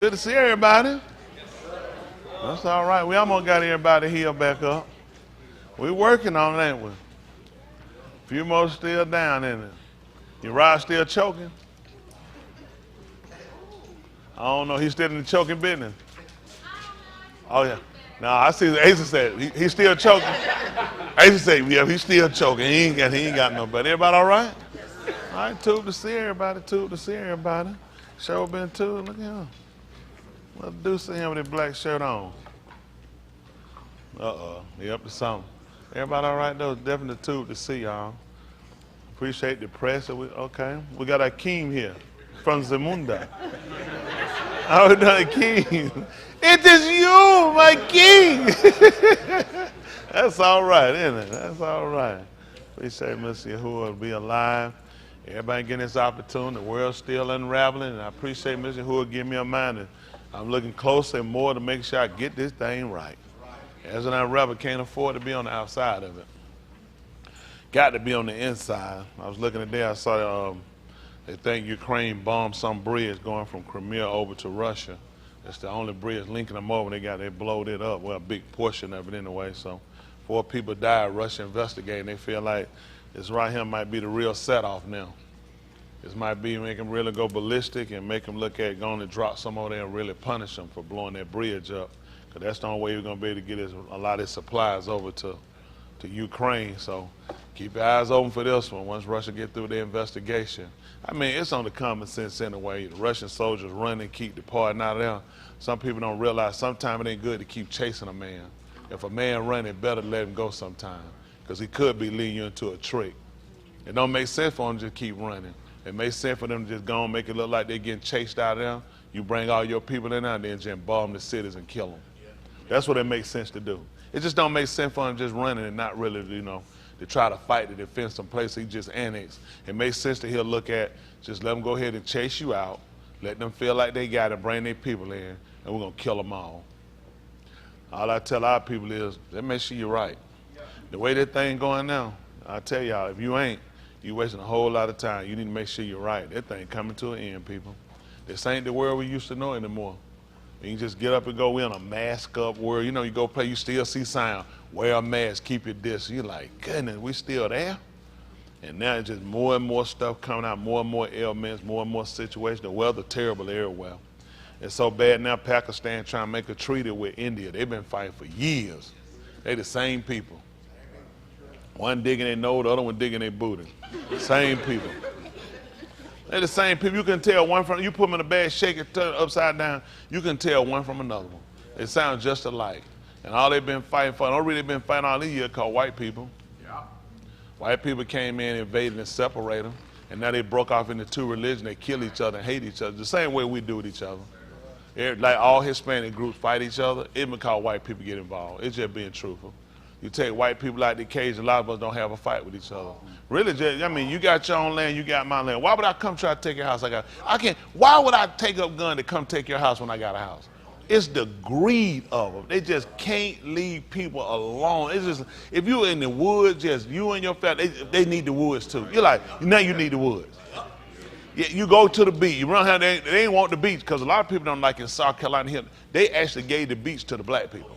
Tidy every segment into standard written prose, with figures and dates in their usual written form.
Good to see everybody. That's all right. We almost got everybody healed back up. We working on it, ain't we? Few more still down in it. Your rod still choking? I don't know. He's still in the choking business. Oh yeah. No, I see. Asa said he's still choking. Asa said, yeah, he's still choking. He ain't got no. But everybody all right? All right. Tube to see everybody. Tube to see everybody. Show been tube. Look at him. What do see him with his black shirt on? He up to something. Everybody all right though? Definitely tube to see y'all. Appreciate the press. Okay. We got Akeem here from Zamunda. How we done, Akeem? It is you, my king. That's all right, isn't it? That's all right. Appreciate Mr. Yahuwah to be alive. Everybody getting this opportunity. The world's still unraveling, and I appreciate Mr. Yahuwah giving me a mind. And I'm looking closer and more to make sure I get this thing right. As an unravel, can't afford to be on the outside of it. Got to be on the inside. I was looking today, I saw they think Ukraine bombed some bridge going from Crimea over to Russia. It's the only bridge linking them over. They blowed it up. Well, a big portion of it anyway. So 4 people died. Russia investigating. They feel like this right here might be the real set-off now. This might be make them really go ballistic and make them look at going to drop some over there and really punish them for blowing that bridge up. Because that's the only way we're going to be able to get a lot of his supplies over to Ukraine. So keep your eyes open for this one once Russia get through their investigation. I mean, it's on the common sense anyway. The Russian soldiers run and keep departing out of there. Some people don't realize sometimes it ain't good to keep chasing a man. If a man running, better let him go sometime because he could be leading you into a trick. It don't make sense for him to just keep running. It makes sense for them to just go and make it look like they're getting chased out of there. You bring all your people in there and then just bomb the cities and kill them. That's what it makes sense to do. It just don't make sense for him just running and not really, to try to fight to defend some place he just annexed. It makes sense that he'll look at, just let them go ahead and chase you out, let them feel like they got it, bring their people in, and we're going to kill them all. All I tell our people is, let make sure you're right. The way that thing going now, I tell y'all, if you ain't, you're wasting a whole lot of time. You need to make sure you're right. That thing coming to an end, people. This ain't the world we used to know anymore. You can just get up and go in a mask up world. You go play, you still see sign, wear a mask, keep your distance. You're like, goodness, we still there? And now it's just more and more stuff coming out, more and more ailments, more and more situations. The weather terrible everywhere. It's so bad now Pakistan trying to make a treaty with India. They've been fighting for years. They the same people. One digging their nose, the other one digging their booty. Same people. They're the same people. You can tell one from, you put them in a bag, shake it, turn it upside down, you can tell one from another one. They sound just alike. And all they've been fighting for, don't really been fighting all these years called white people. Yeah. White people came in, invaded, and separated them. And now they broke off into 2 religions. They kill each other and hate each other. The same way we do with each other. Like all Hispanic groups fight each other, even because white people get involved. It's just being truthful. You take white people out the cage, a lot of us don't have a fight with each other. Really, you got your own land, you got my land. Why would I come try to take your house? I can't. Why would I take up a gun to come take your house when I got a house? It's the greed of them. They just can't leave people alone. It's just, if you're in the woods, just you and your family, they need the woods too. You're like, now you need the woods. You go to the beach. You run out, they ain't want the beach because a lot of people don't like in South Carolina here. They actually gave the beach to the black people.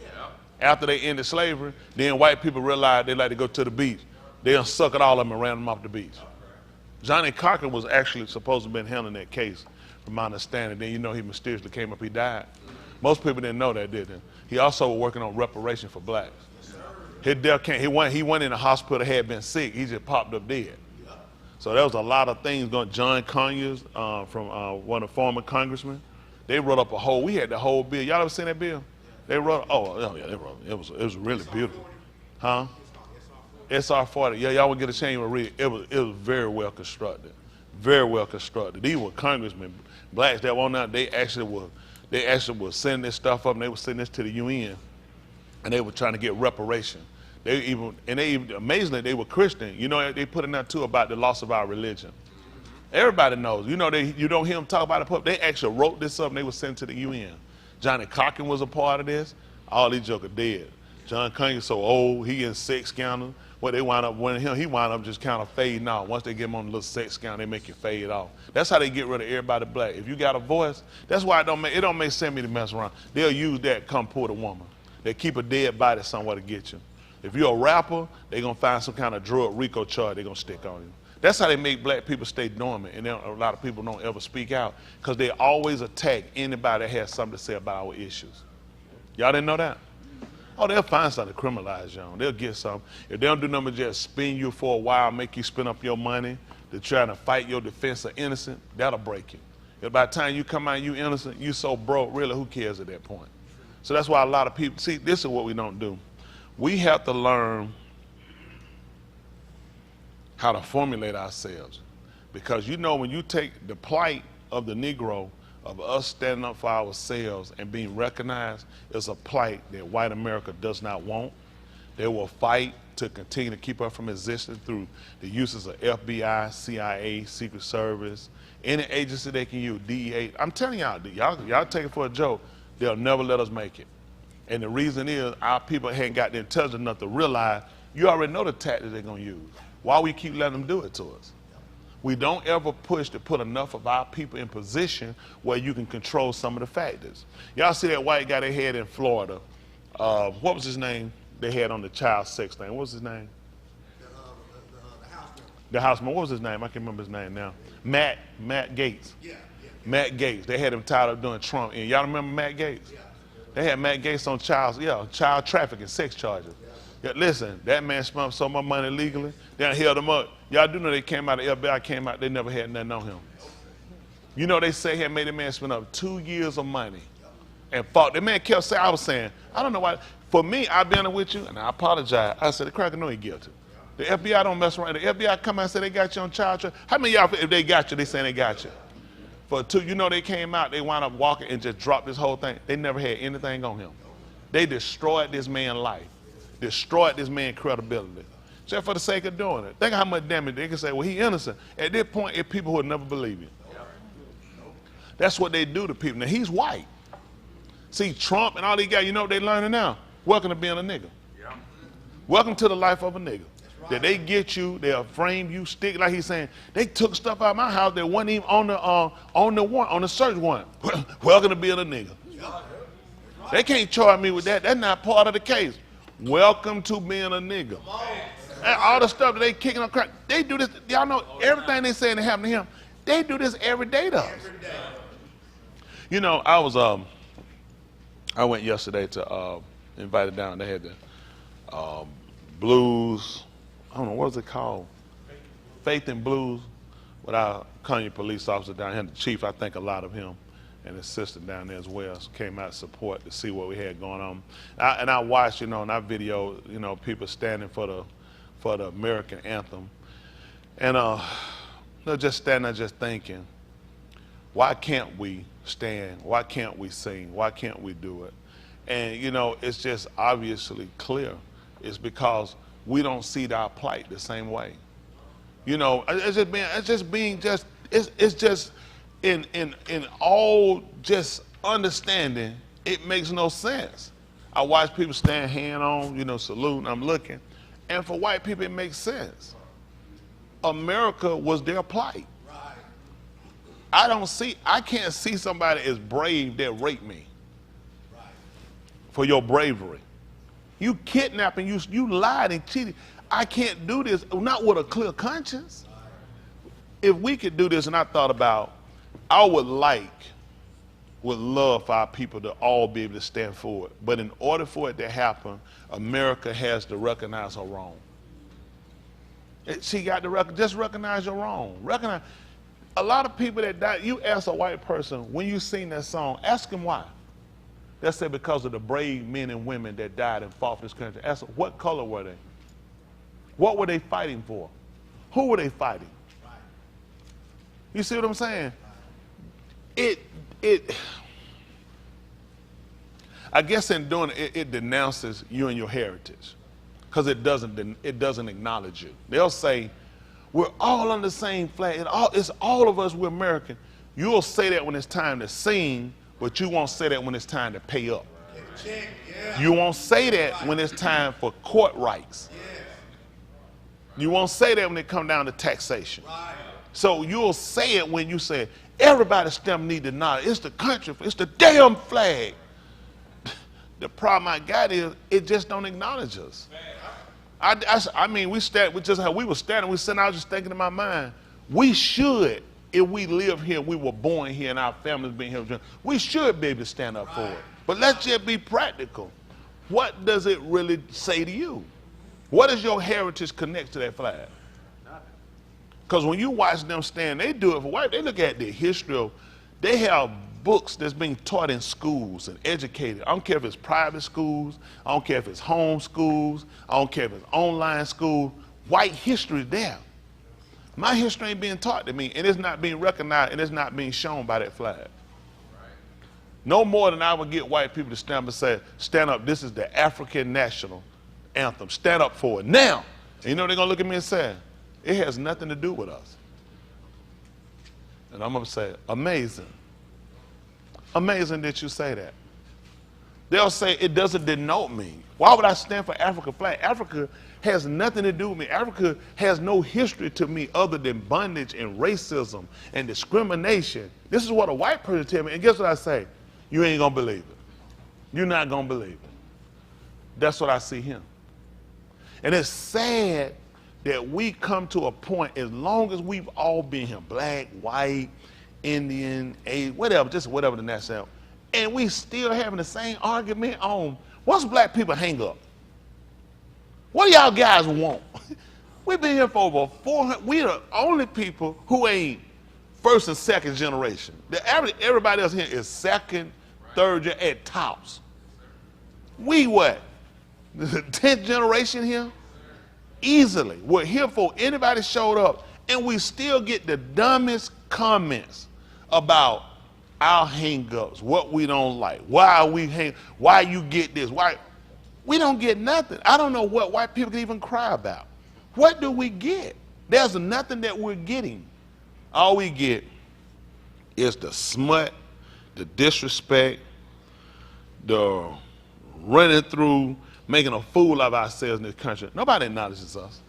After they ended slavery, then white people realized they like to go to the beach. They'll suck it all of them and ran them off the beach. Johnny Cochran was actually supposed to have been handling that case, from my understanding. Then he mysteriously came up, he died. Most people didn't know that, did they? He also was working on reparation for blacks. His death came, he went in the hospital, had been sick, he just popped up dead. So there was a lot of things going. John Conyers, from one of the former congressmen, they wrote up we had the whole bill. Y'all ever seen that bill? They wrote, yeah, they wrote, it was really beautiful. Huh? SR 40, yeah, y'all would get a chance to read it. It was very well constructed. Very well constructed. These were congressmen, blacks that were out, they actually were sending this stuff up and they were sending this to the UN and they were trying to get reparation. Amazingly, they were Christian. They put in there too about the loss of our religion. Everybody knows. You don't hear them talk about it. They actually wrote this up and they were sent to the UN. Johnny Cochran was a part of this. All these jokers dead. John Conyers so old, he in sex scandal. Well, they wind up winning him. He wind up just kind of fading out. Once they get him on a little sex scandal, they make you fade off. That's how they get rid of everybody black. If you got a voice, that's why it don't make sense to me to mess around. They'll use that to come pull the woman. They keep a dead body somewhere to get you. If you're a rapper, they're going to find some kind of drug RICO charge they're going to stick on you. That's how they make black people stay dormant, and a lot of people don't ever speak out because they always attack anybody that has something to say about our issues. Y'all didn't know that? Oh, they'll find something to criminalize you on. They'll get something. If they don't do nothing but just spin you for a while, make you spend up your money to try to fight your defense of innocent, that'll break you. If by the time you come out you innocent, you so broke, really, who cares at that point? So that's why a lot of people, see, this is what we don't do. We have to learn how to formulate ourselves. Because you know when you take the plight of the Negro, of us standing up for ourselves and being recognized, is a plight that white America does not want. They will fight to continue to keep us from existing through the uses of FBI, CIA, Secret Service, any agency they can use, DEA. I'm telling y'all take it for a joke, they'll never let us make it. And the reason is our people hadn't got the intelligence enough to realize you already know the tactics they're gonna use. Why we keep letting them do it to us? We don't ever push to put enough of our people in position where you can control some of the factors. Y'all see that white guy they had in Florida? What was his name? They had on the child sex thing. What was his name? The houseman. The houseman. What was his name? I can't remember his name now. Matt Gaetz. Yeah. Matt Gaetz. They had him tied up doing Trump. And y'all remember Matt Gaetz? Yeah. They had Matt Gaetz on child trafficking, sex charges. Yeah, listen, that man spent so much money legally, they held him up. Y'all do know they came out, the FBI came out, they never had nothing on him. You know they say he had made a man spend up 2 years of money and fought. The man kept saying, I was saying, I don't know why. For me, I've been with you, and I apologize. I said, the cracker know he guilty. The FBI don't mess around. The FBI come out and say they got you on child trafficking. How many of y'all, if they got you, they saying they got you? For 2, you know they came out, they wound up walking and just dropped this whole thing. They never had anything on him. They destroyed this man's life. Destroyed this man's credibility. Just for the sake of doing it. Think of how much damage they can say, well, he innocent. At this point, it's people who would never believe him. That's what they do to people. Now, he's white. See, Trump and all these guys, you know what they're learning now? Welcome to being a nigga. Welcome to the life of a nigga. That they get you, they'll frame you, stick, like he's saying, they took stuff out of my house that wasn't even on the search warrant. Welcome to being a nigga. They can't charge me with that. That's not part of the case. Welcome to being a nigga. And all the stuff that they kicking on crack, they do this. Y'all know everything they saying that happened to him. They do this every day to us. You know, I went yesterday to invited down. They had the blues. I don't know what is it called. Faith and Blues. With our Kanye police officer down here, the chief. I think a lot of him. And his sister down there as well came out to support to see what we had going on. And I watched, you know, in that video, you know, people standing for the American anthem. And they're just standing there just thinking, why can't we stand? Why can't we sing? Why can't we do it? And, you know, it's just obviously clear. It's because we don't see our plight the same way. You know, it's just in all just understanding, it makes no sense. I watch people stand hand on, you know, saluting, I'm looking. And for white people, it makes sense. America was their plight. I can't see somebody as brave that raped me for your bravery. You kidnapping, you lied and cheated. I can't do this, not with a clear conscience. If we could do this, and I thought about, I would love for our people to all be able to stand for it. But in order for it to happen, America has to recognize her wrong. She got to just recognize your wrong. Recognize. A lot of people that die, you ask a white person, when you sing that song, ask them why. They say because of the brave men and women that died and fought for this country. Ask them, what color were they? What were they fighting for? Who were they fighting? You see what I'm saying? I guess in doing it, it denounces you and your heritage, because it doesn't acknowledge you. They'll say, we're all on the same flag. It's all of us, we're American. You'll say that when it's time to sing, but you won't say that when it's time to pay up. Check, yeah. You won't say that when it's time for court rights. Yes. You won't say that when it come down to taxation. Right. So you'll say it when you say, everybody's stem need to know. It's the country, it's the damn flag. The problem I got is it just don't acknowledge us. I mean, we just how we were standing, I was just thinking in my mind, we should, if we live here, we were born here and our families been here, we should be able to stand up for it. But let's just be practical. What does it really say to you? What does your heritage connect to that flag? Because when you watch them stand, they do it for white. They look at the history of, they have books that's being taught in schools and educated. I don't care if it's private schools. I don't care if it's home schools. I don't care if it's online school. White history is there. My history ain't being taught to me, and it's not being recognized, and it's not being shown by that flag. No more than I would get white people to stand up and say, stand up, this is the African national anthem. Stand up for it now. And you know they're going to look at me and say, it has nothing to do with us. And I'm going to say, amazing. Amazing that you say that. They'll say it doesn't denote me. Why would I stand for Africa flag? Africa has nothing to do with me. Africa has no history to me other than bondage and racism and discrimination. This is what a white person tell me. And guess what I say? You ain't gonna believe it. You're not gonna believe it. That's what I see here. And it's sad that we come to a point, as long as we've all been here, black, white, Indian, whatever, just whatever the national, and we still having the same argument on what's black people hang up? What do y'all guys want? We've been here for over 400, we're the only people who ain't first and second generation. Everybody else here is second, third at tops. We what? The 10th generation here? Easily. We're here for anybody showed up, and we still get the dumbest comments about our hang-ups, what we don't like, why you get this, why we don't get nothing. I don't know what white people can even cry about. What do we get? There's nothing that we're getting. All we get is the smut, the disrespect, the running through, making a fool of ourselves in this country. Nobody acknowledges us.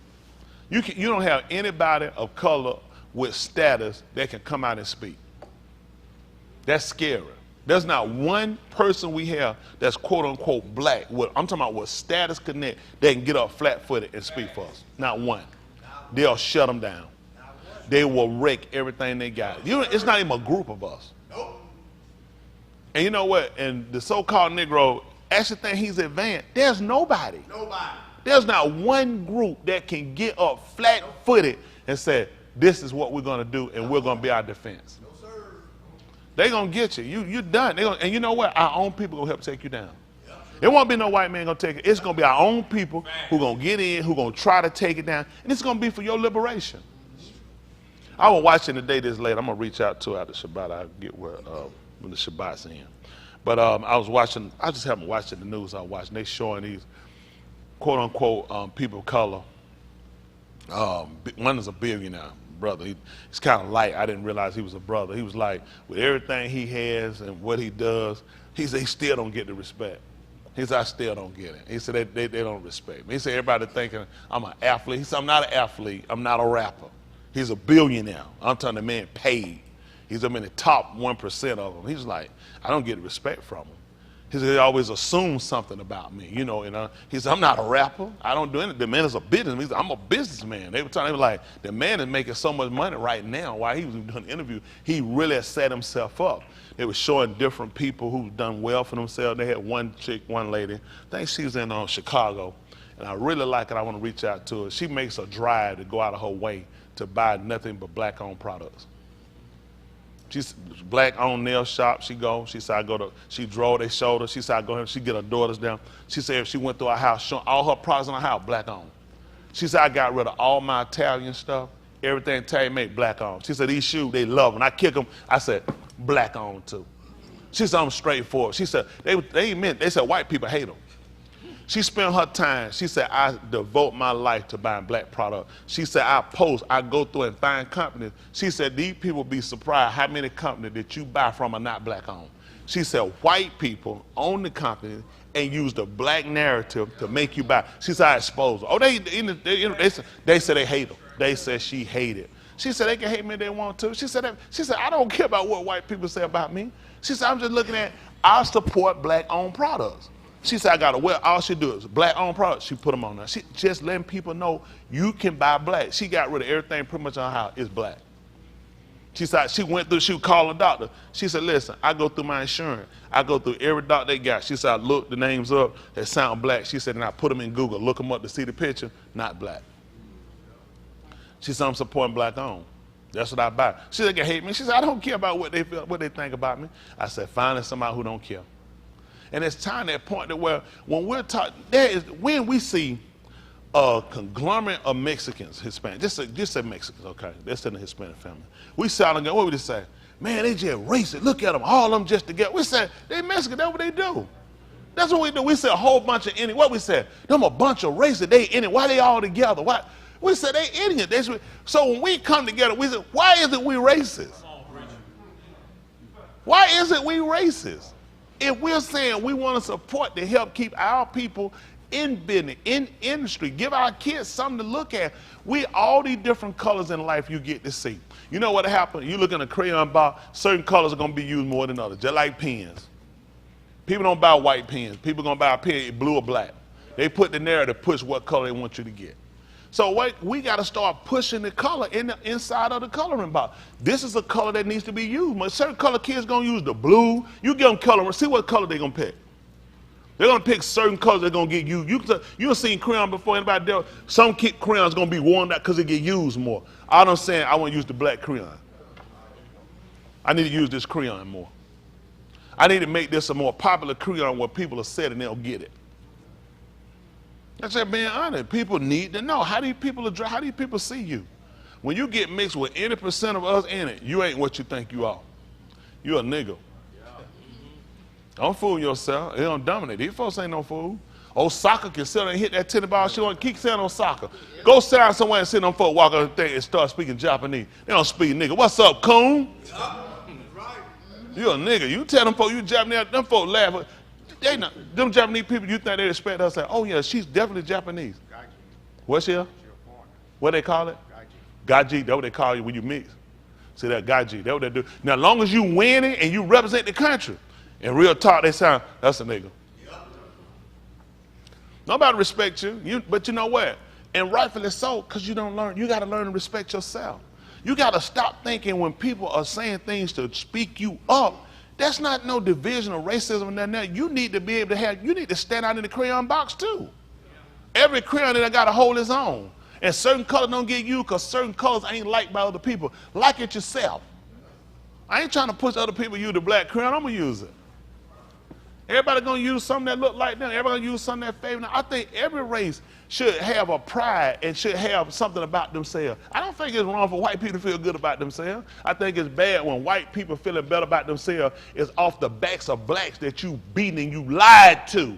You don't have anybody of color with status that can come out and speak. That's scary. There's not one person we have that's quote unquote black. I'm talking about with status connect, they can get up flat footed and speak for us. Not one. They'll shut them down. They will wreck everything they got. It's not even a group of us. And you know what? And the so-called Negro actually think he's advanced. There's nobody. There's not one group that can get up flat footed and say, this is what we're going to do and we're going to be our defense. They're going to get you. You're done. And you know what? Our own people will help take you down. There won't be no white man going to take it. It's going to be our own people who are going to get in, who are going to try to take it down. And it's going to be for your liberation. I was watching today this late. I'm going to reach out to her after Shabbat. I'll get where when the Shabbat's in. But I just haven't watched the news. I was watching. They showing these quote unquote people of color. One is a billionaire brother. He's kind of light. I didn't realize he was a brother. He was like, with everything he has and what he does, he said he still don't get the respect. He said, I still don't get it. He said, they don't respect me. He said, everybody thinking I'm an athlete. He said, I'm not an athlete. I'm not a rapper. He's a billionaire. I'm telling the man paid. He's in the top 1% of them. He's like, I don't get respect from him. He said, they always assume something about me, you know. And he said, I'm not a rapper. I don't do anything. The man is a businessman. He said, I'm a businessman. They were like, the man is making so much money right now. While he was doing the interview, he really has set himself up. They were showing different people who've done well for themselves. They had one chick, one lady, I think she was in Chicago, and I really like it. I want to reach out to her. She makes a drive to go out of her way to buy nothing but black-owned products. She's black-owned nail shop. She said, she drove, they showed her. She said, I go here, she get her daughters down. She said, if she went through her house, showing all her products in her house, black-owned. She said, I got rid of all my Italian stuff. Everything Italian made, black-owned. She said, these shoes, they love them. I kick them. I said, black-owned too. She said, I'm straightforward. She said, they said white people hate them. She spent her time, she said, I devote my life to buying black products. She said, I go through and find companies. She said, these people be surprised how many companies that you buy from are not black owned. She said white people own the company and use the black narrative to make you buy. She said I expose her. Oh, they said they hate her. They said she hated. She said they can hate me if they want to. She said I don't care about what white people say about me. She said I'm just looking at I support black-owned products. She said I got to wear, all she do is black-owned products. She put them on there. She just letting people know you can buy black. She got rid of everything pretty much on her house is black. She said she went through, she would call a doctor. She said, listen, I go through my insurance. I go through every doctor they got. She said, I look the names up that sound black. She said, and I put them in Google, look them up to see the picture, not black. She said, I'm supporting black-owned. That's what I buy. She said, they can hate me. She said, I don't care about what they feel, what they think about me. I said, finding somebody who don't care. And it's time that point to where when we're talking, when we see a conglomerate of Mexicans, Hispanic, just say Mexicans, okay? That's in the Hispanic family. We sound and go, what would they say? Man, they just racist. Look at them, all of them just together. We say, they Mexican, that's what they do. That's what we do. We say a whole bunch of Indians. What we say? Them a bunch of racists, they Indian. Why they all together? Why? We say they Indian. So when we come together, we say, why is it we racist? Why is it we racist? If we're saying we want to support to help keep our people in business, in industry, give our kids something to look at, all these different colors in life you get to see. You know what happened? You look in a crayon box, certain colors are going to be used more than others, just like pens. People don't buy white pens. People are going to buy a pen, blue or black. They put the narrative, push what color they want you to get. So we got to start pushing the color inside of the coloring box. This is a color that needs to be used. But certain color kids going to use the blue. You give them color, see what color they're going to pick. They're going to pick certain colors they're going to get used. You've seen crayon before, anybody there? Some crayons going to be worn out because they get used more. All I'm saying, I want to use the black crayon. I need to use this crayon more. I need to make this a more popular crayon where people are said and they'll get it. I said, being honest, people need to know. How do people see you? When you get mixed with any percent of us in it, you ain't what you think you are. You a nigga. Don't fool yourself. It don't dominate. These folks ain't no fool. Oh, soccer can sit there and hit that tennis ball. She don't keep saying on soccer. Go sit down somewhere and sit on folks walk on the thing and start speaking Japanese. They don't speak nigga. What's up, coon? You a nigga. You tell them folks you Japanese, them folks laugh. Them Japanese people, you think they respect us? Say, oh yeah, she's definitely Japanese. Gaji. What's she? What they call it? Gaji. Gaji. That's what they call you when you mix. See that Gaji. That's what they do. Now, as long as you winning and you represent the country, in real talk, they sound that's a nigga. Yep. Nobody respects you. But you know what? And rightfully so, because you don't learn. You got to learn to respect yourself. You got to stop thinking when people are saying things to speak you up. That's not no division or racism or nothing that. You need to be able to you need to stand out in the crayon box too. Every crayon that got to hold its own. And certain colors don't get used because certain colors ain't liked by other people. Like it yourself. I ain't trying to push other people to use the black crayon, I'm going to use it. Everybody going to use something that look like them. Everybody going to use something that favor them. I think every race should have a pride and should have something about themselves. I don't think it's wrong for white people to feel good about themselves. I think it's bad when white people feeling better about themselves is off the backs of blacks that you beat and you lied to,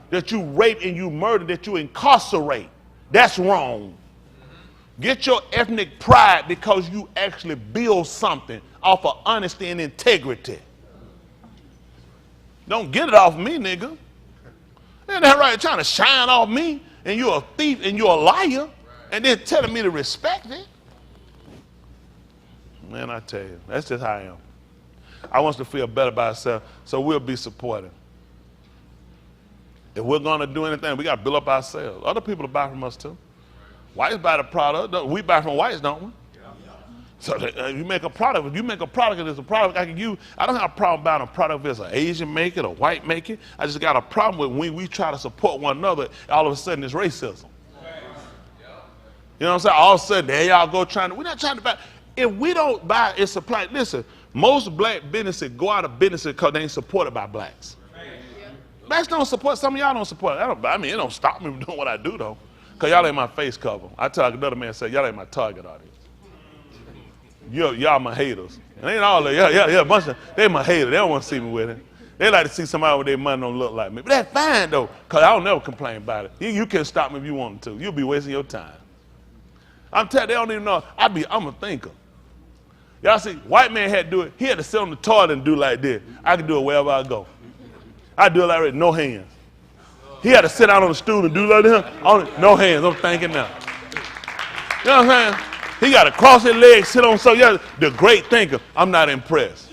that you rape and you murder, that you incarcerate. That's wrong. Get your ethnic pride because you actually build something off of honesty and integrity. Don't get it off me, nigga. Ain't that right? Trying to shine off me, and you're a thief and you're a liar, and then telling me to respect it. Man, I tell you, that's just how I am. I want us to feel better about ourselves, so we'll be supportive. If we're going to do anything, we got to build up ourselves. Other people will buy from us too. Whites buy the product. We buy from whites, don't we? So you make a product. If you make a product and it's a product I can use, I don't have a problem buying a product if it's an Asian make it, a white make it. I just got a problem with when we try to support one another, all of a sudden it's racism. You know what I'm saying? All of a sudden, there y'all go we're not trying to buy. If we don't buy and supply, listen, most black businesses go out of business because they ain't supported by blacks. Blacks don't support, some of y'all don't support. I mean, it don't stop me from doing what I do though. Because y'all ain't my face cover. I tell another man, say, y'all ain't my target audience. Y'all my haters. And ain't all of a bunch of, they my haters. They don't want to see me with it. They like to see somebody with their money don't look like me. But that's fine though, because I don't never complain about it. You can't stop me if you want to. You'll be wasting your time. I'm telling you, they don't even know. I'm a thinker. Y'all see, white man had to do it. He had to sit on the toilet and do like this. I can do it wherever I go. I do it like this, no hands. He had to sit out on the stool and do like this. No hands, I'm thinking now. You know what I'm saying? He got to cross his legs, sit on something. Yeah, the great thinker. I'm not impressed.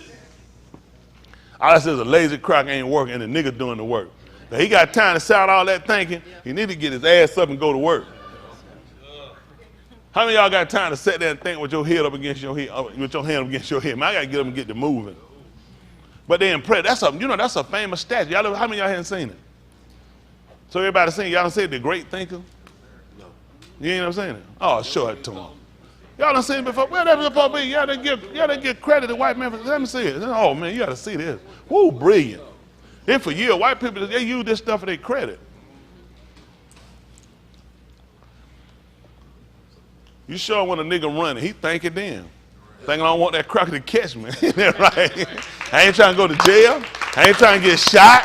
All I said is a lazy crack ain't working and the nigga doing the work. Now, he got time to shout all that thinking. He need to get his ass up and go to work. How many of y'all got time to sit there and think with your head up against your head, with your hand up against your head? Man, I got to get up and get to moving. But they impressed. That's a famous statue. How many of y'all haven't seen it? So everybody seen it. Y'all done said the great thinker? No. You ain't never seen it? Oh, show it to them. Y'all done seen it before? Where that supposed to be? Y'all done give credit to white men. Let me see it. Oh, man, you got to see this. Woo, brilliant. Then for years, white people, they use this stuff for their credit. You sure when a nigga running, he thinking then. Thinking I don't want that cracker to catch me. Right? I ain't trying to go to jail. I ain't trying to get shot.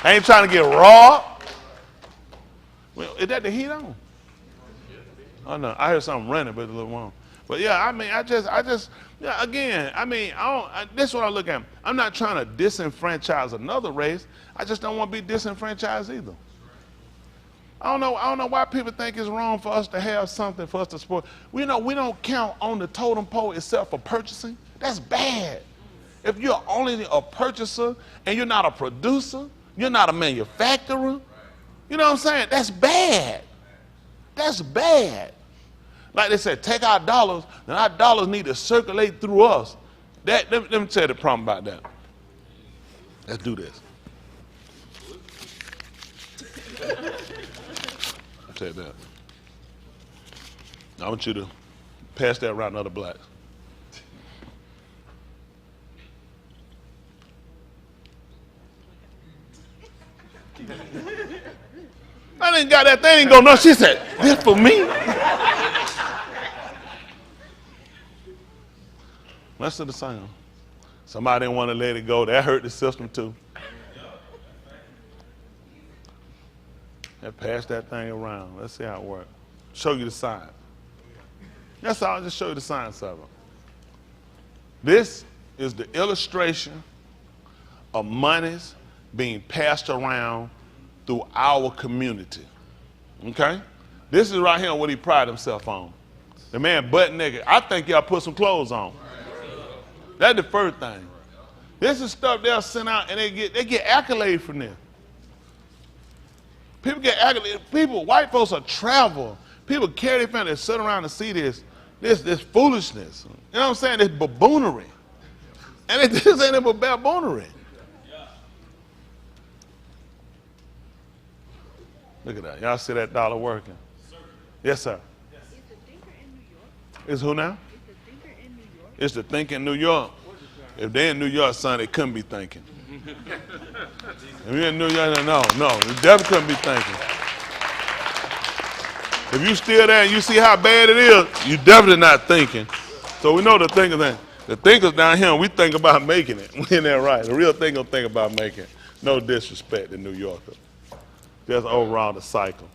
I ain't trying to get robbed. Well, is that the heat on? Oh no, I heard something running, but it's a little warm. But yeah, I mean, yeah, again, I mean, this is what I look at. I'm not trying to disenfranchise another race. I just don't want to be disenfranchised either. I don't know why people think it's wrong for us to have something for us to support. We don't count on the totem pole itself for purchasing. That's bad. If you're only a purchaser and you're not a producer, you're not a manufacturer, you know what I'm saying? That's bad. That's bad. Like they said, take our dollars, and our dollars need to circulate through us. Let me tell you the problem about that. Let's do this. I'll tell you that. I want you to pass that around to other blacks. I didn't got that thing going on. She said, this for me? Listen to the sound. Somebody didn't want to let it go. That hurt the system too. And pass that thing around. Let's see how it works. Show you the sign. That's all. I'll just show you the signs of it. This is the illustration of monies being passed around through our community. Okay? This is right here what he prided himself on. The man butt naked. I think y'all put some clothes on. That's the first thing. This is stuff they'll send out and they get accolades from them. People get accolades. White folks are travel. People carry their family, they sit around and see this foolishness. You know what I'm saying? This baboonery. And this ain't even baboonery. Look at that. Y'all see that dollar working? Sir. Yes, sir. Yes. Is the thinker in New York? Is who now? Is the thinker in New York? It's the thinker in New York. If they're in New York, son, they couldn't be thinking. If you're in New York, no, they definitely couldn't be thinking. If you still there and you see how bad it is, you definitely not thinking. So we know the thinker thing. The thinkers down here, we think about making it. We in there right. The real thinker think about making it. No disrespect to New Yorkers. Just overall the cycle.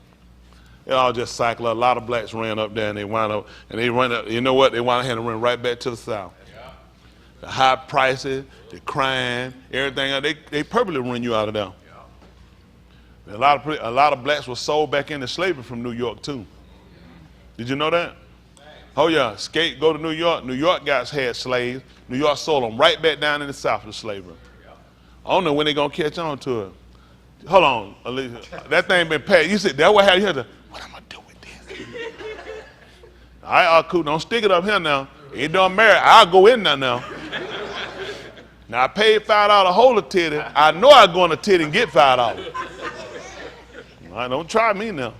It all just cycle. A lot of blacks ran up there and they wound up, and they run up, you know what? They wound up having to run right back to the South. Yeah. The high prices, the crime, everything, they purposely run you out of there. Yeah. A lot of blacks were sold back into slavery from New York too. Did you know that? Oh yeah, go to New York. New York guys had slaves. New York sold them right back down in the South to slavery. Yeah. I don't know when they're going to catch on to it. Hold on, Alicia. That thing been passed. You said, that's what happened here. What am I doing with this? All right, cool. Don't stick it up here now. It don't matter. I'll go in there now. Now, I paid $5 to hold a titty. I know I go on a titty and get $5. All right, don't try me now.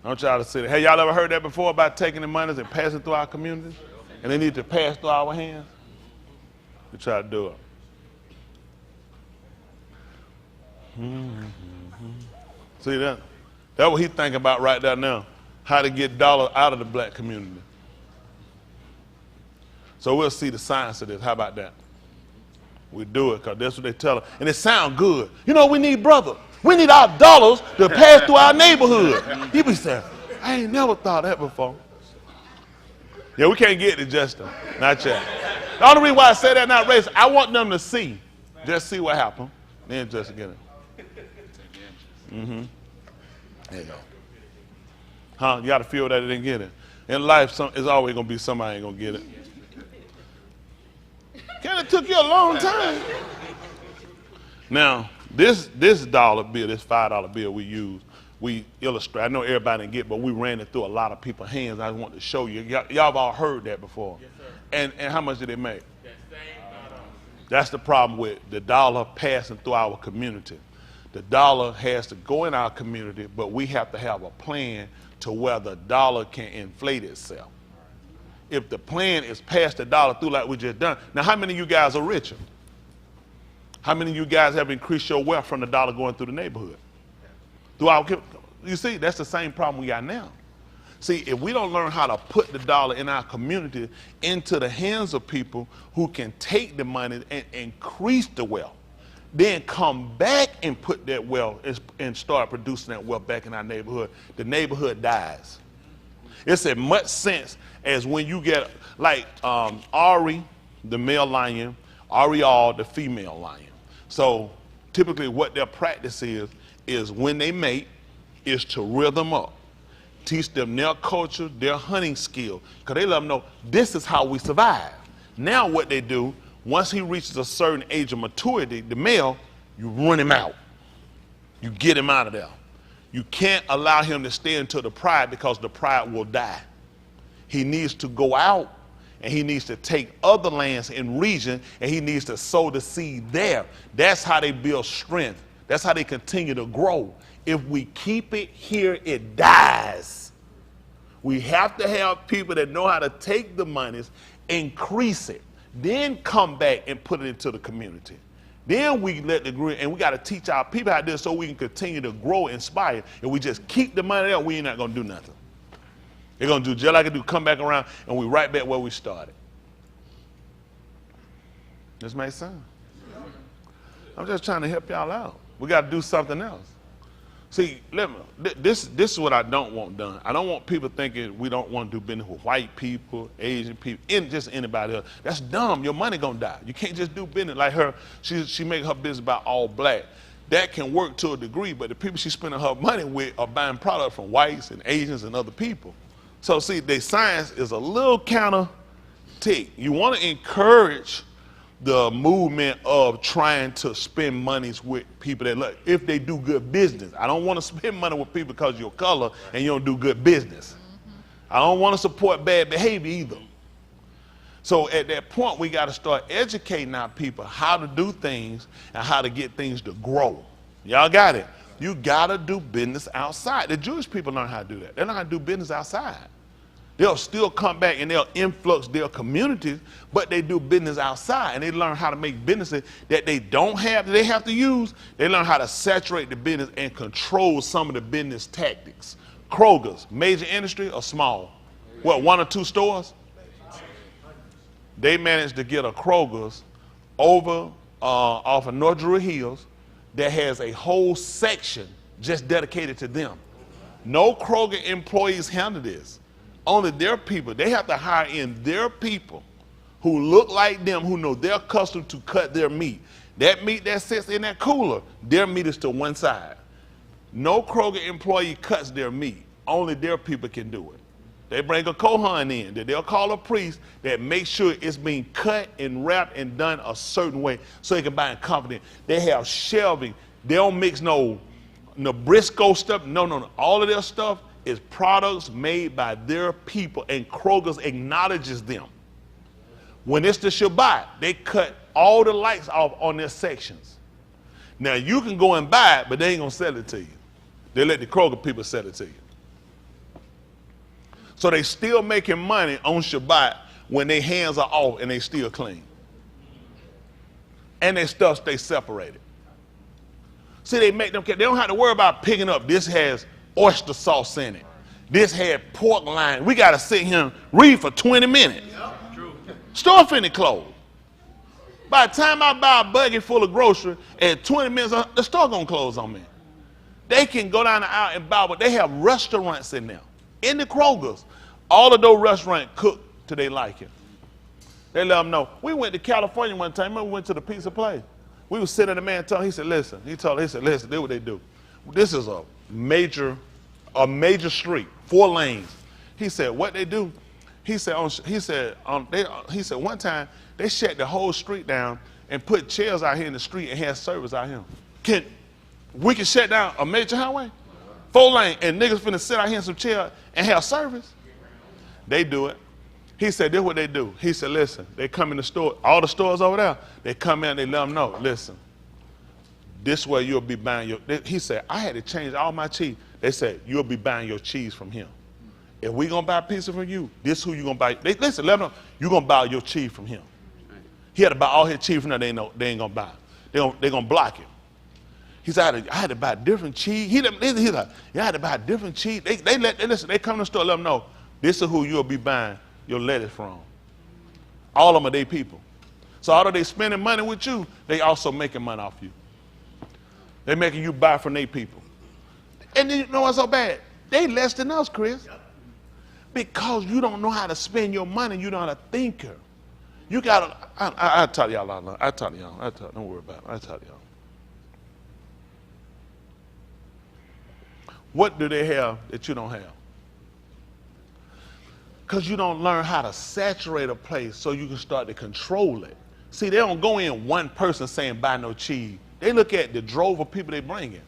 I want y'all to say that. Hey, y'all ever heard that before about taking the monies and passing through our communities? And they need to pass through our hands? We try to do it. See that? That's what he's thinking about right there now. How to get dollars out of the black community. So we'll see the science of this. How about that? We do it because that's what they tell us. And it sounds good. You know, we need brothers. We need our dollars to pass through our neighborhood. You be saying, I ain't never thought that before. Yeah, we can't get to Justin. Not yet. The only reason why I say that not race, I want them to see. Just see what happened. Then just get it. Mm-hmm. There you go. Huh? You got to feel that they didn't get it. In life, it's always going to be somebody ain't going to get it. It took you a long time. Now, this dollar bill, this $5 bill we use, we illustrate. I know everybody didn't get, but we ran it through a lot of people's hands. I want to show you. Y'all have all heard that before. Yes, sir. And how much did it make? That same $5. That's the problem with the dollar passing through our community. The dollar has to go in our community, but we have to have a plan to where the dollar can inflate itself. If the plan is pass the dollar through like we just done. Now, how many of you guys are richer? How many of you guys have increased your wealth from the dollar going through the neighborhood? You see, that's the same problem we got now. See, if we don't learn how to put the dollar in our community into the hands of people who can take the money and increase the wealth, then come back and put that wealth and start producing that wealth back in our neighborhood, the neighborhood dies. It's as much sense as when you get like Ari, the male lion, Ariel, the female lion. So typically what their practice is when they mate, is to rear them up, teach them their culture, their hunting skill, because they let them know this is how we survive. Now what they do, once he reaches a certain age of maturity, the male, you run him out. You get him out of there. You can't allow him to stay into the pride because the pride will die. He needs to go out and he needs to take other lands in region and he needs to sow the seed there. That's how they build strength. That's how they continue to grow. If we keep it here, it dies. We have to have people that know how to take the monies, increase it, then come back and put it into the community. Then we let the group, and we got to teach our people how to do it so we can continue to grow, inspire. If we just keep the money there, we ain't not going to do nothing. They're going to do just like it do, come back around, and we right back where we started. This makes sense. I'm just trying to help y'all out. We got to do something else. See, this is what I don't want done. I don't want people thinking we don't want to do business with white people, Asian people, and just anybody else. That's dumb. Your money gonna die. You can't just do business like her. She make her business about all black. That can work to a degree, but the people she's spending her money with are buying product from whites and Asians and other people. So see, their science is a little counter tick. You want to encourage the movement of trying to spend monies with people that look, if they do good business. I don't want to spend money with people because of your color and you don't do good business. I don't want to support bad behavior either. So at that point, we got to start educating our people how to do things and how to get things to grow. Y'all got it? You got to do business outside. The Jewish people learn how to do that. They learn how to do business outside. They'll still come back and they'll influx their communities, but they do business outside and they learn how to make businesses that they don't have, that they have to use. They learn how to saturate the business and control some of the business tactics. Kroger's, major industry or small? What, 1 or 2 stores? They managed to get a Kroger's over off of North Druid Hills that has a whole section just dedicated to them. No Kroger employees handle this. Only their people. They have to hire in their people who look like them, who know they're accustomed to cut their meat. That meat that sits in that cooler, their meat is to one side. No Kroger employee cuts their meat. Only their people can do it. They bring a Kohan in that they'll call a priest that makes sure it's being cut and wrapped and done a certain way so they can buy in confidence. They have shelving. They don't mix no Nabrisco stuff. No. All of their stuff is products made by their people, and Kroger's acknowledges them. When it's the Shabbat, they cut all the lights off on their sections. Now you can go and buy it, but they ain't gonna sell it to you. They let the Kroger people sell it to you. So they still making money on Shabbat when their hands are off and they still clean. And their stuff stay separated. See, they don't have to worry about picking up, this has oyster sauce in it. This had pork line. We got to sit here and read for 20 minutes. Yep, true. Store finna close. By the time I buy a buggy full of groceries, at 20 minutes, the store gonna close on me. They can go down the aisle and buy, but they have restaurants in there. in the Krogers. All of those restaurants cook till they like it. They let them know. We went to California one time. Remember we went to the pizza place? We was sitting at the man telling, he said, listen, he said, listen, this is what they do. This is a major street, 4 lanes. He said, what they do, he said one time they shut the whole street down and put chairs out here in the street and had service out here. We can shut down a major highway, 4 lane, and niggas finna sit out here in some chairs and have service? They do it. He said, this is what they do. He said, listen, they come in the store, all the stores over there, they come in and they let them know, listen, this way you'll be buying your, he said, I had to change all my cheese. They said, you'll be buying your cheese from him. If we gonna buy a pizza from you, this who you gonna buy. Listen, let them know, you gonna buy your cheese from him. He had to buy all his cheese from them, they ain't gonna buy. They gonna block him. He said, I had to buy different cheese. He's like, yeah, I had to buy different listen, they come to the store, let them know, this is who you'll be buying your lettuce from. All of them are they people. So although they spending money with you, they also making money off you. They making you buy from their people. And then you know what's so bad? They less than us, Chris. Because you don't know how to spend your money, you're not a thinker. You gotta, I'll tell y'all, don't worry about it, I'll tell y'all. What do they have that you don't have? Because you don't learn how to saturate a place so you can start to control it. See, they don't go in one person saying buy no cheese. They look at the drove of people they bring in.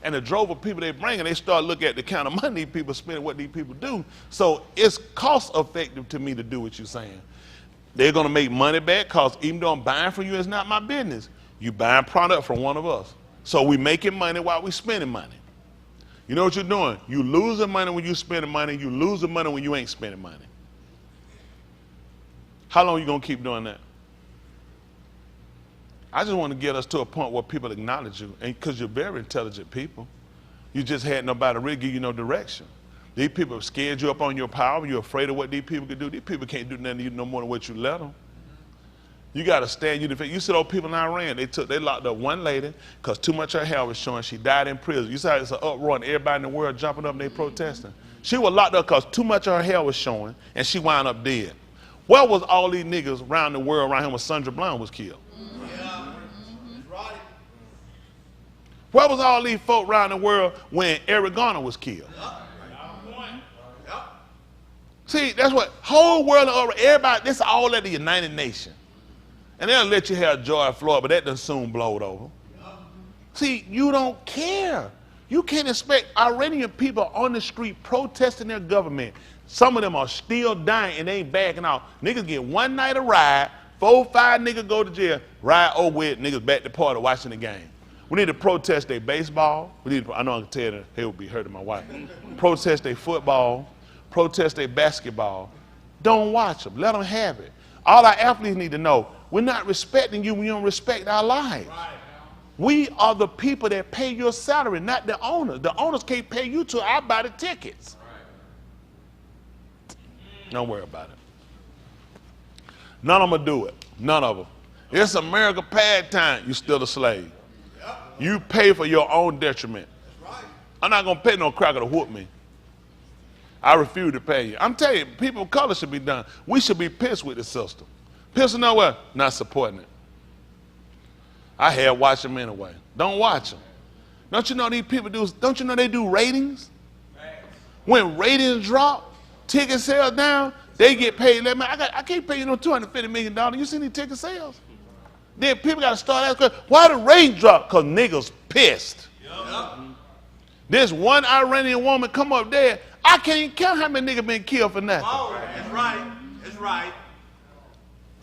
And the drove of people they bring in, they start looking at the kind of money these people spend, what these people do. So it's cost effective to me to do what you're saying. They're gonna make money back because even though I'm buying from you, it's not my business. You buying product from one of us. So we making money while we spending money. You know what you're doing? You losing money when you spending money, you losing money when you ain't spending money. How long are you gonna keep doing that? I just want to get us to a point where people acknowledge you, and because you're very intelligent people. You just had nobody really give you no direction. These people have scared you up on your power, you're afraid of what these people can do. These people can't do nothing to you no more than what you let them. You got to stand you defend. You see those people in Iran, they locked up one lady because too much of her hair was showing. She died in prison. You saw it's an uproar and everybody in the world jumping up and they protesting. She was locked up because too much of her hair was showing and she wound up dead. Where was all these niggas around the world around here when Sandra Bland was killed? Yeah, that's right. Where was all these folk around the world when Eric Garner was killed? See, that's what whole world over, everybody, this is all at the United Nations. And they'll let you have George Floyd, but that done soon blowed over. See, you don't care. You can't expect Iranian people on the street protesting their government. Some of them are still dying and they ain't backing out. Niggas get one night of ride, 4, 5 niggas go to jail, ride over with, niggas back to party watching the game. We need to protest their baseball. I know I can tell that he would be hurting my wife. Protest their football, protest their basketball. Don't watch them, let them have it. All our athletes need to know, we're not respecting you when you don't respect our lives. Right. We are the people that pay your salary, not the owners. The owners can't pay you till I buy the tickets. Right. Don't worry about it. None of them will do it. None of them. It's America pastime. You're still a slave. Yep. You pay for your own detriment. That's right. I'm not going to pay no cracker to whoop me. I refuse to pay you. I'm telling you, people of color should be done. We should be pissed with the system. Pissed know what? Not supporting it. I had watch them anyway. Don't watch them. Don't you know these people do, don't you know they do ratings? When ratings drop, ticket sales down, they get paid. I can't pay you no $250 million. You see these ticket sales? Then people got to start asking, why the ratings drop? Because niggas pissed. Yep. There's one Iranian woman come up there, I can't even count how many niggas been killed for nothing. Oh, that's right. That's right.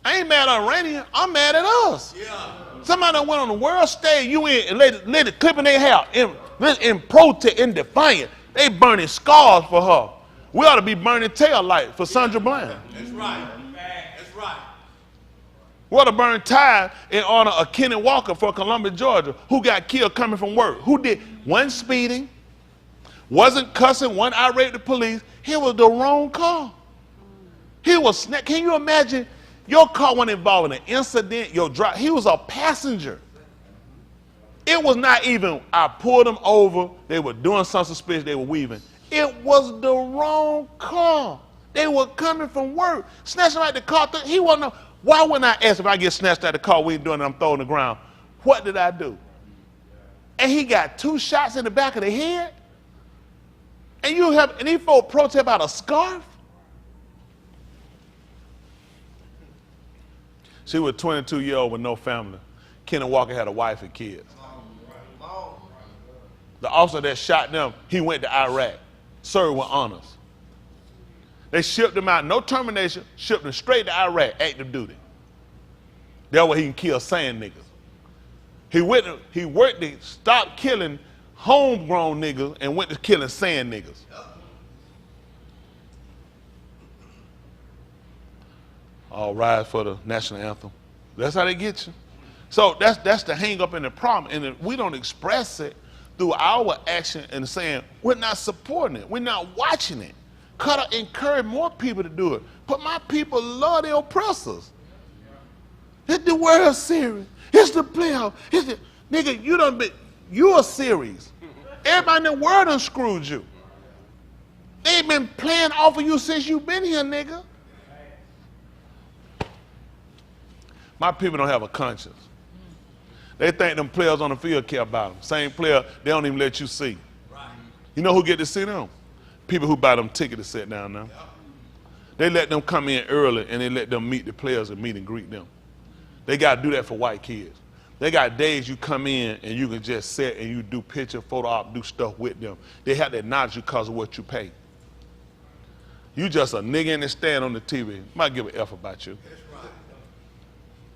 I ain't mad at Iranian, I'm mad at us. Yeah. Somebody that went on the world stage, you in and let it clip in their hair, in protest, in defiance. They burning scars for her. We ought to be burning tail light for Sandra Bland. That's right. That's right. We ought to burn tires in honor of Kenny Walker for Columbus, Georgia, who got killed coming from work. Who did one speeding, wasn't cussing, one irate the police. He was the wrong car. He was, can you imagine? Your car wasn't involved in an incident, he was a passenger. It was not even, I pulled them over, they were doing something suspicious, they were weaving. It was the wrong car. They were coming from work, snatched him out the car. He wasn't know. Why wouldn't I ask if I get snatched out the car, we ain't doing it, I'm throwing the ground? What did I do? And he got 2 shots in the back of the head? And these folks protest about a scarf? She was 22-year-old with no family. Kenneth Walker had a wife and kids. The officer that shot them, he went to Iraq, served with honors. They shipped him out, no termination, shipped him straight to Iraq, active duty. That way he can kill sand niggas. He worked to stop killing homegrown niggas and went to killing sand niggas. All rise for the national anthem. That's how they get you. So that's the hang up in the problem. And if we don't express it through our action and saying, we're not supporting it, we're not watching it. Encourage more people to do it. But my people love the oppressors. It's the World Series. It's the playoff. Nigga, you a series. Everybody in the world done screwed you. They've been playing off of you since you've been here, nigga. My people don't have a conscience. They think them players on the field care about them. Same player, they don't even let you see. You know who get to see them? People who buy them tickets to sit down now. They let them come in early and they let them meet the players and meet and greet them. They got to do that for white kids. They got days you come in and you can just sit and you do picture, photo op, do stuff with them. They have to acknowledge you because of what you pay. You just a nigga in the stand on the TV. Might give an F about you.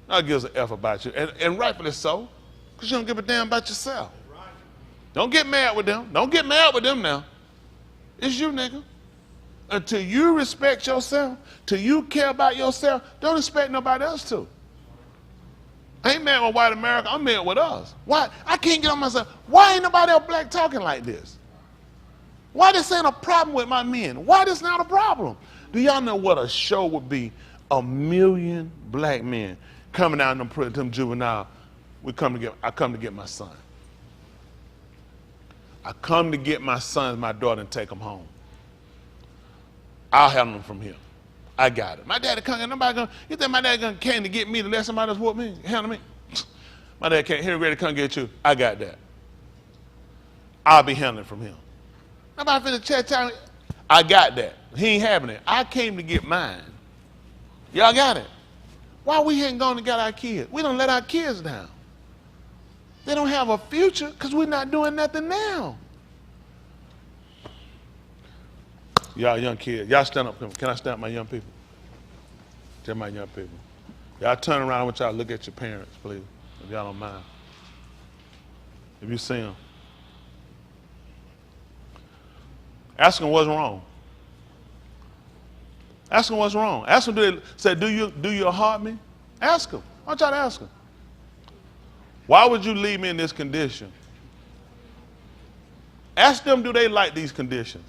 I'll give us an F about you. And rightfully so, because you don't give a damn about yourself. Don't get mad with them. Don't get mad with them now. It's you, nigga. Until you respect yourself, till you care about yourself, don't expect nobody else to. I ain't mad with white America, I'm mad with us. Why? I can't get on myself. Why ain't nobody else black talking like this? Why this ain't a problem with my men? Why this not a problem? Do y'all know what a show would be? 1 million black men coming out and putting them juvenile. I come to get my son. I come to get my son and my daughter and take them home. I'll handle them from here. I got it. My daddy can't get nobody gonna. You think my dad came to get me to let somebody else whoop me? Handle me. My dad can't. Here, ready to come get you. I got that. I'll be handling from him. Nobody finna chat time. I got that. He ain't having it. I came to get mine. Y'all got it. Why we ain't going to get our kids? We don't let our kids down. They don't have a future because we're not doing nothing now. Y'all young kids, y'all stand up. Can I stand up, my young people? Tell my young people. Y'all turn around, I want y'all to look at your parents, please, if y'all don't mind. If you see them. Ask them what's wrong. Ask them what's wrong. Ask them, do you heart me? Ask them. I want y'all to ask them. Why would you leave me in this condition? Ask them, do they like these conditions?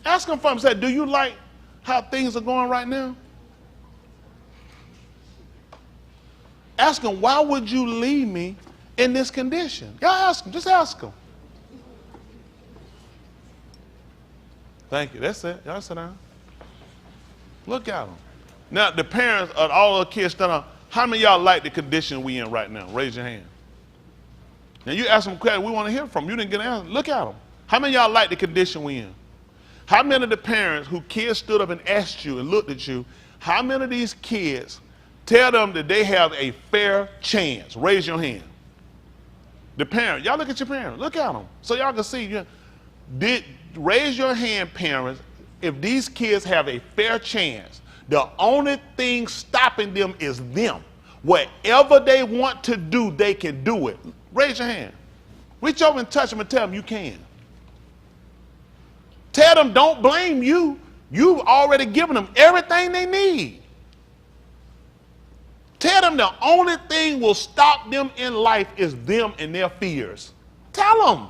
Ask them for them. Say, do you like how things are going right now? Ask them, why would you leave me in this condition? Y'all ask them. Just ask them. Thank you. That's it. Y'all sit down. Look at them. Now, the parents of all the kids stand up. How many of y'all like the condition we in right now? Raise your hand. Now, you ask them a question we want to hear from. You didn't get an answer. Look at them. How many of y'all like the condition we in? How many of the parents who kids stood up and asked you and looked at you, how many of these kids tell them that they have a fair chance? Raise your hand. The parent. Y'all look at your parents. Look at them. So y'all can see. Raise your hand, parents, if these kids have a fair chance. The only thing stopping them is them. Whatever they want to do, they can do it. Raise your hand. Reach over and touch them and tell them you can. Tell them don't blame you. You've already given them everything they need. Tell them the only thing will stop them in life is them and their fears. Tell them.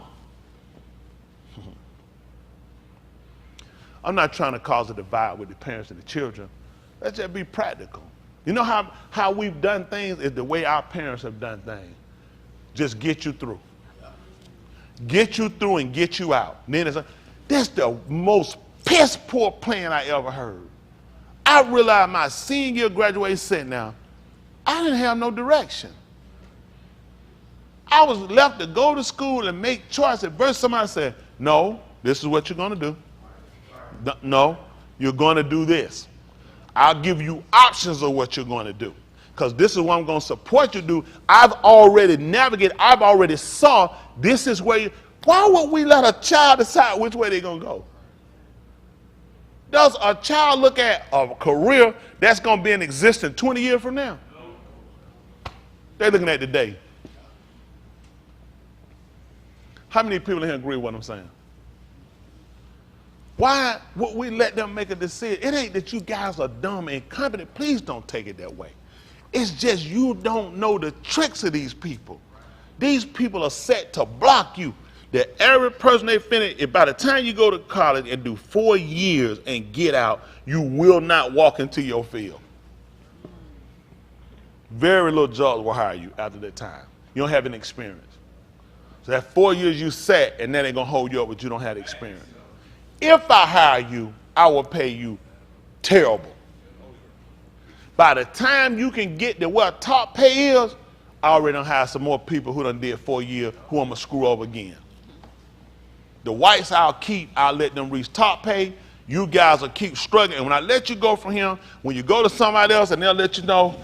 I'm not trying to cause a divide with the parents and the children. Let's just be practical. You know how we've done things is the way our parents have done things. Just get you through. Get you through and get you out. And then That's the most piss poor plan I ever heard. I realized my senior year graduation sitting now, I didn't have no direction. I was left to go to school and make choices. First somebody said, no, this is what you're going to do. No, you're going to do this. I'll give you options of what you're going to do. Because this is what I'm going to support you to do. I've already navigated. I've already saw this is where you. Why would we let a child decide which way they're going to go? Does a child look at a career that's going to be in existence 20 years from now? They're looking at today. How many people in here agree with what I'm saying? Why would we let them make a decision? It ain't that you guys are dumb and incompetent. Please don't take it that way. It's just you don't know the tricks of these people. These people are set to block you. The average person they finish, by the time you go to college and do 4 years and get out, you will not walk into your field. Very little jobs will hire you after that time. You don't have any experience. So that 4 years you sat, and then they're going to hold you up, but you don't have experience. If I hire you, I will pay you terrible. By the time you can get to where top pay is, I already done hired some more people who done did 4 years who I'm going to screw over again. The whites I'll keep, I'll let them reach top pay. You guys will keep struggling. And when I let you go from him, when you go to somebody else and they'll let you know,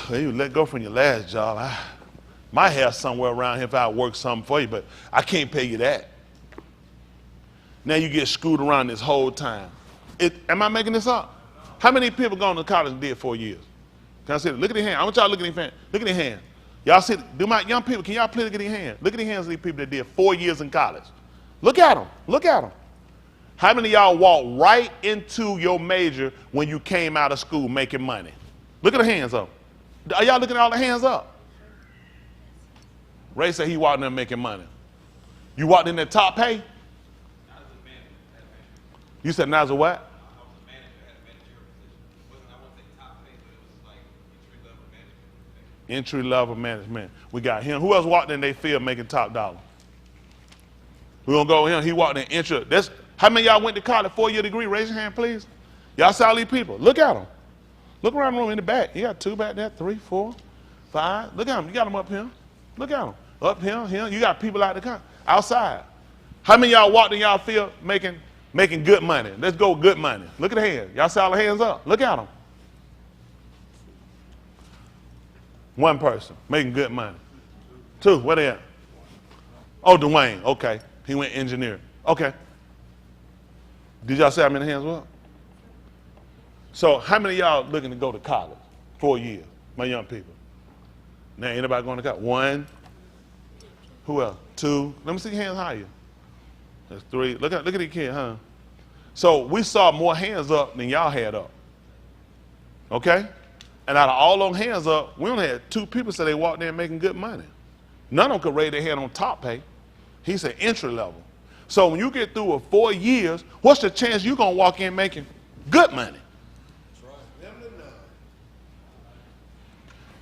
well, you let go from your last job. I might have somewhere around here if I work something for you, but I can't pay you that. Now you get screwed around this whole time. Am I making this up? How many people gone to college and did 4 years? Can I see it? Look at their hand. I want y'all to look at their hand. Look at their hand. Y'all see, do my young people, can y'all please look at their hand? Look at the hands of these people that did 4 years in college. Look at them. Look at them. How many of y'all walked right into your major when you came out of school making money? Look at the hands up. Are y'all looking at all the hands up? Ray said he walked in there making money. You walked in there top pay? You said not as a what? Entry level management. We got him. Who else walked in their field making top dollar? We're gonna go with him. He walked in entry. How many of y'all went to college, 4-year degree? Raise your hand, please. Y'all see all these people. Look at them. Look around the room in the back. You got 2 back there, 3, 4, 5. Look at them. You got them up here. Look at them. Up here. You got people outside. How many of y'all walked in y'all field making good money? Let's go good money. Look at the hands. Y'all see all the hands up. Look at them. One person making good money. 2, where they at? Oh, Dwayne. Okay. He went engineer. Okay. Did y'all see how many hands were up? So how many of y'all looking to go to college? 4 years, my young people. Now, anybody going to college? 1. Who else? 2. Let me see your hands higher. That's 3. Look at the kid, huh? So we saw more hands up than y'all had up. Okay? And out of all those hands up, we only had 2 people say they walked in making good money. None of them could raise their hand on top pay. He said entry level. So when you get through with 4 years, what's the chance you're going to walk in making good money?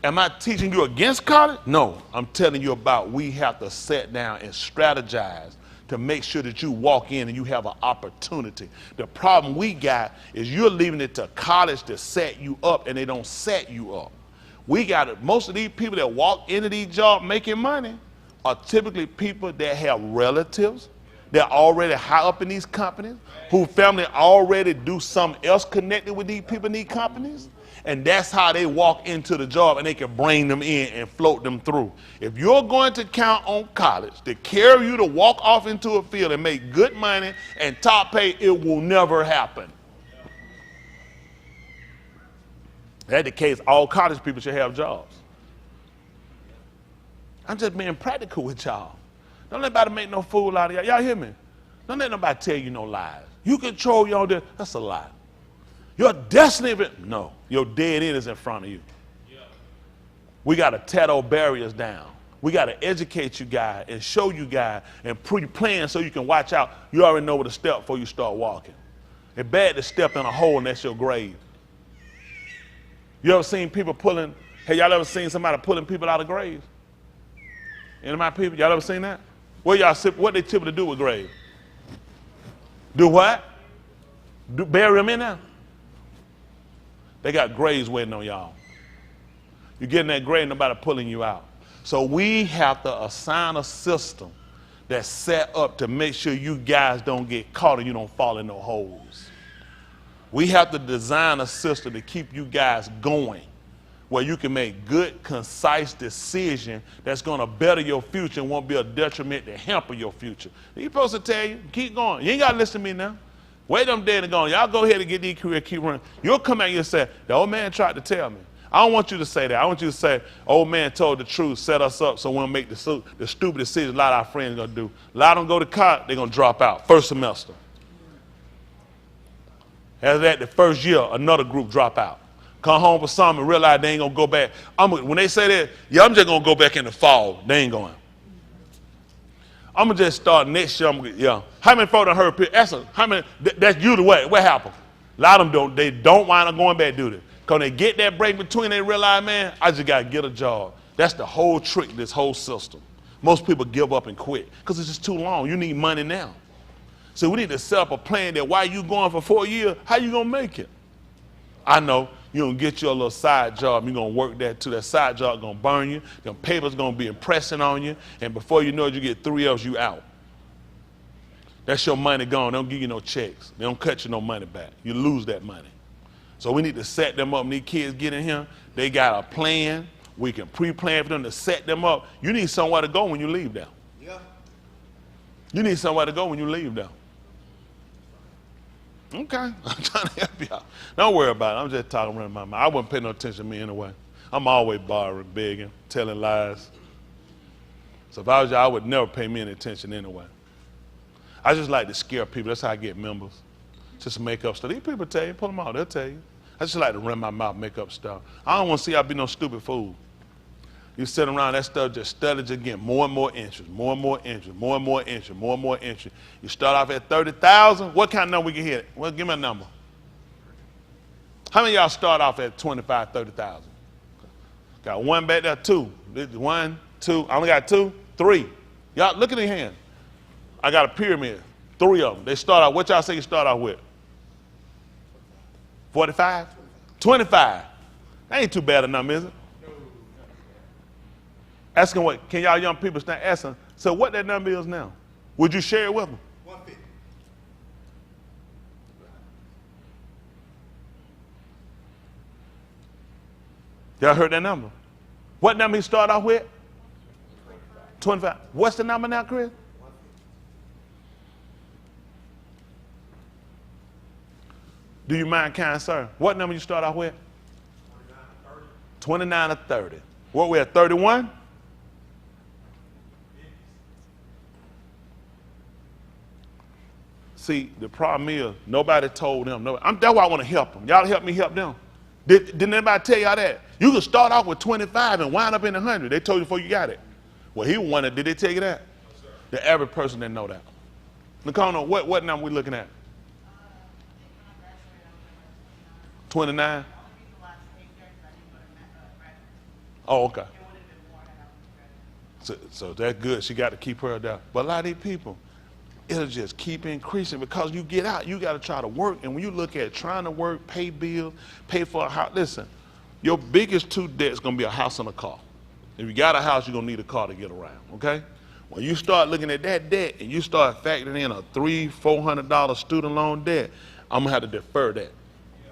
Am I teaching you against college? No, I'm telling you about we have to sit down and strategize to make sure that you walk in and you have an opportunity. The problem we got is you're leaving it to college to set you up, and they don't set you up. Most of these people that walk into these jobs making money are typically people that have relatives that are already high up in these companies, whose family already do something else connected with these people in these companies. And that's how they walk into the job, and they can bring them in and float them through. If you're going to count on college to carry you to walk off into a field and make good money and top pay, it will never happen. That's the case. All college people should have jobs. I'm just being practical with y'all. Don't let nobody make no fool out of y'all. Y'all hear me? Don't let nobody tell you no lies. You control your own. That's a lie. Your destiny, no, your dead end is in front of you. Yeah. We got to tear those barriers down. We got to educate you guys and show you guys and put your plan so you can watch out. You already know where to step before you start walking. It's bad to step in a hole and that's your grave. You ever seen people pulling, y'all ever seen somebody pulling people out of graves? Any of my people, y'all ever seen that? What they typically do with graves? Do what? Bury them in there. They got graves waiting on y'all. You get in that grave, nobody pulling you out. So we have to assign a system that's set up to make sure you guys don't get caught and you don't fall in no holes. We have to design a system to keep you guys going, where you can make good, concise decisions that's going to better your future and won't be a detriment to hamper your future. He's supposed to tell you, keep going. You ain't got to listen to me now. Wait them dead and gone. Y'all go ahead and get these careers, keep running. You'll come out here and say, the old man tried to tell me. I don't want you to say that. I want you to say, old man told the truth, set us up so we won't make the stupid decisions a lot of our friends are going to do. A lot of them go to college, they're going to drop out first semester. After that, the first year, another group drop out. Come home for summer and realize they ain't going to go back. When they say that, yeah, I'm just going to go back in the fall. They ain't going. I'm going to just start next year. Yeah. How many folks done heard? How many? That's usually what happened. A lot of them don't wind up going back, do they? Because they get that break between, they realize, man, I just got to get a job. That's the whole trick of this whole system. Most people give up and quit because it's just too long. You need money now. So we need to set up a plan that while you going for 4 years, how you going to make it? I know you're going to get you a little side job. You're going to work that too. That side job going to burn you. Them papers going to be impressing on you. And before you know it, you get 3 hours, you out. That's your money gone. They don't give you no checks. They don't cut you no money back. You lose that money. So we need to set them up. When these kids get in here, they got a plan. We can pre-plan for them to set them up. You need somewhere to go when you leave them. Yeah. You need somewhere to go when you leave them. Okay, I'm trying to help you out. Don't worry about it. I'm just talking around my mind. I wouldn't pay no attention to me anyway. I'm always borrowing, begging, telling lies. So if I was you, I would never pay me any attention anyway. I just like to scare people. That's how I get members. Just make up stuff. These people tell you, pull them out, they'll tell you. I just like to run my mouth, make up stuff. I don't want to see y'all be no stupid fool. You sit around that stuff, just study, just get more and more interest, more and more interest, more and more interest, more and more interest. You start off at 30,000. What kind of number we can hit? Well, give me a number. How many of y'all start off at 25, 30,000? Got one back there, two. 1, 2. I only got 2, 3. Y'all look at the hand. I got a pyramid. 3 of them. They start out. What y'all say you start out with? 45? 25. That ain't too bad a number, is it? Asking what? Can y'all young people start asking? So what that number is now? Would you share it with them? 150. Y'all heard that number? What number he started off with? 25. What's the number now, Chris? Do you mind, kind sir? What number you start off with? 29 or 30. What we at, 31? See, the problem is nobody told them. That's why I want to help them. Y'all help me help them. Didn't anybody tell y'all that? You can start off with 25 and wind up in 100. They told you before you got it. Well, he wanted. Did they tell you that? No, the average person didn't know that. Nicole, what number we looking at? 29. Oh, okay. So that's good. She got to keep her down. But a lot of these people, it'll just keep increasing because you get out, you got to try to work. And when you look at trying to work, pay bills, pay for a house, listen, your biggest 2 debts is going to be a house and a car. If you got a house, you're going to need a car to get around, okay? When you start looking at that debt and you start factoring in a $300-400 student loan debt, I'm going to have to defer that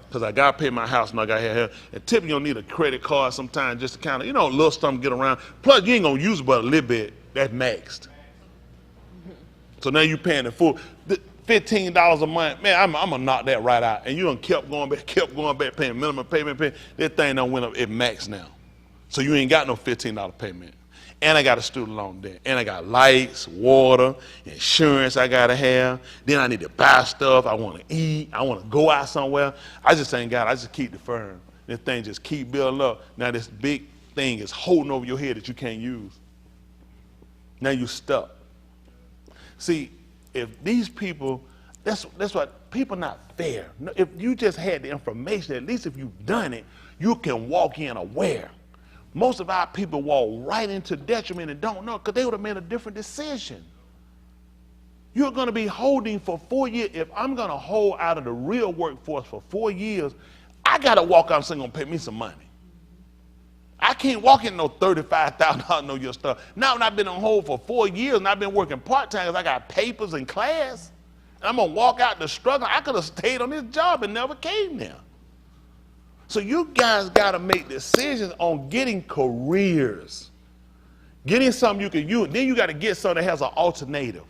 because I got to pay my house and I got to have, and typically you'll need a credit card sometimes just to kind of, a little something get around. Plus, you ain't going to use it but a little bit. That's maxed. So now you're paying the full $15 a month. Man, I'm going to knock that right out. And you done kept going back, paying minimum payment. That thing done went up at max now. So you ain't got no $15 payment. And I got a student loan debt. And I got lights, water, insurance I got to have. Then I need to buy stuff. I want to eat. I want to go out somewhere. I just ain't got it. I just keep deferring. This thing just keep building up. Now this big thing is holding over your head that you can't use. Now you stuck. See, if these people, that's what, people not fair. If you just had the information, at least if you've done it, you can walk in aware. Most of our people walk right into detriment and don't know because they would have made a different decision. You're going to be holding for 4 years. If I'm going to hold out of the real workforce for 4 years, I got to walk out and say, going to pay me some money. I can't walk in no $35,000 no year stuff. Now when I've been on hold for 4 years and I've been working part-time because I got papers and class, and I'm going to walk out the struggle. I could have stayed on this job and never came there. So you guys got to make decisions on getting careers. Getting something you can use. Then you got to get something that has an alternative.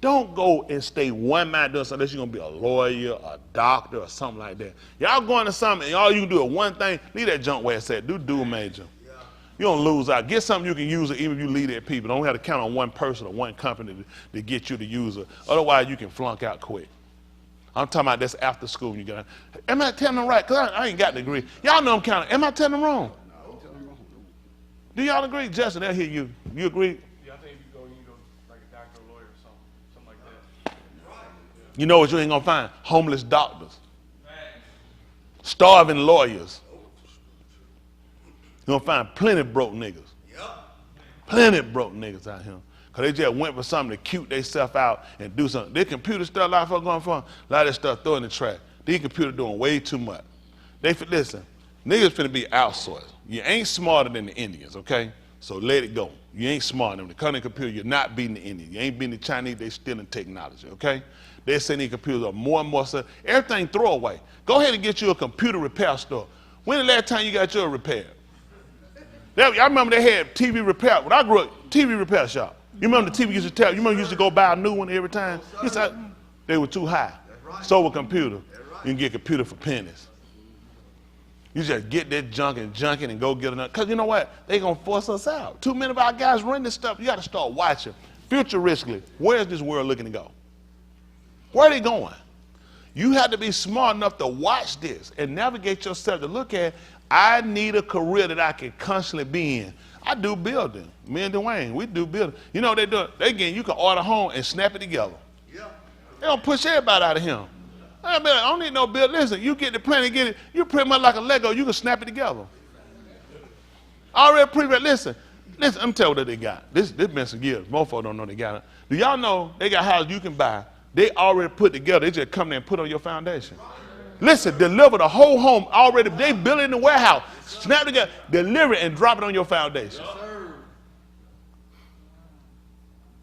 Don't go and stay one mind doing something unless you're going to be a lawyer, a doctor, or something like that. Y'all going to something and all you can do is one thing, leave that junk where it's at. Do dual major. You don't lose out. Get something you can use it even if you lead at people. Don't have to count on one person or one company to get you to use it. Otherwise, you can flunk out quick. I'm talking about this after school. You got. Am I telling them right? Because I ain't got the degree. Y'all know I'm counting. Am I telling them wrong? No. Do y'all agree? Justin, they'll hear you. You agree? Yeah, I think if you go like a doctor, or lawyer, or something like that. You know what you ain't gonna find? Homeless doctors, starving lawyers. You're gonna find plenty of broke niggas. Plenty of broke niggas out here. Because they just went for something to cute themselves out and do something. Their computer stuff, a lot of folks going for, a lot of that stuff throw in the trash. These computers doing way too much. Listen, niggas finna be outsourced. You ain't smarter than the Indians, okay? So let it go. You ain't smarter than them. The current computer, you're not beating the Indians. You ain't beating the Chinese, they stealing technology, okay? They're saying these computers are more and more stuff. Everything throw away. Go ahead and get you a computer repair store. When the last time you got your repaired? I remember they had TV repair. When I grew up, TV repair shop. You remember the TV used to tell you remember you used to go buy a new one every time? They were too high. So with computer, you can get a computer for pennies. You just get that junk and go get another. Because you know what? They're going to force us out. Too many of our guys run this stuff. You got to start watching. Futuristically, where is this world looking to go? Where are they going? You have to be smart enough to watch this and navigate yourself to look at, I need a career that I can constantly be in. I do building. Me and Dwayne, we do building. You know what they do? You can order home and snap it together. Yeah. They don't push everybody out of him. I don't need no build. Listen, you get the plan and get it. You pretty much like a Lego. You can snap it together. Already pre-read. Listen, let me tell you what they got. This been some years. Most folks don't know they got it. Do y'all know they got houses you can buy? They already put together. They just come there and put on your foundation. Listen, deliver the whole home already. They build it in the warehouse. Snap together, deliver it, and drop it on your foundation. Yes,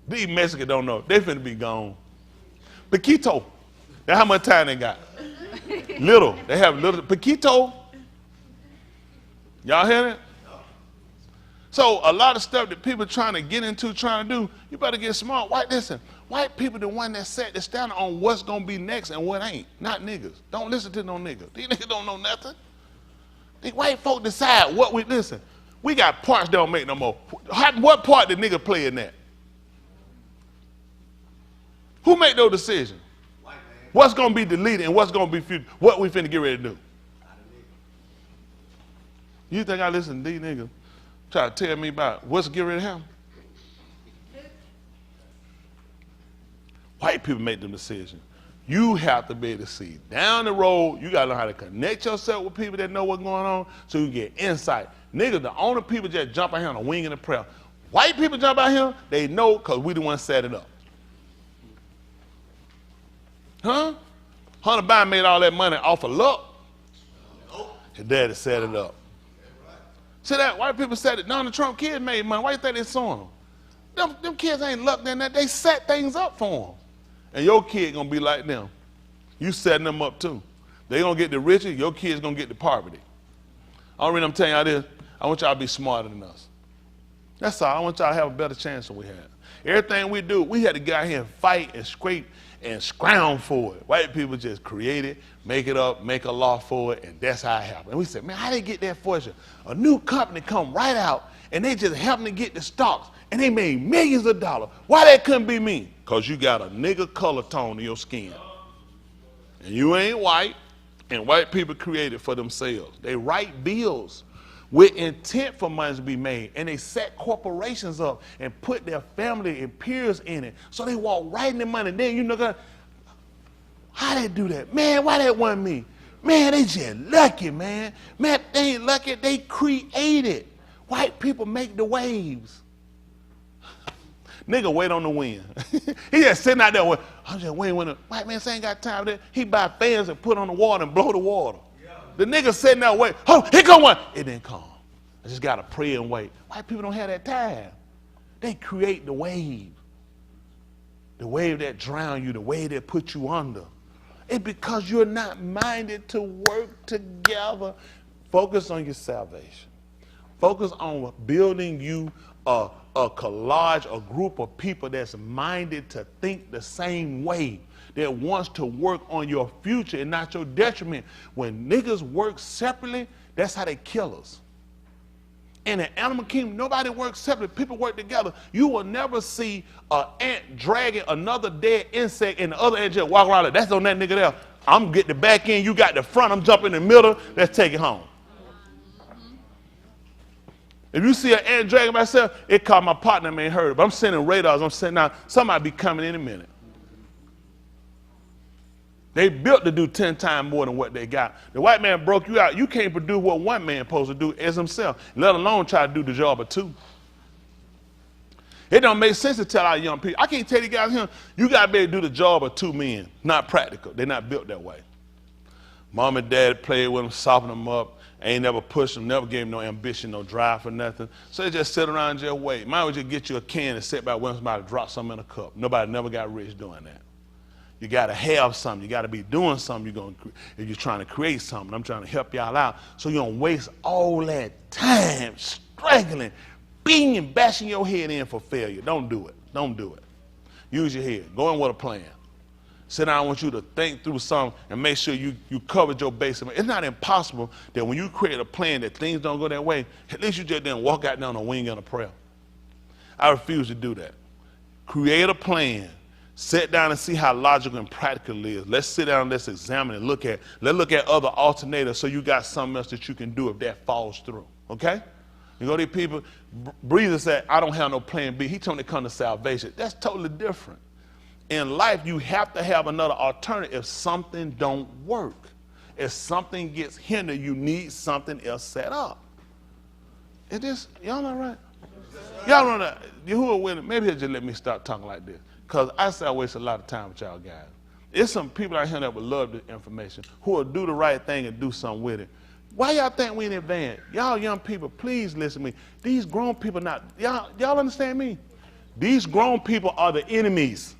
these Mexicans don't know. They finna be gone. Paquito. That's how much time they got. Little. They have little. Paquito. Y'all hear it? So a lot of stuff that people trying to get into, trying to do, you better get smart. Listen, white people the one that set the standard on what's going to be next and what ain't. Not niggas. Don't listen to no niggas. These niggas don't know nothing. These white folk decide what we, listen, we got parts that don't make no more. What part did niggas play in that? Who make those decisions? What's going to be deleted and what's going to be future? What we finna get ready to do? You think I listen to these niggas try to tell me about what's getting ready to happen? White people make them decisions. You have to be able to see down the road. You got to learn how to connect yourself with people that know what's going on so you get insight. Niggas, the only people just jump out here on a wing and a prayer. White people jump out here, they know because we the ones set it up. Huh? Hunter Biden made all that money off of luck. His daddy set it up. See that? White people said that Donald Trump kids made money. Why you think they saw them? Them kids ain't luck than that. They set things up for them. And your kid gonna be like them. You setting them up too. They gonna get the riches, your kids gonna get the poverty. Already I'm telling y'all this, I want y'all to be smarter than us. That's all. I want y'all to have a better chance than we have. Everything we do, we had to go out here and fight and scrape and scrounge for it. White people just create it, make it up, make a law for it, and that's how it happened. And we said, man, how they get that fortune? A new company come right out, and they just helping to get the stocks, and they made millions of dollars. Why that couldn't be me? Because you got a nigga color tone in your skin. And you ain't white, and white people create it for themselves. They write bills with intent for money to be made, and they set corporations up and put their family and peers in it. So they walk right in the money. Then you know, how they do that? Man, why that wasn't me? Man, they just lucky, man. Man, they ain't lucky, they created. White people make the waves. Nigga wait on the wind. He just sitting out there. I'm just waiting when the white man say ain't got time for that. He buy fans and put on the water and blow the water. Yeah. The nigga sitting there wait. Oh, here come one. It didn't come. I just got to pray and wait. White people don't have that time. They create the wave. The wave that drown you, the wave that put you under. It's because you're not minded to work together. Focus on your salvation. Focus on building you a collage, a group of people that's minded to think the same way, that wants to work on your future and not your detriment. When niggas work separately, that's how they kill us. In the animal kingdom, nobody works separately. People work together. You will never see an ant dragging another dead insect and the other ant just walk around like, that's on that nigga there. I'm getting the back end, you got the front, I'm jumping in the middle, let's take it home. If you see an ant dragging myself, it caught my partner, man, heard it. But I'm sending radars, I'm sending out, somebody be coming in a minute. They built to do 10 times more than what they got. The white man broke you out. You can't produce what one man supposed to do as himself, let alone try to do the job of two. It don't make sense to tell our young people. I can't tell you guys here, you got to be able to do the job of two men. Not practical. They're not built that way. Mom and dad played with them, softened them up, ain't never pushed them, never gave them no ambition, no drive for nothing. So they just sit around and just wait. Might as well just get you a can and sit back when somebody drop something in a cup. Nobody never got rich doing that. You got to have something. You got to be doing something if you're trying to create something. I'm trying to help y'all out. So you don't waste all that time struggling, beating and bashing your head in for failure. Don't do it. Don't do it. Use your head. Go in with a plan. Sit down, I want you to think through something and make sure you covered your base. It's not impossible that when you create a plan that things don't go that way, at least you just didn't walk out down a wing in a prayer. I refuse to do that. Create a plan. Sit down and see how logical and practical it is. Let's sit down and let's examine and let's look at other alternatives so you got something else that you can do if that falls through. Okay? You go to these people, Breezer said, I don't have no plan B. He told me to come to salvation. That's totally different. In life, you have to have another alternative if something don't work. If something gets hindered, you need something else set up. It is, y'all all right? Y'all know that, who are winning? Maybe he'll just let me stop talking like this. Because I say I waste a lot of time with y'all guys. There's some people out here that would love the information, who will do the right thing and do something with it. Why y'all think we in advance? Y'all young people, please listen to me. These grown people not, y'all understand me? These grown people are the enemies.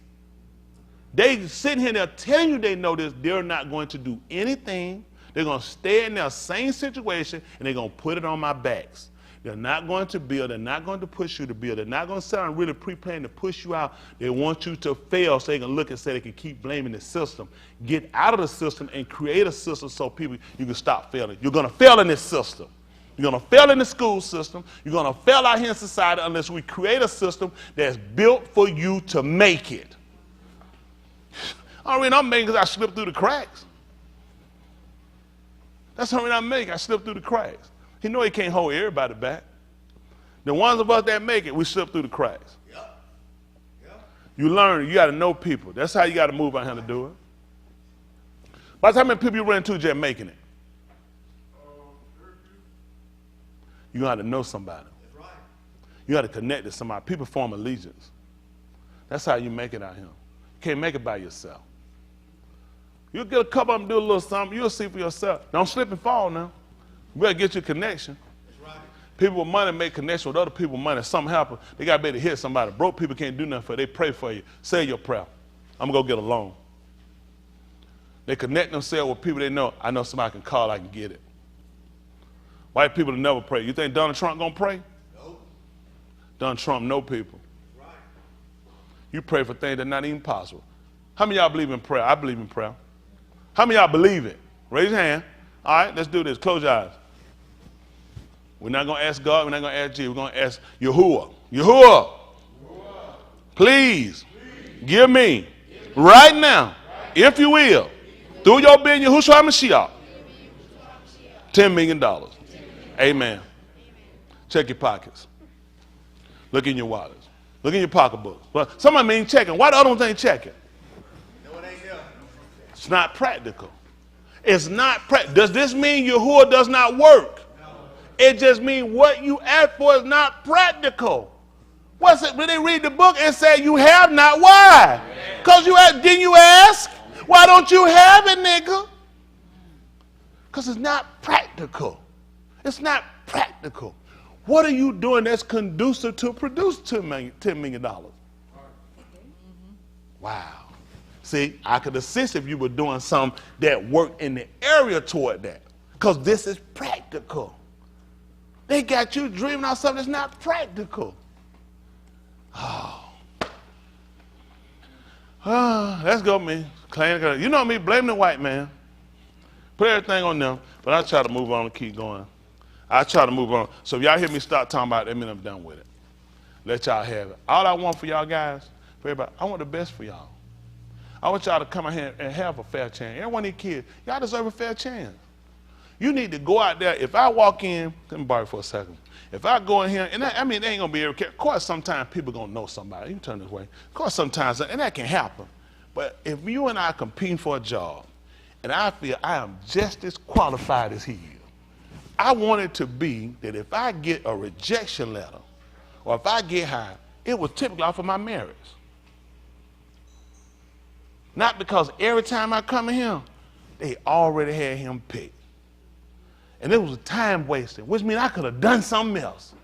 They sitting here, they're telling you they know this, they're not going to do anything. They're going to stay in their same situation and they're going to put it on my backs. They're not going to build. They're not going to push you to build. They're not going to sound really pre-planned to push you out. They want you to fail so they can look and say they can keep blaming the system. Get out of the system and create a system so you can stop failing. You're going to fail in this system. You're going to fail in the school system. You're going to fail out here in society unless we create a system that's built for you to make it. I mean, I'm making because I slipped through the cracks. That's how I'm making. I slipped through the cracks. He know he can't hold everybody back. The ones of us that make it, we slip through the cracks. Yep. Yep. You learn, you got to know people. That's how you got to move out here to do it. By the time how many people you run into just making it? You got to know somebody. That's right. You got to connect to somebody. People form allegiance. That's how you make it out here. You can't make it by yourself. You'll get a couple of them do a little something. You'll see for yourself. Don't slip and fall now. You better get your connection. That's right. People with money make connection with other people with money. Something happens, they got to be able to hit somebody. Broke people can't do nothing for you. They pray for you. Say your prayer. I'm going to go get a loan. They connect themselves with people they know. I know somebody can call, I can get it. White people never pray. You think Donald Trump going to pray? No. Donald Trump know people. That's right. You pray for things that are not even possible. How many of y'all believe in prayer? I believe in prayer. How many of y'all believe it? Raise your hand. All right, let's do this. Close your eyes. We're not going to ask God. We're not going to ask Jesus. We're going to ask Yahuwah. Yahuwah, please give me right now, if you will, through your being Yahushua Mashiach, $10 million. Amen. Check your pockets. Look in your wallets. Look in your pocketbooks. But somebody mean checking. Why the other ones ain't checking? No, it ain't there. It's not practical. It's not practical. Does this mean Yahuwah does not work? No. It just means what you ask for is not practical. What's it? When they read the book, it said you have not. Why? Because didn't you ask? Why don't you have it, nigga? Because it's not practical. It's not practical. What are you doing that's conducive to produce $10 million? Wow. See, I could assist if you were doing something that worked in the area toward that. Because this is practical. They got you dreaming of something that's not practical. Let's go, me. You know me, blame the white man. Put everything on them, but I try to move on and keep going. I try to move on. So if y'all hear me start talking about it, that means I'm done with it. Let y'all have it. All I want for y'all guys, for everybody, I want the best for y'all. I want y'all to come out here and have a fair chance. Every one of these kids, y'all deserve a fair chance. You need to go out there. If I walk in, let me borrow it for a second. If I go in here, and they ain't going to be able to, of course, sometimes people going to know somebody. You turn this way. Of course, sometimes, and that can happen. But if you and I are competing for a job, and I feel I am just as qualified as he is, I want it to be that if I get a rejection letter, or if I get hired, it was typically off of my merits. Not because every time I come in here, they already had him picked. And it was a time wasting, which means I could have done something else.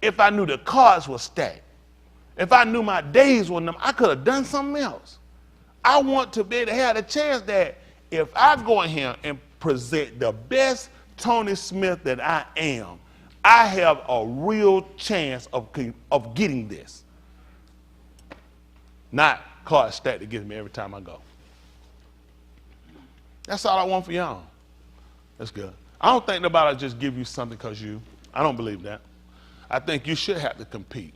If I knew the cards were stacked, if I knew my days were numbered, I could have done something else. I want to be able to have the chance that if I go in here and present the best Tony Smith that I am, I have a real chance of getting this. Not cards stacked that gives me every time I go. That's all I want for y'all. That's good. I don't think nobody will just give you something because I don't believe that. I think you should have to compete.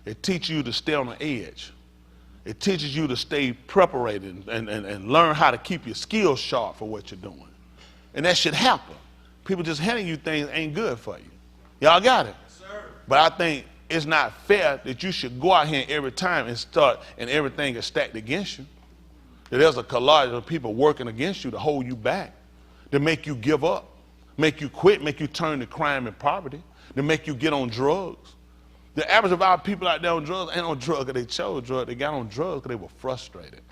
It teaches you to stay on the edge. It teaches you to stay prepared and learn how to keep your skills sharp for what you're doing. And that should happen. People just handing you things ain't good for you. Y'all got it? Yes, sir. But I think it's not fair that you should go out here every time and everything is stacked against you. That there's a collage of people working against you to hold you back, to make you give up, make you quit, make you turn to crime and poverty, to make you get on drugs. The average of our people out there on drugs ain't on drugs because they chose drugs. They got on drugs because they were frustrated.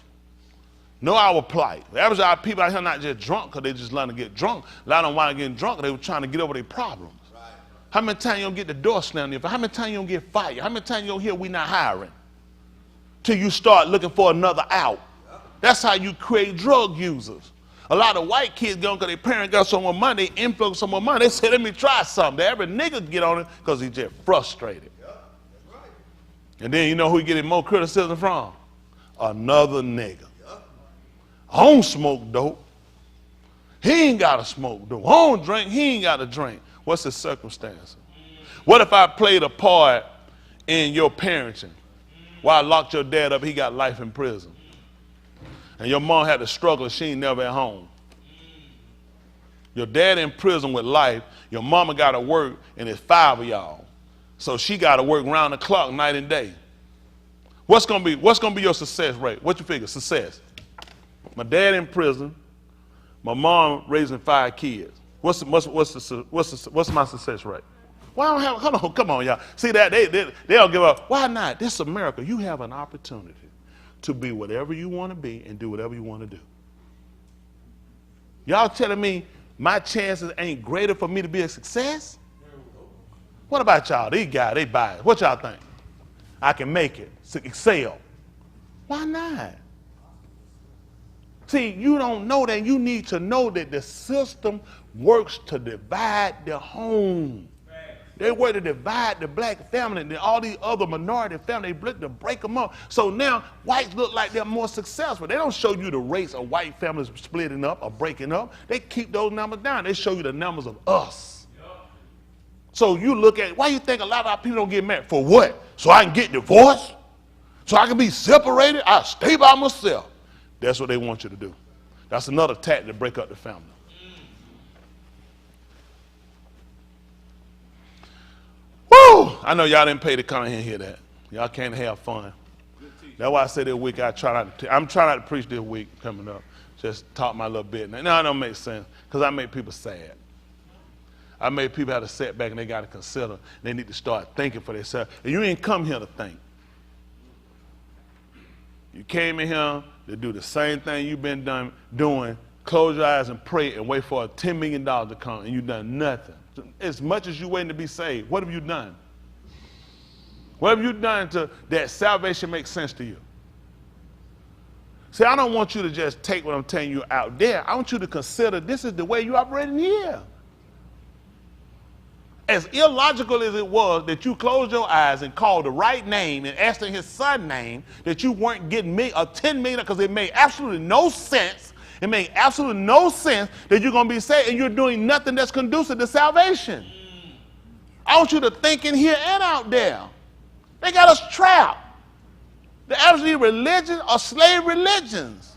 Know our plight. The average of our people out here not just drunk because they just learn to get drunk. A lot of them wind up getting drunk because they were trying to get over their problems. Right. How many times you don't get the door slammed in? How many times you don't get fired? How many times you don't hear we not hiring? Till you start looking for another out. Yep. That's how you create drug users. A lot of white kids go because their parents got some more money, they influx some more money. They say, let me try something. Every nigga get on it because he's just frustrated. And then you know who he getting more criticism from? Another nigga. I don't smoke dope. He ain't got to smoke dope. I don't drink. He ain't got to drink. What's the circumstance? What if I played a part in your parenting? While I locked your dad up, he got life in prison. And your mom had to struggle. She ain't never at home. Your dad in prison with life. Your mama got to work, and it's 5 of y'all. So she got to work round the clock, night and day. What's gonna be your success rate? What you figure? Success. My dad in prison. My mom raising 5 kids. What's my success rate? Well, I don't have. Hold on, come on, y'all. See that they'll give up. Why not? This is America. You have an opportunity to be whatever you want to be and do whatever you want to do. Y'all telling me my chances ain't greater for me to be a success? What about y'all? These guys, they buy it. What y'all think? I can make it, excel. Why not? See, you don't know that. You need to know that the system works to divide the home. They work to divide the black family and all these other minority families. They look to break them up. So now whites look like they're more successful. They don't show you the rates of white families splitting up or breaking up. They keep those numbers down. They show you the numbers of us. So you look at, why you think a lot of our people don't get married? For what? So I can get divorced? So I can be separated? I stay by myself. That's what they want you to do. That's another tactic to break up the family. Woo! I know y'all didn't pay to come in here and hear that. Y'all can't have fun. That's why I said this week I'm trying not to preach this week coming up. Just talk my little bit. Now, it don't make sense because I make people sad. I made people have to sit back and they got to consider. They need to start thinking for themselves. And you ain't come here to think. You came in here to do the same thing you've been doing. Close your eyes and pray and wait for $10 million to come, and you've done nothing. As much as you're waiting to be saved, what have you done? What have you done to that salvation makes sense to you? See, I don't want you to just take what I'm telling you out there. I want you to consider this is the way you operate in here. As illogical as it was that you closed your eyes and called the right name and asked in his son's name that you weren't getting $10 million because it made absolutely no sense. It made absolutely no sense that you're going to be saved and you're doing nothing that's conducive to salvation. I want you to think in here and out there. They got us trapped. The absolute religion are slave religions.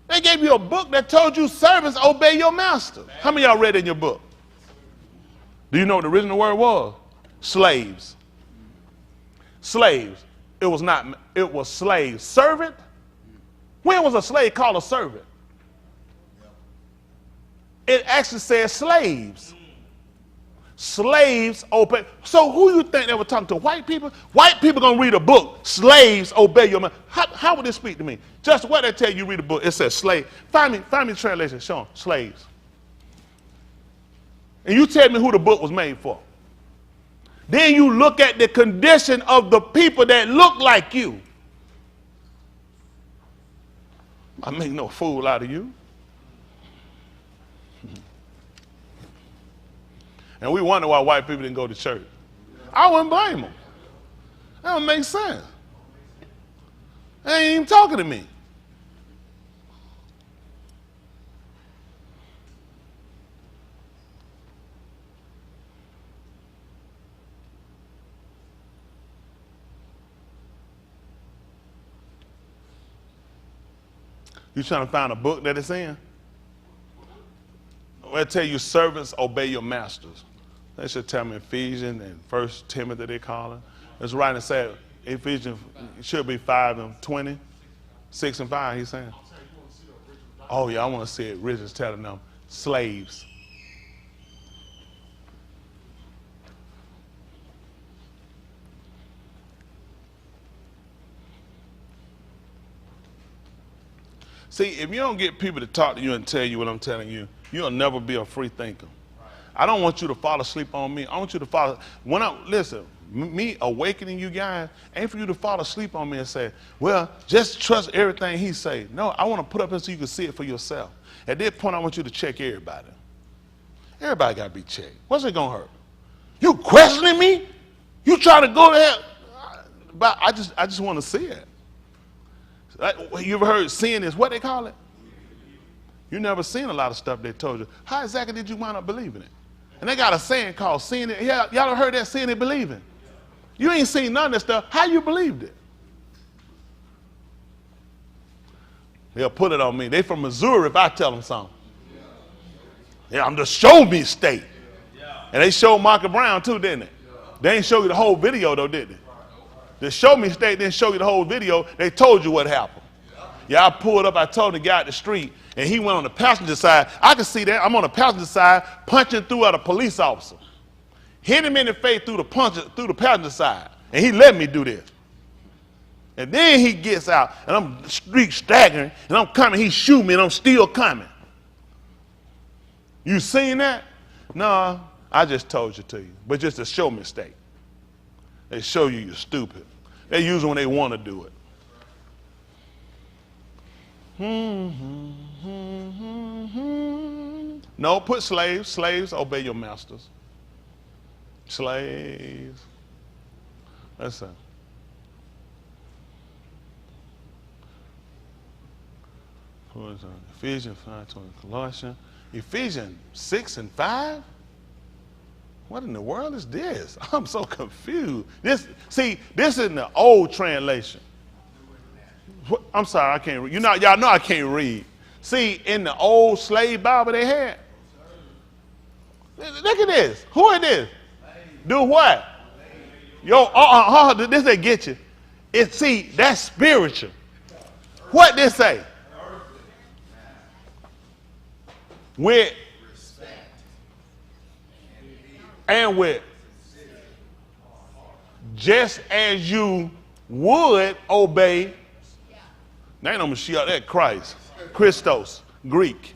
They gave you a book that told you servants obey your master. How many of y'all read in your book? Do you know what the original word was? Slaves. Slaves. It was slaves. Servant? When was a slave called a servant? It actually says slaves. Slaves obey. So who you think they were talking to? White people? White people gonna read a book. Slaves obey your master. How would this speak to me? Just what they tell you read a book. It says slave. Find me the translation. Show them. Slaves. And you tell me who the book was made for. Then you look at the condition of the people that look like you. I make no fool out of you. And we wonder why white people didn't go to church. I wouldn't blame them. That don't make sense. They ain't even talking to me. You trying to find a book that it's in? I tell you, servants obey your masters. They should tell me Ephesians and 1 Timothy they call it. It's right and say Ephesians should be 5:20, 6 and 5. He's saying. Oh yeah, I want to see it. Rich is telling them slaves. See, if you don't get people to talk to you and tell you what I'm telling you, you'll never be a free thinker. I don't want you to fall asleep on me. I want you to fall. Listen, me awakening you guys ain't for you to fall asleep on me and say, well, just trust everything he say. No, I want to put up here so you can see it for yourself. At that point, I want you to check everybody. Everybody got to be checked. What's it going to hurt? You questioning me? You trying to go there? But I just want to see it. You ever heard seeing is what they call it? You never seen a lot of stuff they told you. How exactly did you wind up believing it? And they got a saying called seeing it. Yeah, y'all heard that, seeing it, believing. You ain't seen none of that stuff. How you believed it? They'll put it on me. They from Missouri if I tell them something. Yeah, I'm the show me state. And they showed Mark Brown too, didn't they? They ain't show you the whole video though, did they? The show me state didn't show you the whole video. They told you what happened. Yeah, I pulled up. I told the guy at the street, and he went on the passenger side. I can see that. I'm on the passenger side, punching through at a police officer. Hit him in the face through the passenger side, and he let me do this. And then he gets out, and I'm street staggering, and I'm coming. He shoot me, and I'm still coming. You seen that? No, I just told you to you, but just a show mistake. They show you you're stupid. They use it when they want to do it. No, put slaves. Slaves, obey your masters. Slaves. Listen. Ephesians 5:20, Colossians. Ephesians 6 and 5? What in the world is this? I'm so confused. This is in the old translation. I'm sorry, I can't read. Y'all know I can't read. See, in the old slave Bible they had. Look at this. Who is this? Do what? This they get you. That's spiritual. What this say? With And with. Just as you would obey. Now ain't no Mashiach, that Christ. Christos, Greek.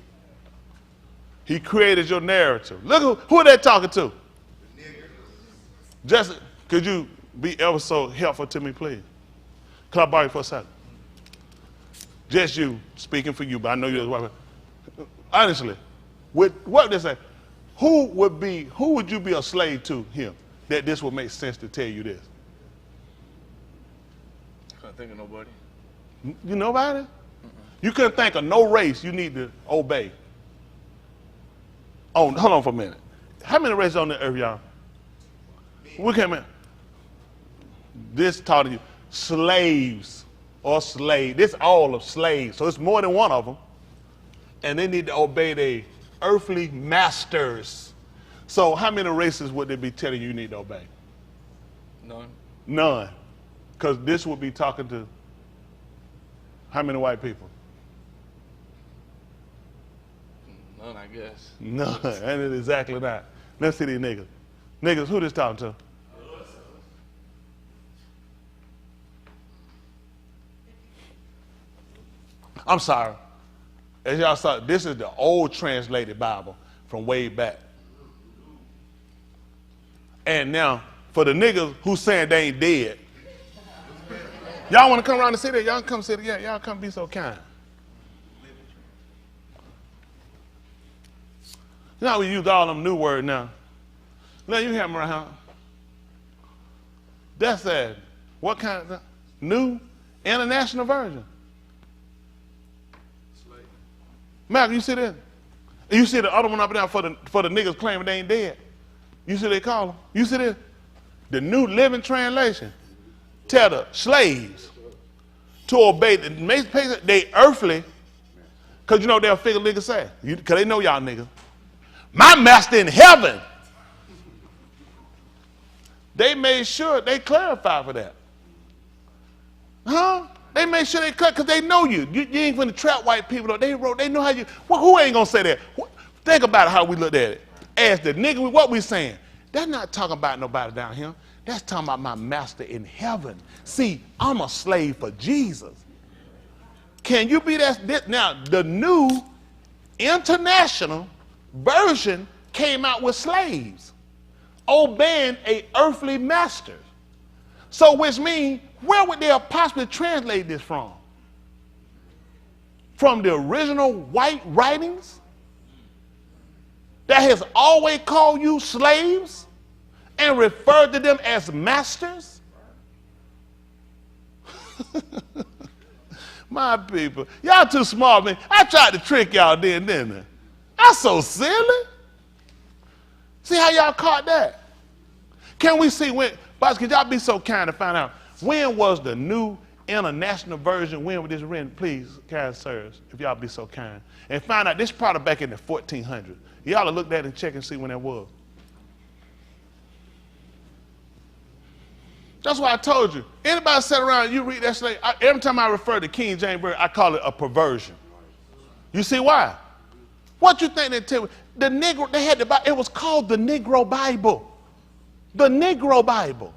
He created your narrative. Look who they talking to. Just, could you be ever so helpful to me, please? Can I borrow you for a second? Just you, speaking for you, but I know you're the wife. Honestly, what they say, who would you be a slave to him that this would make sense to tell you this? Can't think of nobody. You nobody? You couldn't think of no race you need to obey. Oh, hold on for a minute. How many races on the earth, y'all? We came in. This taught you slaves or slave. This all of slaves. So it's more than one of them. And they need to obey their earthly masters. So how many races would they be telling you need to obey? None. None. Because this would be talking to how many white people? None, I guess. None. And it's exactly that. Let's see these niggas. Niggas, who this talking to? I'm sorry. As y'all saw, this is the old translated Bible from way back. And now, for the niggas who saying they ain't dead, y'all want to come around and sit there? Y'all come sit there. Yeah, y'all come be so kind. You know how we use all them new words now. Let you hear me around. That's that. What kind of new international version? Malcolm, you see that? You see the other one up there for the niggas claiming they ain't dead. You see they call them. You see this? The New Living Translation. Tell the slaves to obey they earthly, because you know they'll figure niggas say. Because they know y'all niggas. My master in heaven. They made sure they clarified for that. Huh? They made sure they cut because they know you. You ain't finna trap white people. They know how you. Well, who ain't gonna say that? Think about how we looked at it. As the nigga, what we saying? That's not talking about nobody down here. That's talking about my master in heaven. See, I'm a slave for Jesus. Can you be that? Now, the new international version came out with slaves obeying a earthly master. So which means, where would they have possibly translate this from? From the original white writings that has always called you slaves and referred to them as masters? My people, y'all too smart, man. I tried to trick y'all then, didn't I? That's so silly. See how y'all caught that? Can we see when, boss, could y'all be so kind to find out when was the new international version, when was this written? Please, kind sirs, if y'all be so kind. And find out, this product back in the 1400s. Y'all look at it and check and see when that was. That's why I told you. Anybody sat around, you read that slave, every time I refer to King James Version, I call it a perversion. You see why? What you think they tell me? The Negro, they had the Bible, it was called the Negro Bible. The Negro Bible.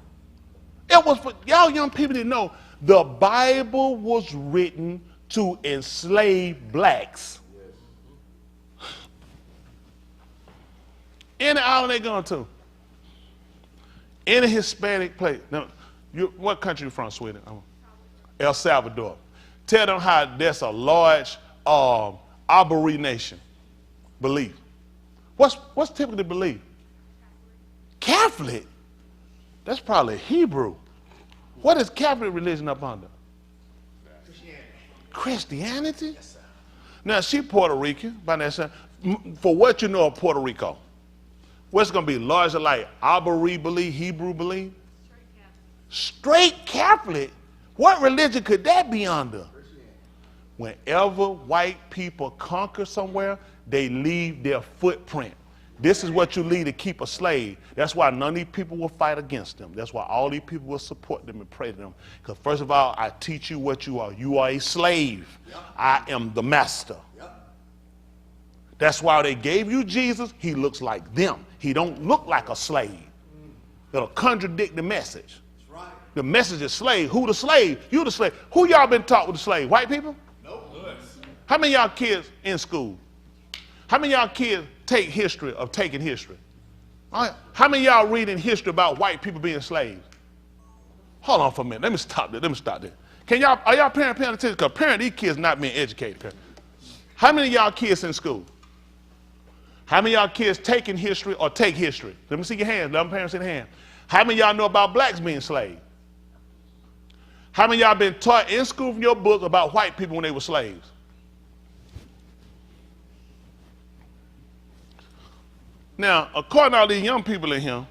It was for y'all young people to know the Bible was written to enslave blacks. Any island they going to? Any Hispanic place. Now, what country you from, Sweden? El Salvador. Tell them how there's a large Aboriginal nation belief. What's typically belief? Catholic. That's probably Hebrew. What is Catholic religion up under? Christianity? Yes, sir. Now, she Puerto Rican, by that time. For what you know of Puerto Rico, what's going to be larger like Aboriginal belief, Hebrew belief? Straight Catholic? What religion could that be under? Whenever white people conquer somewhere, they leave their footprint. This is what you leave to keep a slave. That's why none of these people will fight against them. That's why all these people will support them and pray to them. Because first of all, I teach you what you are. You are a slave. Yep. I am the master. Yep. That's why they gave you Jesus. He looks like them. He don't look like a slave. It'll contradict the message. That's right. The message is slave. Who the slave? You the slave. Who y'all been taught with the slave? White people? Nope. How many of y'all kids in school? How many of y'all kids take history of taking history? All right. How many of y'all reading history about white people being slaves? Hold on for a minute. Let me stop there. Can y'all, are y'all paying attention? Because apparently these kids not being educated. How many of y'all kids in school? How many of y'all kids taking history or take history? Let me see your hands. Let them parents see the hand. How many of y'all know about blacks being slaves? How many of y'all been taught in school from your book about white people when they were slaves? Now, according to all these young people in here,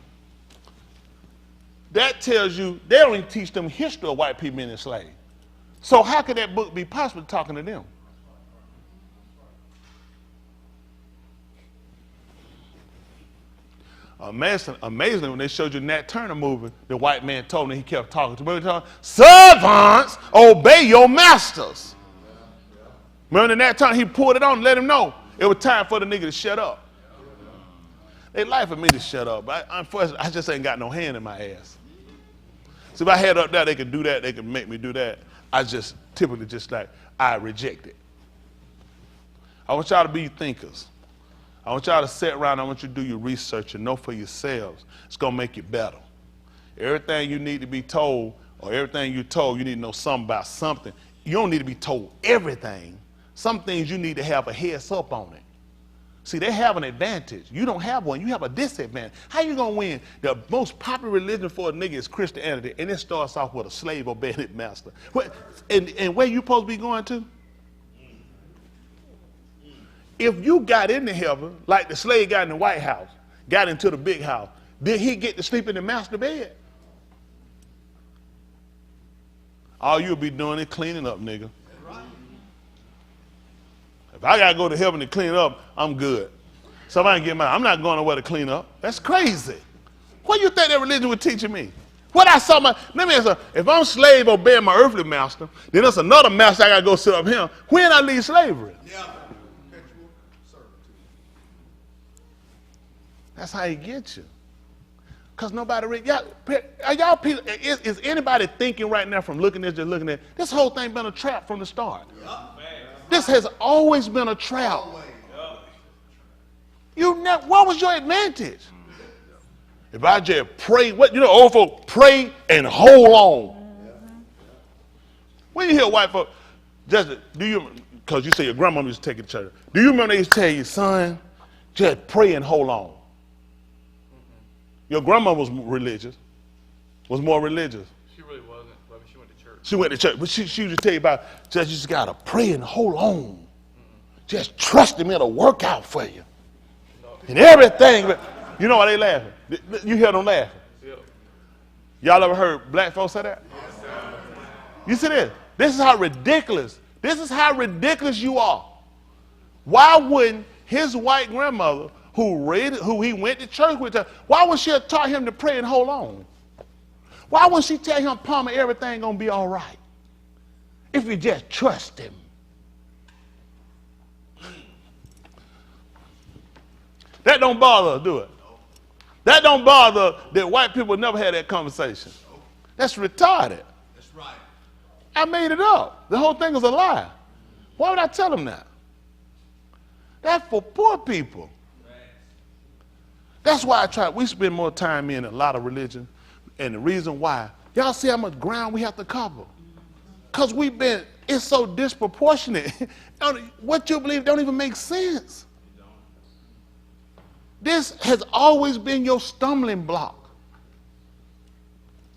that tells you they don't even teach them history of white people being enslaved. So how could that book be possible talking to them? Amazingly, when they showed you Nat Turner movie, the white man told him, he kept talking to him. Servants, obey your masters. Remember the Nat Turner, he pulled it on and let him know it was time for the nigga to shut up. They like for me to shut up, but unfortunately, I just ain't got no hand in my ass. So if I had up there, they could do that, they could make me do that. I just typically just like, I reject it. I want y'all to be thinkers. I want y'all to sit around, I want you to do your research and know for yourselves. It's going to make you better. Everything you need to be told, or everything you're told, you need to know something about something. You don't need to be told everything. Some things you need to have a heads up on it. See, they have an advantage. You don't have one. You have a disadvantage. How you going to win? The most popular religion for a nigga is Christianity, and it starts off with a slave obeying his master. And where you supposed to be going to? If you got into heaven, like the slave got in the White House, got into the big house, did he get to sleep in the master bed? All you'll be doing is cleaning up, nigga. If I got to go to heaven to clean up, I'm good. Somebody get mine. I'm not going nowhere to clean up. That's crazy. What do you think that religion was teaching me? What I saw let me ask you, if I'm slave obeying my earthly master, then there's another master I got to go sit up here. When I leave slavery? Yeah. That's how he gets you. Because nobody really, y'all people, is anybody thinking right now from looking at this whole thing been a trap from the start? Yep. This has always been a trap. What was your advantage? If I just pray, old folks pray and hold on. When you hear white folks, because you say your grandmama used to take you to church, do you remember they used to tell you, son, just pray and hold on? Your grandma was religious, was more religious. She really wasn't, but she went to church. She went to church, but she used to tell you about, you just got to pray and hold on. Just trust him, it'll work out for you. No. And everything. You know why they laughing? You hear them laughing. Yep. Y'all ever heard black folks say that? Yes, sir. You see this? This is how ridiculous you are. Why wouldn't his white grandmother, who he went to church with, why wouldn't she have taught him to pray and hold on? Why wouldn't she tell him, Palmer, everything gonna be all right? If you just trust him. That don't bother her, do it? That don't bother her that white people never had that conversation. That's retarded. That's right. I made it up. The whole thing is a lie. Why would I tell them that? That's for poor people. That's why we spend more time in a lot of religion, and the reason why, y'all see how much ground we have to cover? Because it's so disproportionate. What you believe don't even make sense. This has always been your stumbling block.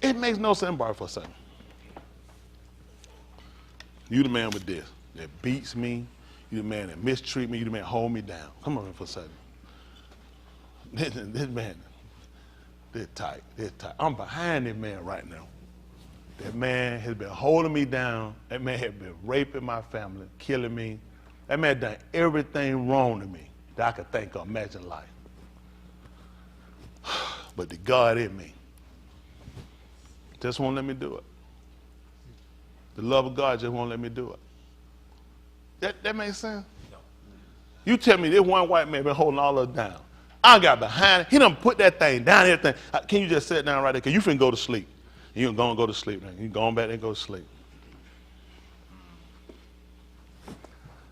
It makes no sense, borrow for a second. You the man with this, that beats me, you the man that mistreat me, you the man that hold me down. Come on for a second. This man, they're tight. I'm behind this man right now. That man has been holding me down. That man has been raping my family, killing me. That man done everything wrong to me that I could think of, imagine life. But the God in me just won't let me do it. The love of God just won't let me do it. That makes sense? No. You tell me this one white man been holding all of us down. I got behind it. He done put that thing down, everything. Can you just sit down right there? Because you finna go to sleep. You going to go to sleep. Man. You going back there and go to sleep.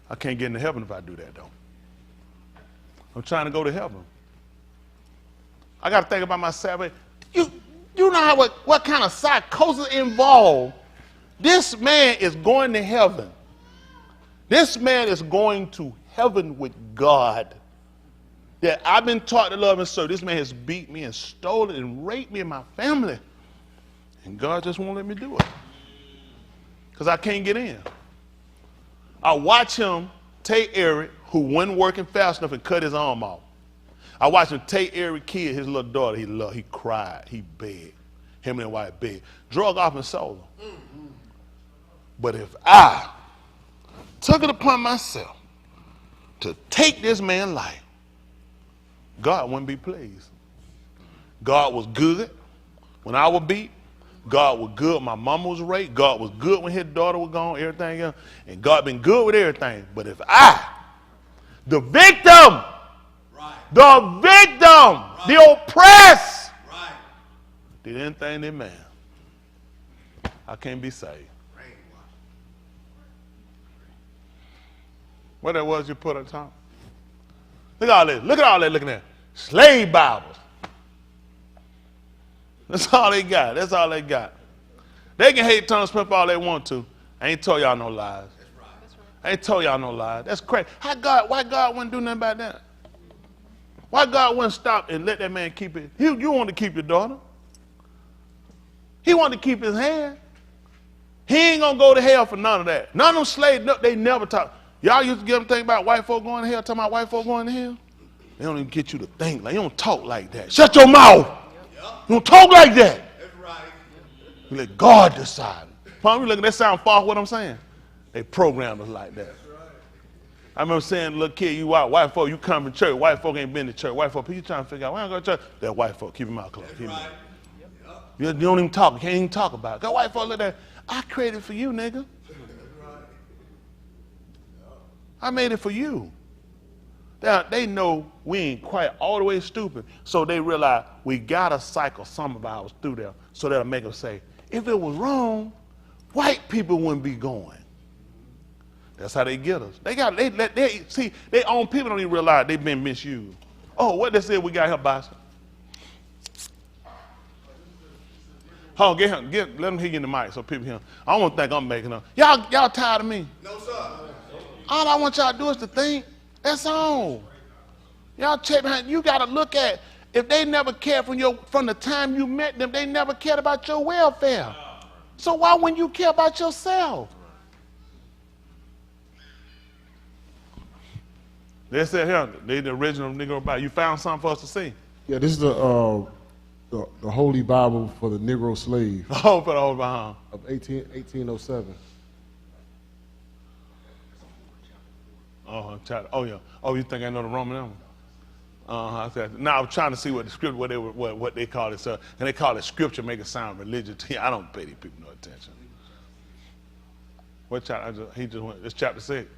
I can't get into heaven if I do that, though. I'm trying to go to heaven. I got to think about myself. You know what kind of psychosis involved? This man is going to heaven. This man is going to heaven with God. That I've been taught to love and serve. This man has beat me and stolen and raped me and my family. And God just won't let me do it. Because I can't get in. I watch him take Eric, who wasn't working fast enough, and cut his arm off. I watched him take Eric kid, his little daughter he loved. He cried. He begged. Him and his wife begged. Drug off and sold him. But if I took it upon myself to take this man's life, God wouldn't be pleased. God was good when I was beat. God was good when my mama was raped. God was good when his daughter was gone, everything else. And God been good with everything. But if I, the victim, the oppressed, did anything to man, I can't be saved. What that was you put on top? Look at all this. Look at all that looking at. Slave Bibles. That's all they got. That's all they got. They can hate tongue slip all they want to. I ain't told y'all no lies. That's right. I ain't told y'all no lies. That's crazy. Why God wouldn't do nothing about that? Why God wouldn't stop and let that man keep it? You want to keep your daughter. He wanted to keep his hand. He ain't going to go to hell for none of that. None of them slaves, no, they never talk. Y'all used to get them think about white folk going to hell, talking about white folk going to hell. They don't even get you to think. Like, you don't talk like that. Shut your mouth. You don't talk like that. That's right. You let God decide. Probably looking, that sound far what I'm saying. They programmed us like that. I remember saying, little kid, you out, white folk, you come from church. White folk ain't been to church. White folk, you trying to figure out, why I go to church? That white folk, keep your mouth closed. Keep right. You don't even talk. You can't even talk about it. Got white folk look at that. I created for you, nigga. I made it for you. They know we ain't quite all the way stupid, so they realize we got to cycle some of ours through there, so that'll make them say, if it was wrong, white people wouldn't be going. That's how they get us. They own people don't even realize they've been misused. Oh, what they said we got here, Boston? Hold on, let them hear you in the mic so people hear. I don't think I'm making up. Y'all tired of me? No, sir. All I want y'all to do is to think. That's all. Y'all check behind. You got to look at, if they never cared from the time you met them, they never cared about your welfare. So why wouldn't you care about yourself? They said here, they the original Negro Bible. You found something for us to see? Yeah, this is the Holy Bible for the Negro slave. Oh, for the Holy Bible. Of 1807. Oh yeah. Oh, you think I know the Roman number? Now I'm trying to see what the scripture, what they call it. And they call it scripture, make it sound religious to you. I don't pay these people no attention. What chapter? He just went. It's chapter 6.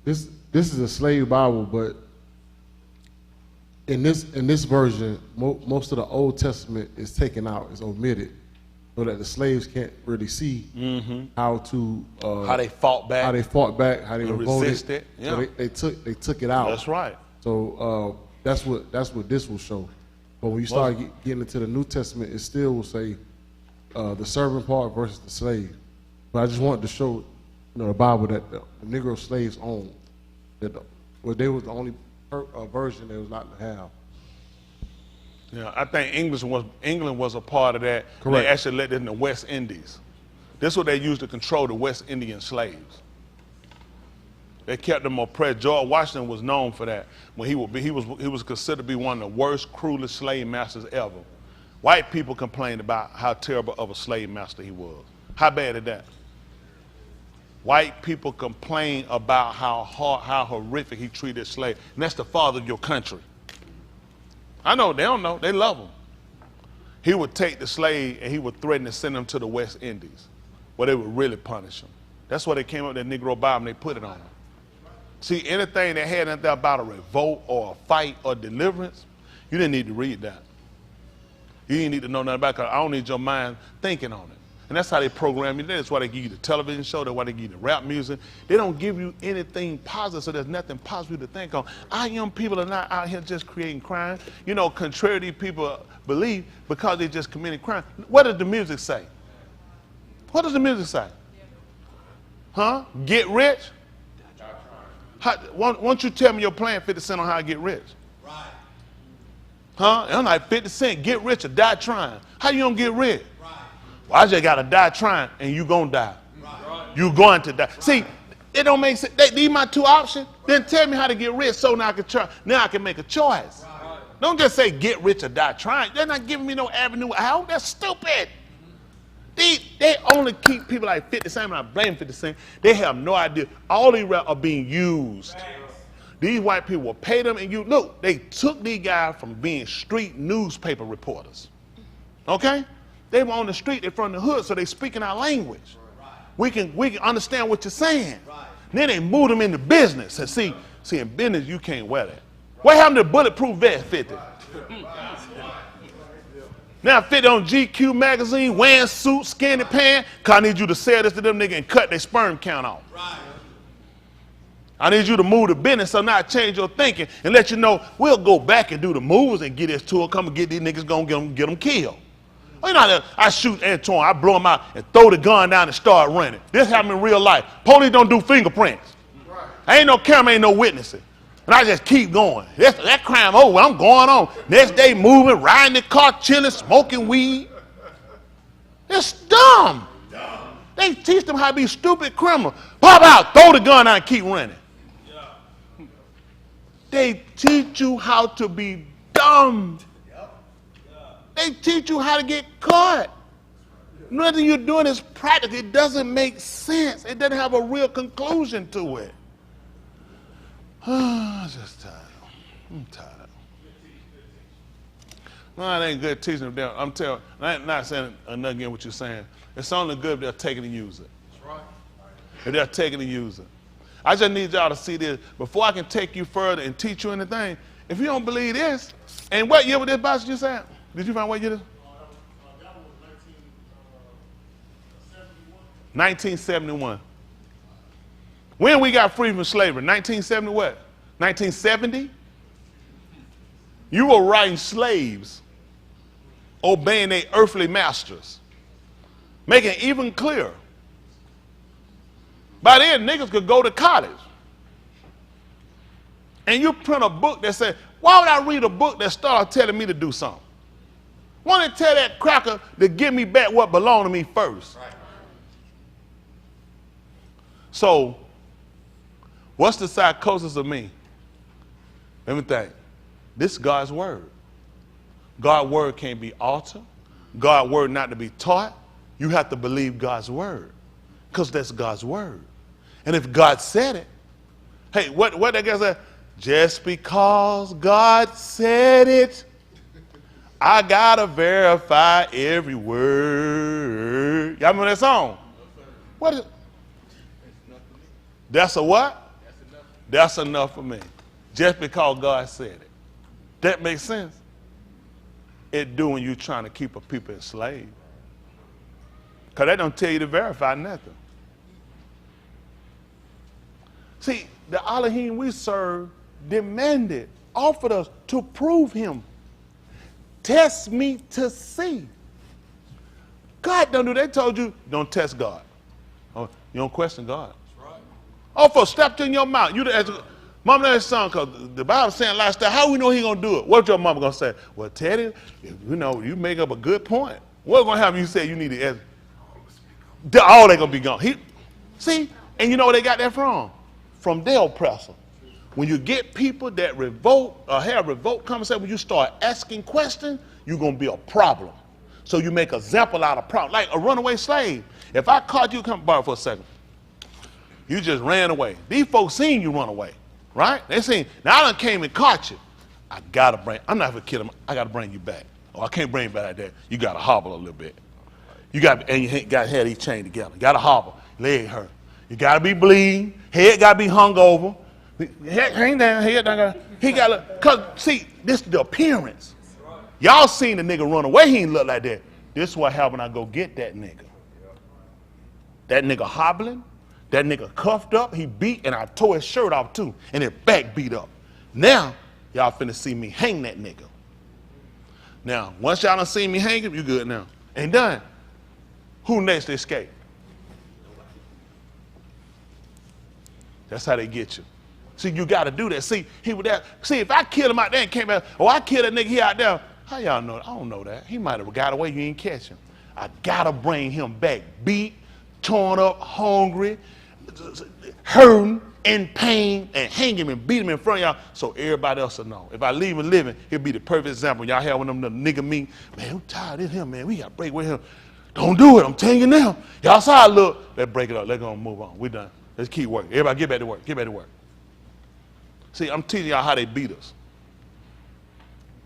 This is a slave Bible, but in this version, most of the Old Testament is taken out, is omitted, so that the slaves can't really see how they fought back, how they resisted. Yeah. So they took it out. That's right. So that's what this will show. But when you start getting into the New Testament, it still will say the servant part versus the slave. But I just wanted to show the Bible that the Negro slaves owned. They was the only version they was not to have. Yeah, I think England was a part of that. Correct. They actually let it in the West Indies. This is what they used to control the West Indian slaves. They kept them oppressed. George Washington was known for that. When he was considered to be one of the worst, cruelest slave masters ever. White people complained about how terrible of a slave master he was. How bad is that? White people complain about how horrific he treated slaves. And that's the father of your country. I know, they don't know. They love him. He would take the slave and he would threaten to send them to the West Indies, where they would really punish him. That's why they came up with that Negro Bible and they put it on them. See, anything that had anything about a revolt or a fight or deliverance, you didn't need to read that. You didn't need to know nothing about it, because I don't need your mind thinking on it. And that's how they program you. That's why they give you the television show. That's why they give you the rap music. They don't give you anything positive, so there's nothing positive to think on. Our young people are not out here just creating crime. You know, contrary to people believe, because they just committed crime. What does the music say? What does the music say? Huh? Get rich? Why don't you tell me your plan, 50 Cent, on how to get rich? Right. Huh? And I'm like, 50 Cent, get rich or die trying. How you gonna get rich? Right. Well, I just gotta die trying, and you gonna die. Right. You going to die. See, it don't make sense. These my two options. Then tell me how to get rich, so now I can try. Now I can make a choice. Right. Don't just say get rich or die trying. They're not giving me no avenue out. That's stupid. They only keep people like 50 Cent, and I blame 50 Cent. They have no idea. All these rap are being used. These white people will pay them, and look, they took these guys from being street newspaper reporters. Okay? They were on the street, they're from the hood, so they speaking our language. We can understand what you're saying. Then they moved them into business. And see, in business, you can't wear that. What happened to bulletproof vest, 50? Now 50 on GQ magazine, wearing suits, skinny pants, because I need you to sell this to them niggas and cut their sperm count off. Right. I need you to move the business, so now I change your thinking and let you know we'll go back and do the moves and get this tour, come and get these niggas, gonna get them killed. Well, you know, I shoot Antoine, I blow him out and throw the gun down and start running. This happened in real life. Police don't do fingerprints. Right. Ain't no camera, ain't no witnessing. And I just keep going. That crime over, I'm going on. Next day moving, riding the car, chilling, smoking weed. It's dumb. They teach them how to be stupid criminals. Pop out, throw the gun out and keep running. Yeah. They teach you how to be dumb. Yep. Yeah. They teach you how to get caught. Nothing you're doing is practical. It doesn't make sense. It doesn't have a real conclusion to it. I'm just tired. I'm tired. No, it ain't good teaching them. I'm telling you, I'm not saying nothing against what you're saying. It's only good if they're taking and use it. That's right. If they're taking and use it. I just need y'all to see this. Before I can take you further and teach you anything, if you don't believe this, and what year was this Bible you said? Did you find what year this? That was 1971. When we got free from slavery? 1970 what? 1970? You were writing slaves, obeying their earthly masters, making it even clearer. By then, niggas could go to college. And you print a book that says, why would I read a book that started telling me to do something? Why don't they tell that cracker to give me back what belonged to me first? Right. So, what's the psychosis of me? Let me think. This is God's word. God's word can't be altered. God's word not to be taught. You have to believe God's word, because that's God's word. And if God said it, hey, what that guy said? Just because God said it, I gotta verify every word. Y'all remember that song? What is? That's a what? That's enough for me. Just because God said it. That makes sense? It do when you trying to keep a people enslaved. Because they don't tell you to verify nothing. See, the Elohim we serve demanded, offered us to prove him. Test me to see. God don't do that. They told you, don't test God. Oh, you don't question God. That's right. Oh, for stepped in your mouth. You mama and son, because the Bible saying lifestyle, how we know he gonna do it? What your mama gonna say? Well, Teddy, you know, you make up a good point. What's gonna happen? You say you need to ask. All they gonna be gone. See, and you know where they got that from? From their oppressor. When you get people that revolt or have revolt conversation, when you start asking questions, you're gonna be a problem. So you make an example out of problem, like a runaway slave. If I caught you, come borrow for a second. You just ran away. These folks seen you run away, right? They seen, now I done came and caught you. I'm not gonna kill him. I gotta bring you back. Oh, I can't bring you back like that. You gotta hobble a little bit. And you got had these chained together. Got to hobble, leg hurt. You got to be bleeding. Head got to be hung over. Hang down, head down. He got to, because, see, this is the appearance. Y'all seen the nigga run away. He ain't look like that. This is what happened when I go get that nigga. That nigga hobbling. That nigga cuffed up. He beat, and I tore his shirt off, too. And his back beat up. Now, y'all finna see me hang that nigga. Now, once y'all done seen me hang him, you good now. Ain't done. Who next to escape? That's how they get you. See, you got to do that. See, he would that. See, if I killed him out there and came out, oh, I killed that nigga here out there. How y'all know that? I don't know that. He might have got away. You ain't catch him. I got to bring him back beat, torn up, hungry, hurting, in pain, and hang him and beat him in front of y'all so everybody else will know. If I leave him living, he'll be the perfect example. Y'all have one of them nigga me, man, I'm tired of him, man. We got to break with him. Don't do it. I'm telling you now. Y'all saw I look. Let's break it up. Let's go and move on. We done. Let's keep working. Everybody get back to work. Get back to work. See, I'm teaching y'all how they beat us.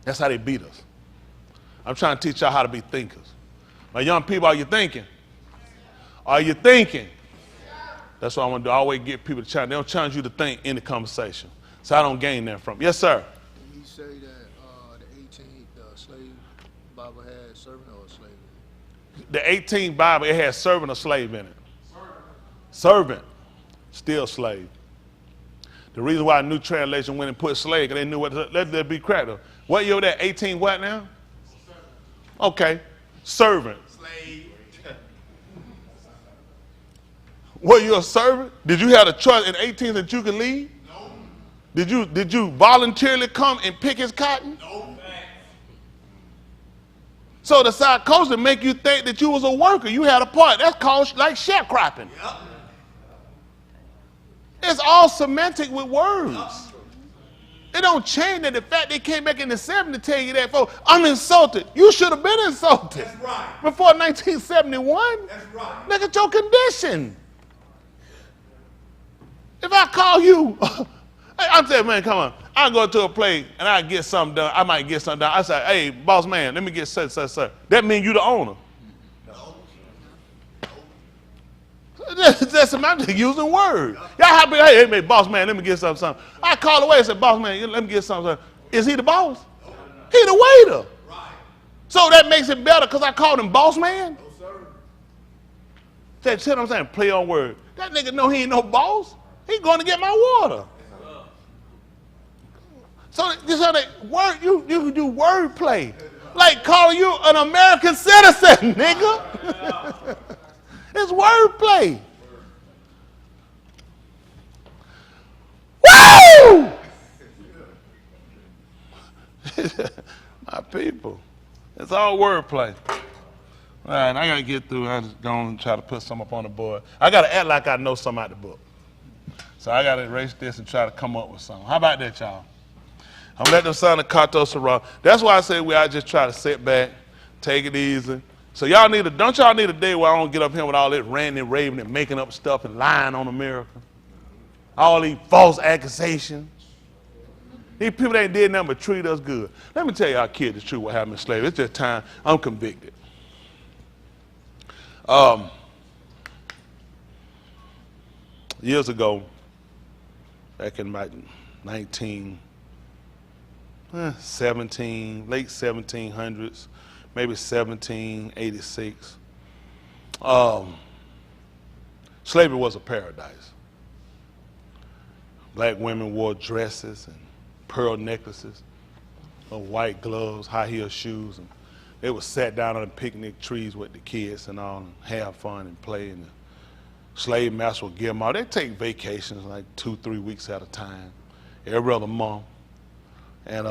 That's how they beat us. I'm trying to teach y'all how to be thinkers. My young people, are you thinking? Are you thinking? That's what I want to do. I always get people to challenge. They don't challenge you to think in the conversation. So I don't gain that from. Yes, sir. Did he say that the 18th slave Bible had servant or slave in it? The 18th Bible, it has servant or slave in it. Servant. Still slave. The reason why a new translation went and put slave, because they knew what, let there be cracked. What year was that? 18 what now? Okay. Servant. Slave. Were you a servant? Did you have a choice in 18 that you could leave? No. Did you voluntarily come and pick his cotton? No. So the psychosis make you think that you was a worker. You had a part. That's called like sharecropping. Yep. It's all semantic with words. Yep. It don't change that the fact they came back in the 70s to tell you that, folks, I'm insulted. You should have been insulted. That's right. Before 1971. That's right. Look at your condition. If I call you, I'm saying, man, come on. I go to a place and I get something done. I might get something done. I say, hey, boss man, let me get such. That means you the owner. That's semantic using words. Y'all have to be, hey, man, boss man, let me get something. I call away and say, boss man, let me get something. Is he the boss? He the waiter. Right. So that makes it better because I called him boss man? No, sir. That's what I'm saying, play on word. That nigga know he ain't no boss. He going to get my water. So this how they word, you do word play. Like calling you an American citizen, nigga. It's wordplay. Woo! My people. It's all wordplay. All right, I got to get through. I just going to try to put some up on the board. I got to act like I know something out the book. So I got to erase this and try to come up with something. How about that, y'all? I'm letting them sound the Kato Sarah. That's why I say I just try to sit back, take it easy. So y'all don't y'all need a day where I don't get up here with all that ranting, raving, and making up stuff and lying on America? All these false accusations. These people ain't did nothing but treat us good. Let me tell y'all kids the truth what happened in slavery. It's just time. I'm convicted. Years ago, back in my late 1700s, maybe 1786. Slavery was a paradise. Black women wore dresses and pearl necklaces, white gloves, high heel shoes, and they would sat down on the picnic trees with the kids and all, and have fun and play. And the slave master would give them all. They take vacations like 2-3 weeks at a time, every other month. And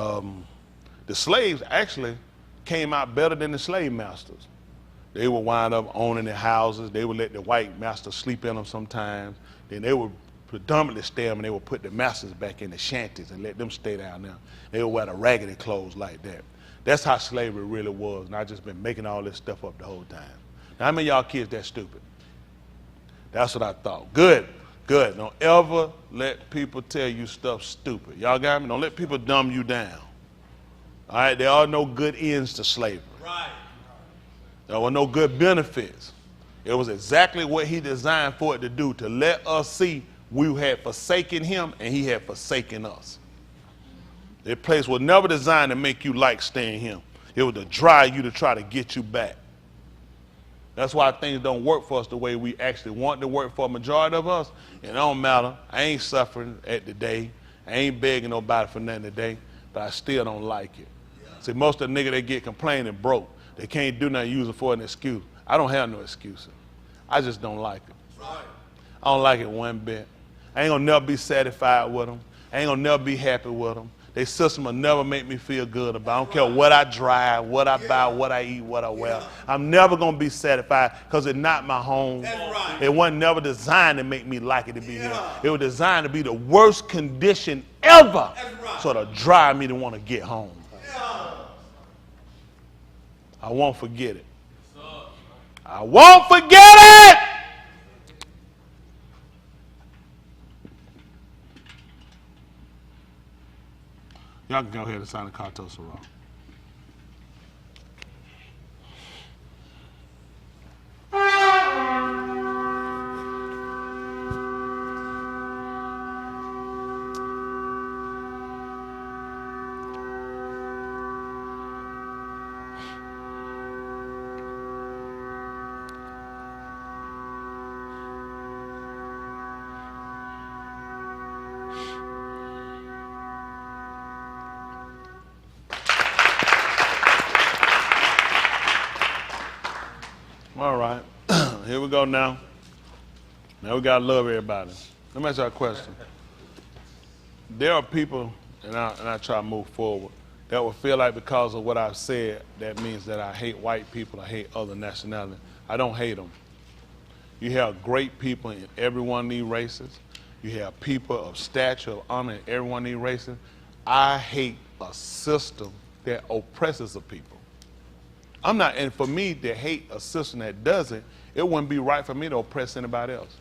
the slaves actually came out better than the slave masters. They would wind up owning their houses. They would let the white master sleep in them sometimes. Then they would predominantly stay them and they would put the masters back in the shanties and let them stay down there. They would wear the raggedy clothes like that. That's how slavery really was. And I just been making all this stuff up the whole time. Now, how many of y'all kids that stupid? That's what I thought. Good, good. Don't ever let people tell you stuff stupid. Y'all got me? Don't let people dumb you down. All right, there are no good ends to slavery. Right. There were no good benefits. It was exactly what he designed for it to do, to let us see we had forsaken him and he had forsaken us. That place was never designed to make you like staying him. It was to drive you to try to get you back. That's why things don't work for us the way we actually want to work for a majority of us. And it don't matter. I ain't suffering at the day. I ain't begging nobody for nothing today, but I still don't like it. See, most of the niggas that get complaining broke. They can't do nothing, use it for an excuse. I don't have no excuses. I just don't like it. I don't like it one bit. I ain't gonna never be satisfied with them. I ain't gonna never be happy with them. Their system will never make me feel good about it. I don't care what I drive, what I buy, what I eat, what I wear. I'm never going to be satisfied because it's not my home. It wasn't never designed to make me like it to be here. It was designed to be the worst condition ever so to drive me to want to get home. I won't forget it. I won't forget it! Y'all can go ahead and sign the cartos around. All right, here we go now. Now we gotta love everybody. Let me ask you a question. There are people, and I try to move forward, that will feel like because of what I've said, that means that I hate white people, I hate other nationalities. I don't hate them. You have great people in every one of these races. You have people of stature, of honor in every one of these races. I hate a system that oppresses the people. I'm not, and for me to hate a system that doesn't, it wouldn't be right for me to oppress anybody else.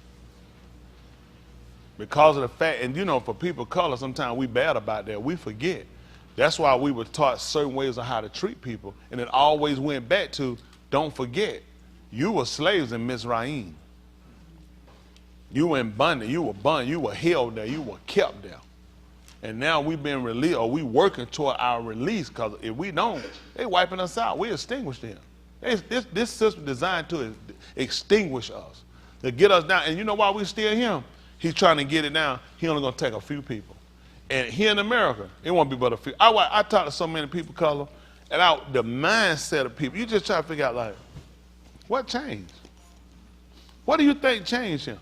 Because of the fact, and you know, for people of color, sometimes we bad about that. We forget. That's why we were taught certain ways of how to treat people. And it always went back to, don't forget, you were slaves in Mizraim. You were in bondage, you were held there, you were kept there. And now we've been released, or we working toward our release, because if we don't, they wiping us out. We extinguish them. This system designed to extinguish us, to get us down. And you know why we still him? He's trying to get it down. He only gonna take a few people. And here in America, it won't be but a few. I talk to so many people, color, and the mindset of people, you just try to figure out, like, what changed? What do you think changed him?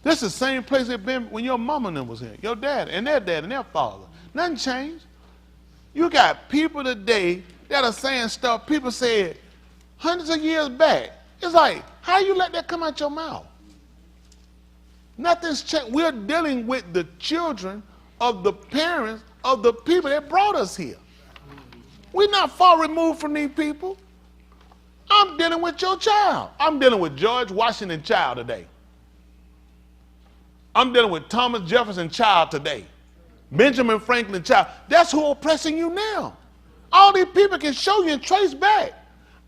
This is the same place it been when your mama and them was here, your dad and their father. Nothing changed. You got people today that are saying stuff people said hundreds of years back. It's like, how you let that come out your mouth? Nothing's changed. We're dealing with the children of the parents of the people that brought us here. We're not far removed from these people. I'm dealing with your child. I'm dealing with George Washington child today. I'm dealing with Thomas Jefferson child today. Benjamin Franklin child. That's who oppressing you now. All these people can show you and trace back.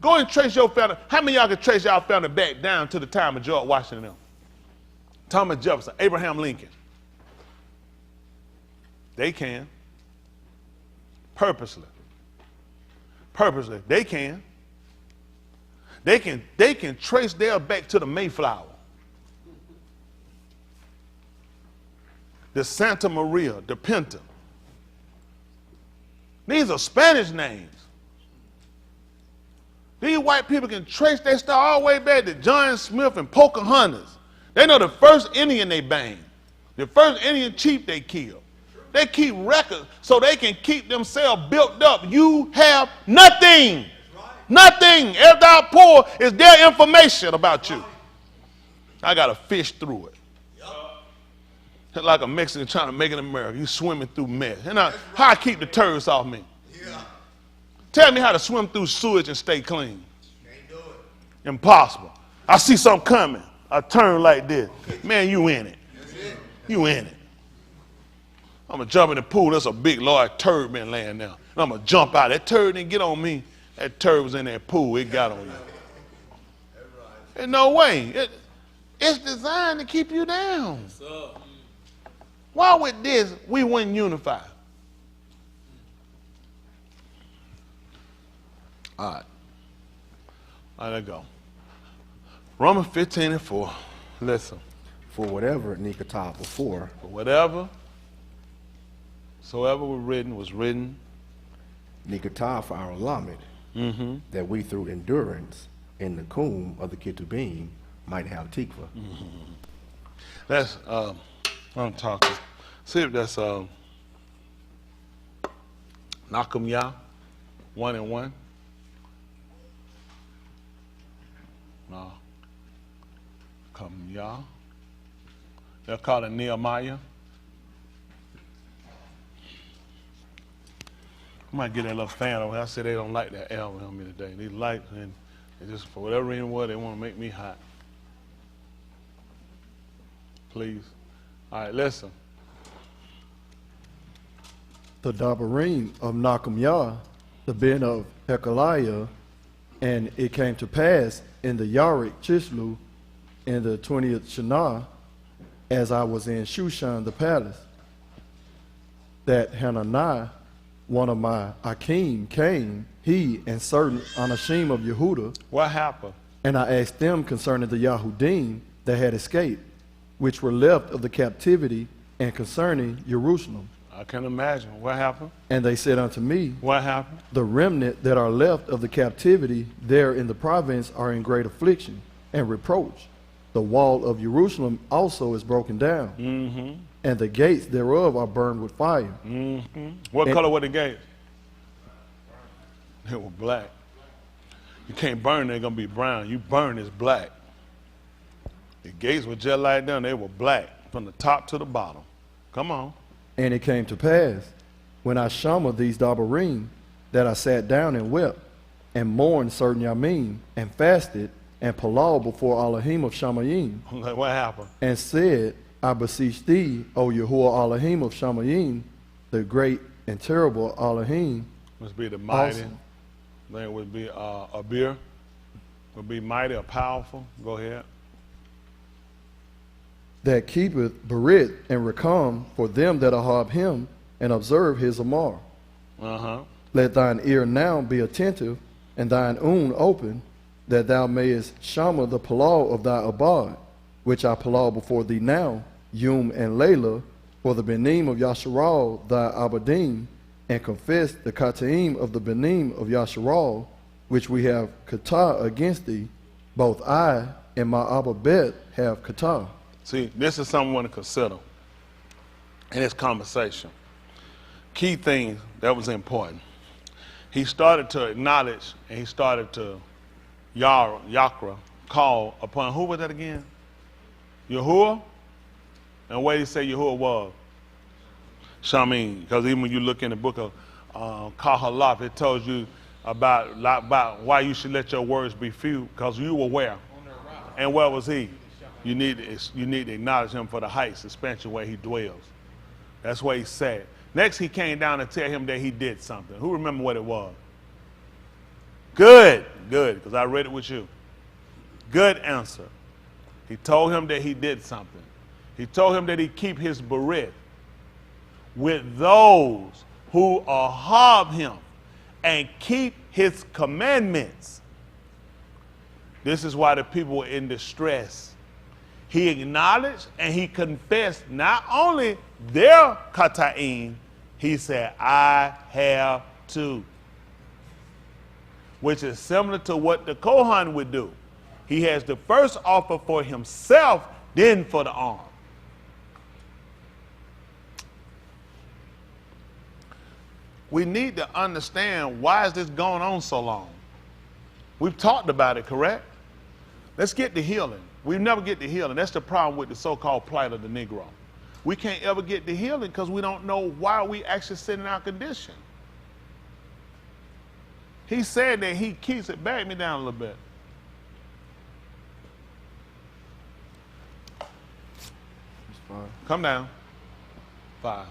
Go and trace your family. How many of y'all can trace y'all family back down to the time of George Washington now? Thomas Jefferson, Abraham Lincoln. They can. Purposely. Purposely. They can. They can trace their back to the Mayflower. The Santa Maria, the Pinta. These are Spanish names. These white people can trace their stuff all the way back to John Smith and Pocahontas. They know the first Indian they banged, the first Indian chief they killed. They keep records so they can keep themselves built up. You have nothing. Nothing. If thou poor is their information about you. I got to fish through it. Like a Mexican trying to make it in America. You swimming through mess. And how I keep the turds off me? Tell me how to swim through sewage and stay clean. Can't do it. Impossible. I see something coming. I turn like this. Man, you in it. You in it. I'm going to jump in the pool. There's a big, large turd been laying there. And I'm going to jump out. That turd didn't get on me. That turd was in that pool. It got on you. There's no way. It's designed to keep you down. Why with this we wouldn't unify? All right. All right, let's go. Romans 15:4. Listen. For whatever Nikata before, For whatever soever was written, Nikata for our lamed, that we through endurance in the comb of the Ketubim might have tikva. That's I'm talking. See if that's Nakum Yah 1 and 1. No. Come Yah. They'll call it Nehemiah. I might get that little fan over here. I said they don't like that L on me today. They like, and they just, for whatever reason, they want to make me hot. Please. All right, listen. The Dabarim of Nakamyah, the Ben of Hekaliah, and it came to pass in the Yarik Chislu in the 20th Shana, as I was in Shushan the palace, that Hananiah, one of my Akim, came, he and certain Anashim of Yehuda, What happened? and I asked them concerning the Yahudim that had escaped, which were left of the captivity, and concerning Jerusalem. I can imagine. What happened? And they said unto me, What happened? the remnant that are left of the captivity there in the province are in great affliction and reproach. The wall of Jerusalem also is broken down, and the gates thereof are burned with fire. What And- color were the gates? They were black. You can't burn, they're going to be brown. You burn, it's black. The gates were just like them. They were black from the top to the bottom. Come on. And it came to pass, when I shammed these Dabarim, that I sat down and wept, and mourned certain Yamim, and fasted, and palau before Elohim of Shamayim, What happened? and said, I beseech thee, O Yahuwah Elohim of Shamayim, the great and terrible Elohim, Must be the mighty. Awesome. Then it would be Abir. Would be mighty or powerful. Go ahead. that keepeth Berit and Rekam for them that ahab him, and observe his Amar. Let thine ear now be attentive, and thine own open, that thou mayest shama the palau of thy abad, which I palau before thee now, Yum and Layla, for the benim of Yasharal thy abadim, and confess the kataim of the benim of Yasharal, which we have kata against thee. Both I and my ababet have kata. See, this is something we want to consider in this conversation. Key thing that was important. He started to acknowledge, and he started to Yakra, call upon, who was that again? Yahuwah? And where did he say Yahuwah was? Shamin, because even when you look in the book of Kahalaf, it tells you about why you should let your words be few, because you were where? And where was he? You need to acknowledge him for the heights, expansion where he dwells. That's what he said. Next, he came down and tell him that he did something. Who remember what it was? Good, because I read it with you. Good answer. He told him that he did something. He told him that he keep his berit with those who ahab him and keep his commandments. This is why the people were in distress. He acknowledged and he confessed not only their kata'im, he said, I have too. Which is similar to what the Kohan would do. He has the first offer for himself, then for the arm. We need to understand, why is this going on so long? We've talked about it, correct? Let's get to healing. We never get to healing. That's the problem with the so-called plight of the Negro. We can't ever get to healing because we don't know why we actually sit in our condition. He said that he keeps it. Back me down a little bit. Come down. 5.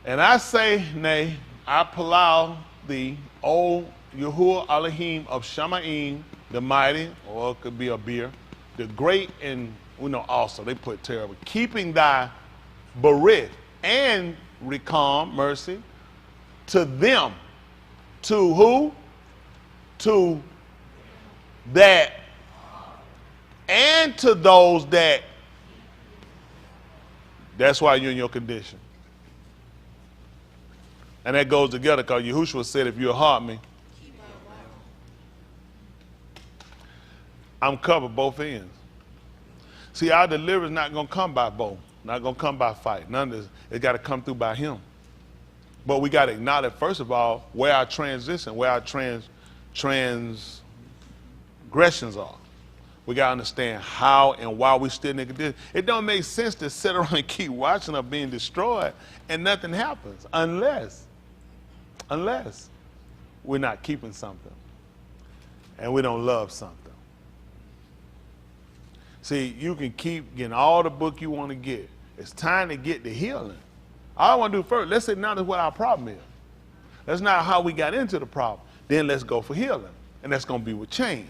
And I say, nay, I palau thee, O Yahuwah Elohim of Shamaim, the mighty, or it could be a beer, the great, and we know also, they put terrible, keeping thy Berith and Recom, mercy, to them. To who? To that, and to those that. That's why you're in your condition. And that goes together because Yahushua said, if you'll heart me, I'm covered both ends. See, our deliverance is not going to come by bow, not going to come by fight. None of this. It's got to come through by him. But we got to acknowledge, first of all, where our transition, where our transgressions are. We got to understand how and why we still in the condition. It don't make sense to sit around and keep watching us being destroyed and nothing happens unless we're not keeping something and we don't love something. See, you can keep getting all the book you want to get. It's time to get the healing. All I want to do first, let's acknowledge what our problem is. That's not how we got into the problem. Then let's go for healing. And that's going to be with change.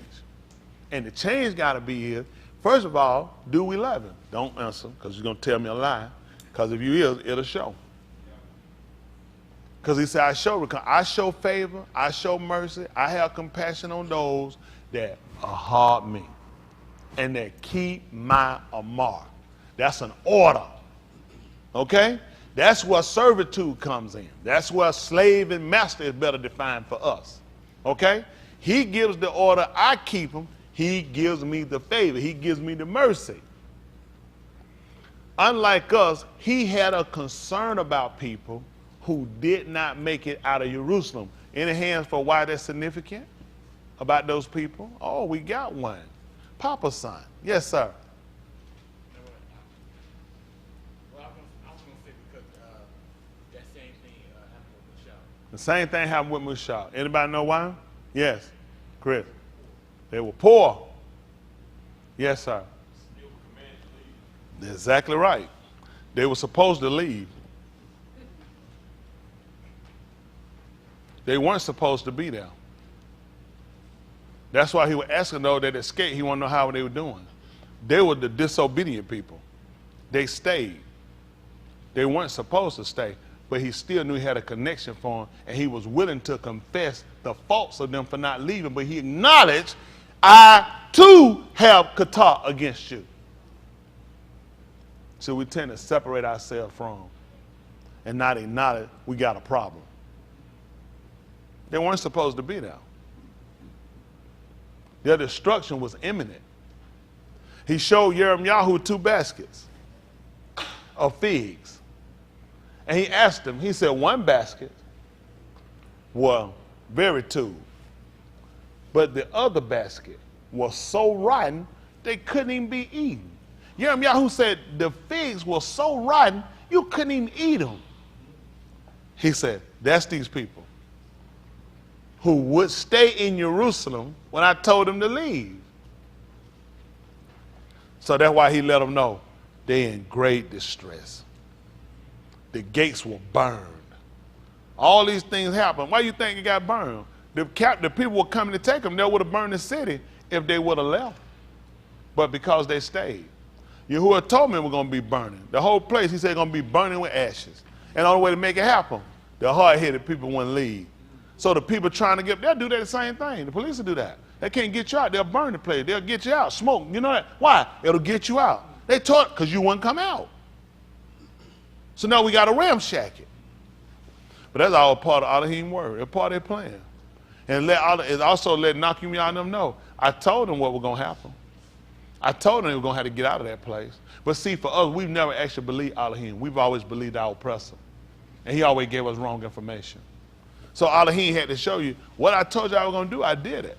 And the change got to be here. First of all, do we love him? Don't answer, because you're going to tell me a lie. Because if you is, it'll show. Because he said, I show favor, I show mercy, I have compassion on those that heart me and that keep my amar. That's an order. Okay? That's where servitude comes in. That's where slave and master is better defined for us. Okay? He gives the order, I keep him. He gives me the favor. He gives me the mercy. Unlike us, he had a concern about people who did not make it out of Jerusalem. Any hands for why that's significant about those people? Oh, we got one. Papa's son. Yes, sir. Well, I was going to say because that same thing happened with Michelle. The same thing happened with Mushal. Anybody know why? Yes. Chris. They were poor. Yes, sir. They were commanded to leave. Exactly right. They were supposed to leave. They weren't supposed to be there. That's why he was asking those that escaped. He wanted to know how they were doing. They were the disobedient people. They stayed. They weren't supposed to stay, but he still knew he had a connection for them, and he was willing to confess the faults of them for not leaving, but he acknowledged, I too have kata against you. So we tend to separate ourselves from them and not acknowledge we got a problem. They weren't supposed to be there. Their destruction was imminent. He showed Yirmiyahu 2 baskets of figs. And he asked him, he said, 1 basket was very two, but the other basket was so rotten they couldn't even be eaten. Yirmiyahu said the figs were so rotten you couldn't even eat them. He said, that's these people who would stay in Jerusalem when I told them to leave. So that's why he let them know they're in great distress. The gates were burned. All these things happened. Why do you think it got burned? The people were coming to take them. They would have burned the city if they would have left. But because they stayed. Yahuwah told me we're going to be burning. The whole place, he said, going to be burning with ashes. And the only way to make it happen, the hard-headed people wouldn't leave. So the people trying to they'll do that the same thing. The police will do that. They can't get you out. They'll burn the place. They'll get you out. Smoke. You know that? Why? It'll get you out. They taught because you wouldn't come out. So now we got to ramshack it. But that's all part of Elohim word. It's part of their plan. And it also let Nakim and them know. I told them what was going to happen. I told them they were going to have to get out of that place. But see, for us, we've never actually believed Elohim. We've always believed our oppressor. And he always gave us wrong information. So Elohim had to show you, what I told you I was going to do, I did it.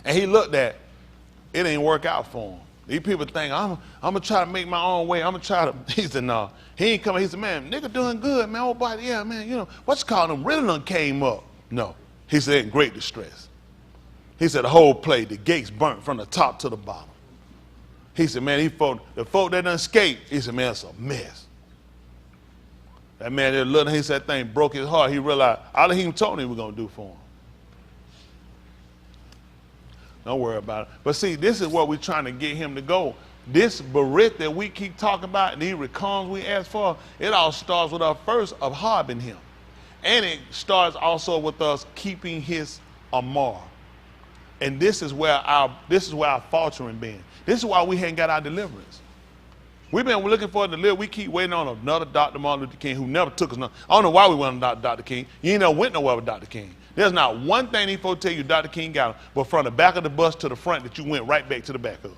And he looked at, it ain't work out for him. These people think, I'm going to try to make my own way. I'm going to try to, he said, no. He ain't coming. He said, man, nigga doing good, man. Old body, yeah, man, you know, what's called him really done came up. No. He said, in great distress. He said, the whole place, the gates burnt from the top to the bottom. He said, man, the folk that done escaped, he said, man, it's a mess. That man, he said that thing broke his heart. He realized Elohim told him he was going to do for him. Don't worry about it. But see, this is where we're trying to get him to go. This Barit that we keep talking about and these recoms we ask for, it all starts with us first of harboring him. And it starts also with us keeping his Amar. And this is where our faltering been. This is why we ain't got our deliverance. We've been looking for a deliverance. We keep waiting on another Dr. Martin Luther King who never took us. I don't know why we went on Dr. King. You ain't never went nowhere with Dr. King. There's not one thing these folks tell you Dr. King got, but from the back of the bus to the front that you went right back to the back of.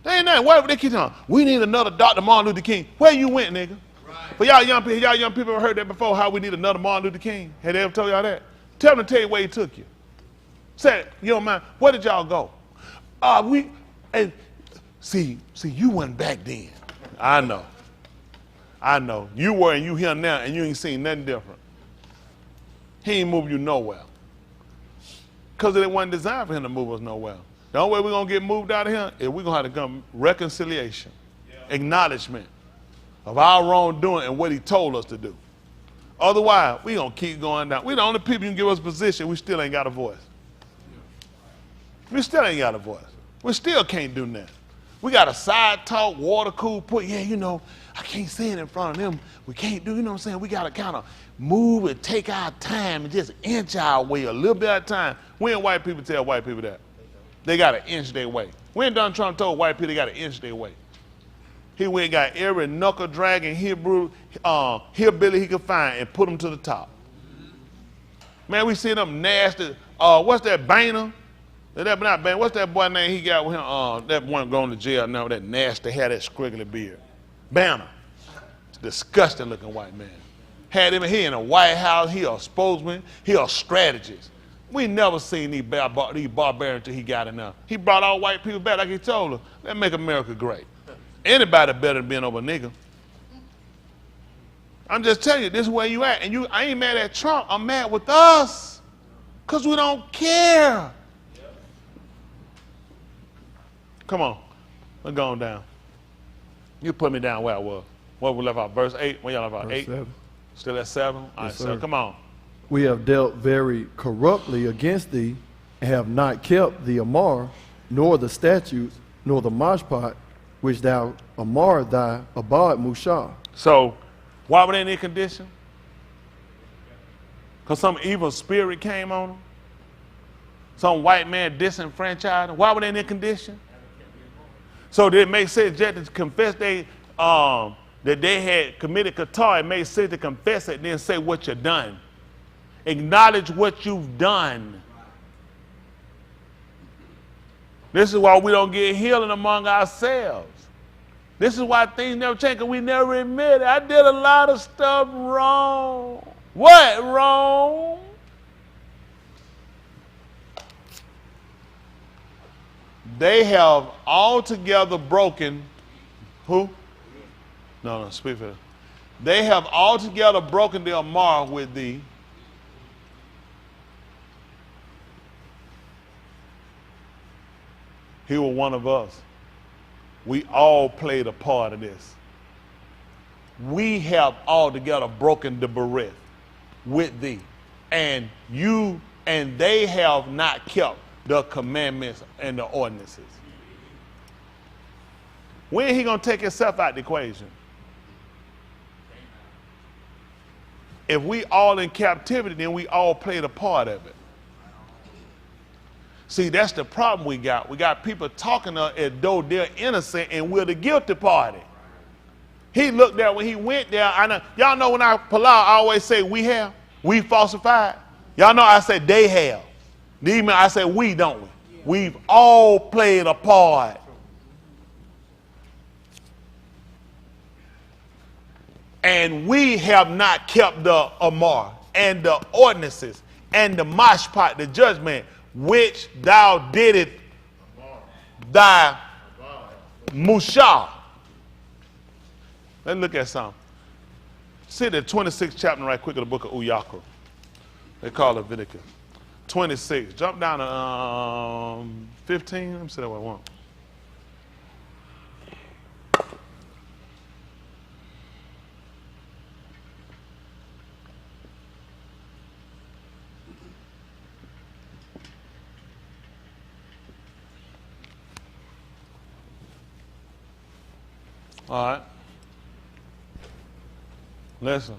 There ain't nothing. Why they keep telling? We need another Dr. Martin Luther King. Where you went, nigga? Right. For y'all young people ever heard that before? How we need another Martin Luther King? Had they ever told y'all that? Tell them to tell you where he took you. Say, you don't mind. Where did y'all go? See, you wasn't back then. I know. You were and you here now, and you ain't seen nothing different. He ain't move you nowhere. Because it wasn't designed for him to move us nowhere. The only way we're going to get moved out of here is we're going to have to come reconciliation, acknowledgement of our wrongdoing and what he told us to do. Otherwise, we're going to keep going down. We're the only people who can give us position. We still ain't got a voice. We still ain't got a voice. We still can't do nothing. We got a side talk, water cool, I can't say it in front of them. We can't do, you know what I'm saying? We got to kind of move and take our time and just inch our way a little bit at a time. When white people tell white people that? They got to inch their way. When Donald Trump told white people they got to inch their way. He went and got every knuckle dragging hillbilly he could find and put them to the top. Man, we see them nasty, what's that, Boehner? Not Boehner, what's that boy name he got with him? That one going to jail now with that nasty hair, that squiggly beard. Banner. Disgusting looking white man. Had him here in the White House, he a spokesman, he a strategist. We never seen these barbarians until he got enough. He brought all white people back like he told us. Let's make America great. Anybody better than being over a nigga. I'm just telling you, this is where you at. And I ain't mad at Trump, I'm mad with us. Because we don't care. Come on, let's go on down. You put me down where I was. What we left out, verse 8? Where y'all left out, 8? 7. Still at 7? All right, so come on. We have dealt very corruptly against thee, and have not kept the Amar, nor the statutes, nor the mashpat, which thou Amar thy abad Mushah. So, why were they in that condition? Because some evil spirit came on them? Some white man disenfranchised them? Why were they in that condition? So did it make sense just to confess that they had committed qatar? It made sense to confess it and then say what you've done. Acknowledge what you've done. This is why we don't get healing among ourselves. This is why things never change, because we never admit it. I did a lot of stuff wrong. What wrong? They have altogether broken, who? No, speak for them. They have altogether broken the Amar with thee. He was one of us. We all played a part of this. We have altogether broken the Berith with thee. And they have not kept the commandments and the ordinances. When he gonna take himself out the equation? If we all in captivity, then we all played a part of it. See, that's the problem we got. We got people talking as though they're innocent and we're the guilty party. He looked there when he went there. Y'all know when I always say we falsified. Y'all know I say they have. I say we, don't we? We've all played a part. And we have not kept the Amar and the ordinances and the mashpat, the judgment, which thou didst thy Mushah. Let's look at something. See the 26th chapter right quick of the book of Uyakra. They call it Leviticus. 26. Jump down to 15. Let me see what I want. All right. Listen.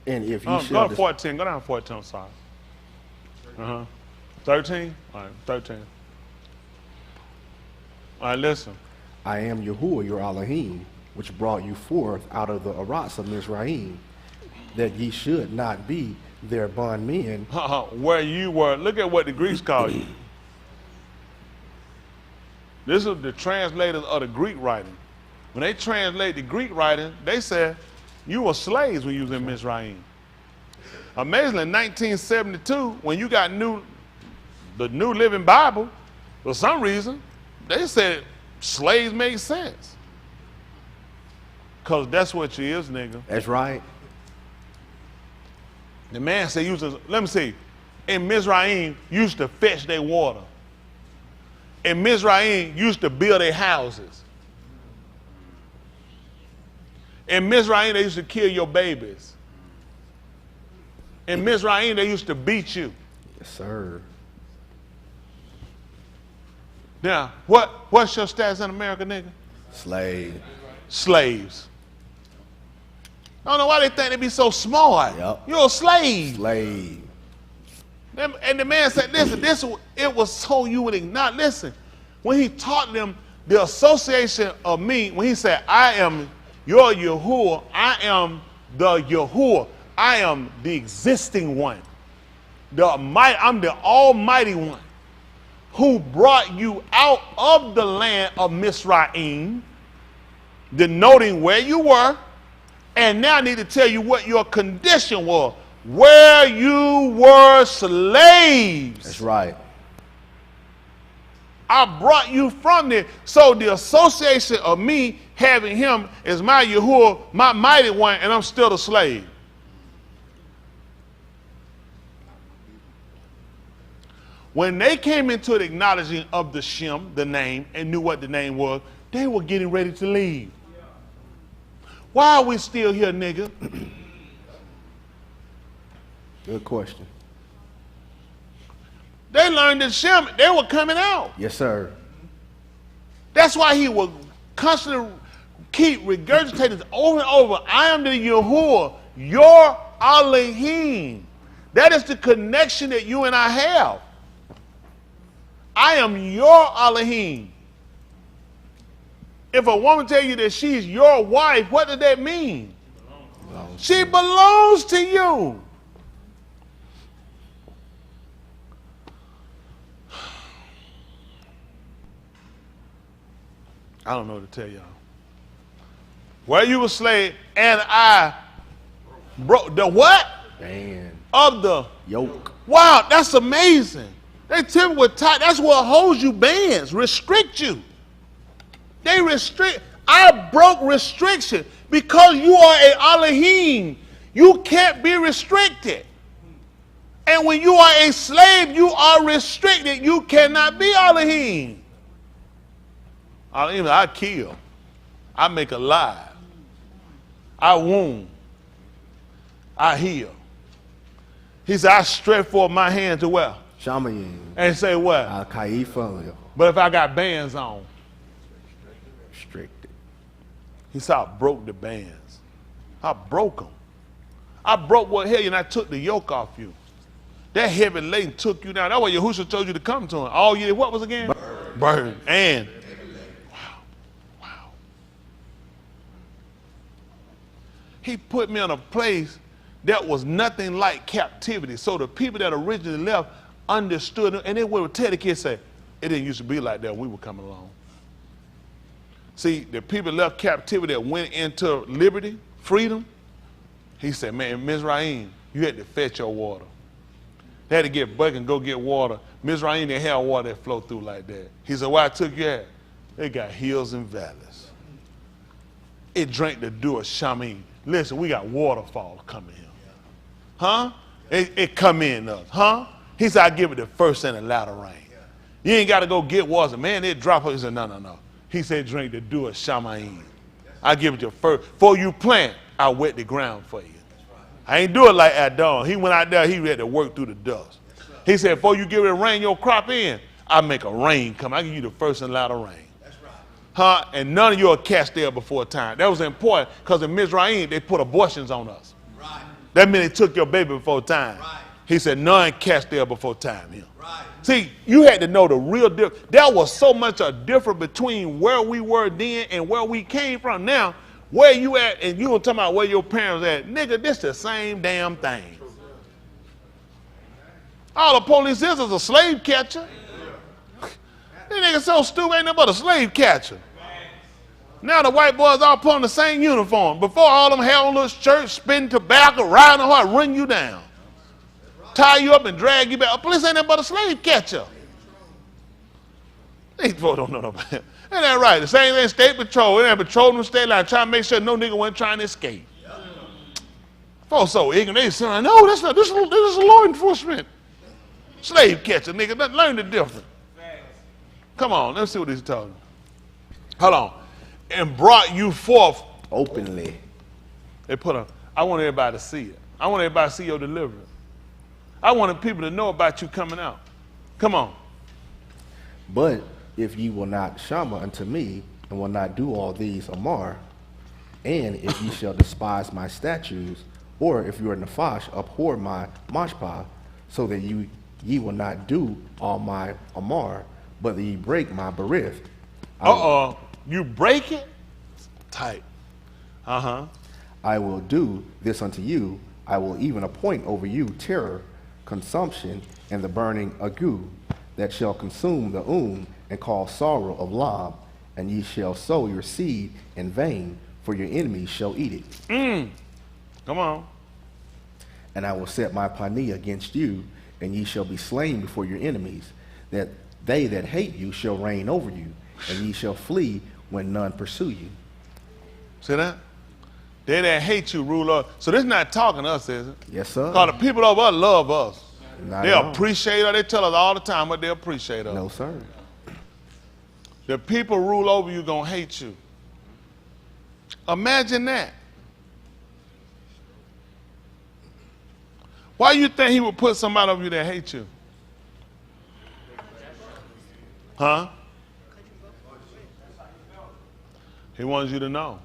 And if you Go shall to 14. Go down to 14. I'm sorry. 13? All right, 13. All right, listen. I am Yahuwah your Elohim, which brought you forth out of the Arats of Mizraim, that ye should not be their bondmen. Where you were, look at what the Greeks call you. This is the translators of the Greek writing. When they translate the Greek writing, they said you were slaves when you was in Mizraim. Amazingly, in 1972, when you got the New Living Bible, for some reason, they said slaves make sense. Because that's what you is, nigga. That's right. The man said, let me see, in Mizraim, used to fetch their water. In Mizraim, used to build their houses. In Mizraim, they used to kill your babies. In Mizraim, they used to beat you. Yes, sir. Now, what's your status in America, nigga? Slave. Slaves. I don't know why they think they be so smart. Yep. You're a slave. Slave. And the man said, listen, it was so you would not listen. When he taught them the association of me, when he said, I am your Yahuwah, I am the Yahuwah, I am the existing one. I'm the Almighty One who brought you out of the land of Mizraim, denoting where you were, and now I need to tell you what your condition was, where you were slaves. That's right. I brought you from there. So the association of me having him is my Yahuwah, my mighty one, and I'm still a slave. When they came into the acknowledging of the Shem, the name, and knew what the name was, they were getting ready to leave. Why are we still here, nigga? Good question. They learned that Shem, they were coming out. Yes, sir. That's why he would constantly keep regurgitating over and over, I am the Yahuwah, your Elohim. That is the connection that you and I have. I am your Elohim. If a woman tell you that she's your wife, what does that mean? She belongs to you. I don't know what to tell y'all. Where you were slave, and I broke the what? Man. Of the yoke. Wow, that's amazing. They tell me what tight. That's what holds you bands, restrict you. They restrict. I broke restriction because you are a Elohim. You can't be restricted. And when you are a slave, you are restricted. You cannot be Elohim. I kill. I make alive. I wound. I heal. He said, I stretch forth my hand to where? Shamayin. And say what? Al-Kaifa. But if I got bands on. Restricted. He said, I broke the bands. I broke them. I broke what held you and I took the yoke off you. That heavy laden took you down. That's why Yahushua told you to come to him. All you did, what was again? Burn. And wow. He put me in a place that was nothing like captivity. So the people that originally left understood, and they would tell the kids, say, it didn't used to be like that when we were coming along. See, the people left captivity that went into liberty, freedom. He said, man, in Mizraim, you had to fetch your water. They had to get bucket and go get water. Mizraim didn't have water that flowed through like that. He said, where I took you at? They got hills and valleys. It drank the dew of Shamin. Listen, we got waterfalls coming here. Huh? It come in us. Huh? He said, I give it the first and the latter rain. You ain't got to go get water. Man, it drop. He said, no. He said, drink the dew of Shamin. I give it your first. Before you plant, I wet the ground for you. I ain't do it like Adon. He went out there, he had to work through the dust. He said, before you give it rain your crop in, I make a rain come. I give you the first and latter rain. huh? And none of you are cast there before time. That was important because in Mizraim, they put abortions on us. Right. That meant they took your baby before time. Right. He said, none cast there before time. Here. Right. See, you had to know the real difference. There was so much a difference between where we were then and where we came from now. Where you at, and you were talking about where your parents at. Nigga, this the same damn thing. All the police is a slave catcher. These niggas so stupid, ain't nothing but a slave catcher. Now the white boys all put on the same uniform. Before all them hell on little church, spin tobacco, riding a horse, run you down. Tie you up and drag you back. Police ain't nothing but a slave catcher. These folks don't know about that. Ain't that right? The same thing, state patrol. They have patrolling the state line, trying to make sure no nigga wasn't trying to escape. Folks so ignorant, they say, no, that's not, this is law enforcement. Slave catcher, nigga, learn the difference. Come on, let's see what he's talking. Hold on. And brought you forth Openly. They I want everybody to see it. I want everybody to see your deliverance. I wanted people to know about you coming out. Come on. But if ye will not shama unto me, and will not do all these Amar, and if ye shall despise my statutes, or if you are Nephash, abhor my mashpah, so that ye will not do all my Amar, but that ye break my berith. You break it? Tight. I will do this unto you. I will even appoint over you terror, consumption, and the burning ague, that shall consume the and cause sorrow of Lam, and ye shall sow your seed in vain, for your enemies shall eat it. Come on. And I will set my pani against you, and ye shall be slain before your enemies, that they that hate you shall reign over you, and ye shall flee when none pursue you. See that? They that hate you rule us. So this is not talking to us, is it? Yes, sir. Because the people over us love us. Not They at all. appreciate us. They tell us all the time what they appreciate us. No, sir. The people rule over you gonna hate you. Imagine that. Why you think he would put somebody over you that hates you? Huh? He wants you to know.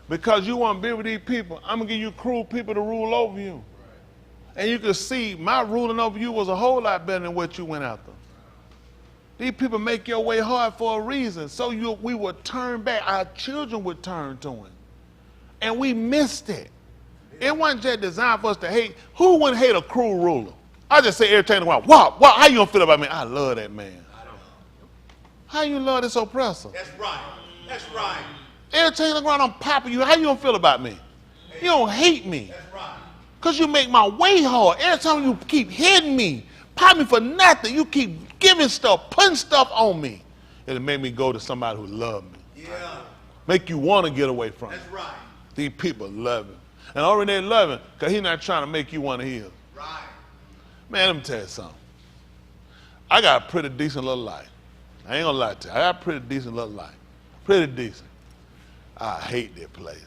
Because you want to be with these people, I'm going to give you cruel people to rule over you. And you can see my ruling over you was a whole lot better than what you went after. These people make your way hard for a reason. So we would turn back. Our children would turn to him. And we missed it. It wasn't just designed for us to hate. Who wouldn't hate a cruel ruler? I just say every time in a while, wow, how you going to feel about me? I love that man. How you love this oppressor? That's right. That's right. Every time you look around, I'm popping you. How you gonna feel about me? You don't hate me. That's right. Because you make my way hard. Every time you keep hitting me, pop me for nothing, you keep giving stuff, putting stuff on me. It'll make me go to somebody who loves me. Yeah. Make you want to get away from That's him. right. These people love him. And already they love him because he's not trying to make you want to heal. Right. Man, let me tell you something. I got a pretty decent little life. I ain't gonna lie to you. I got a pretty decent little life. Pretty decent. I hate that place.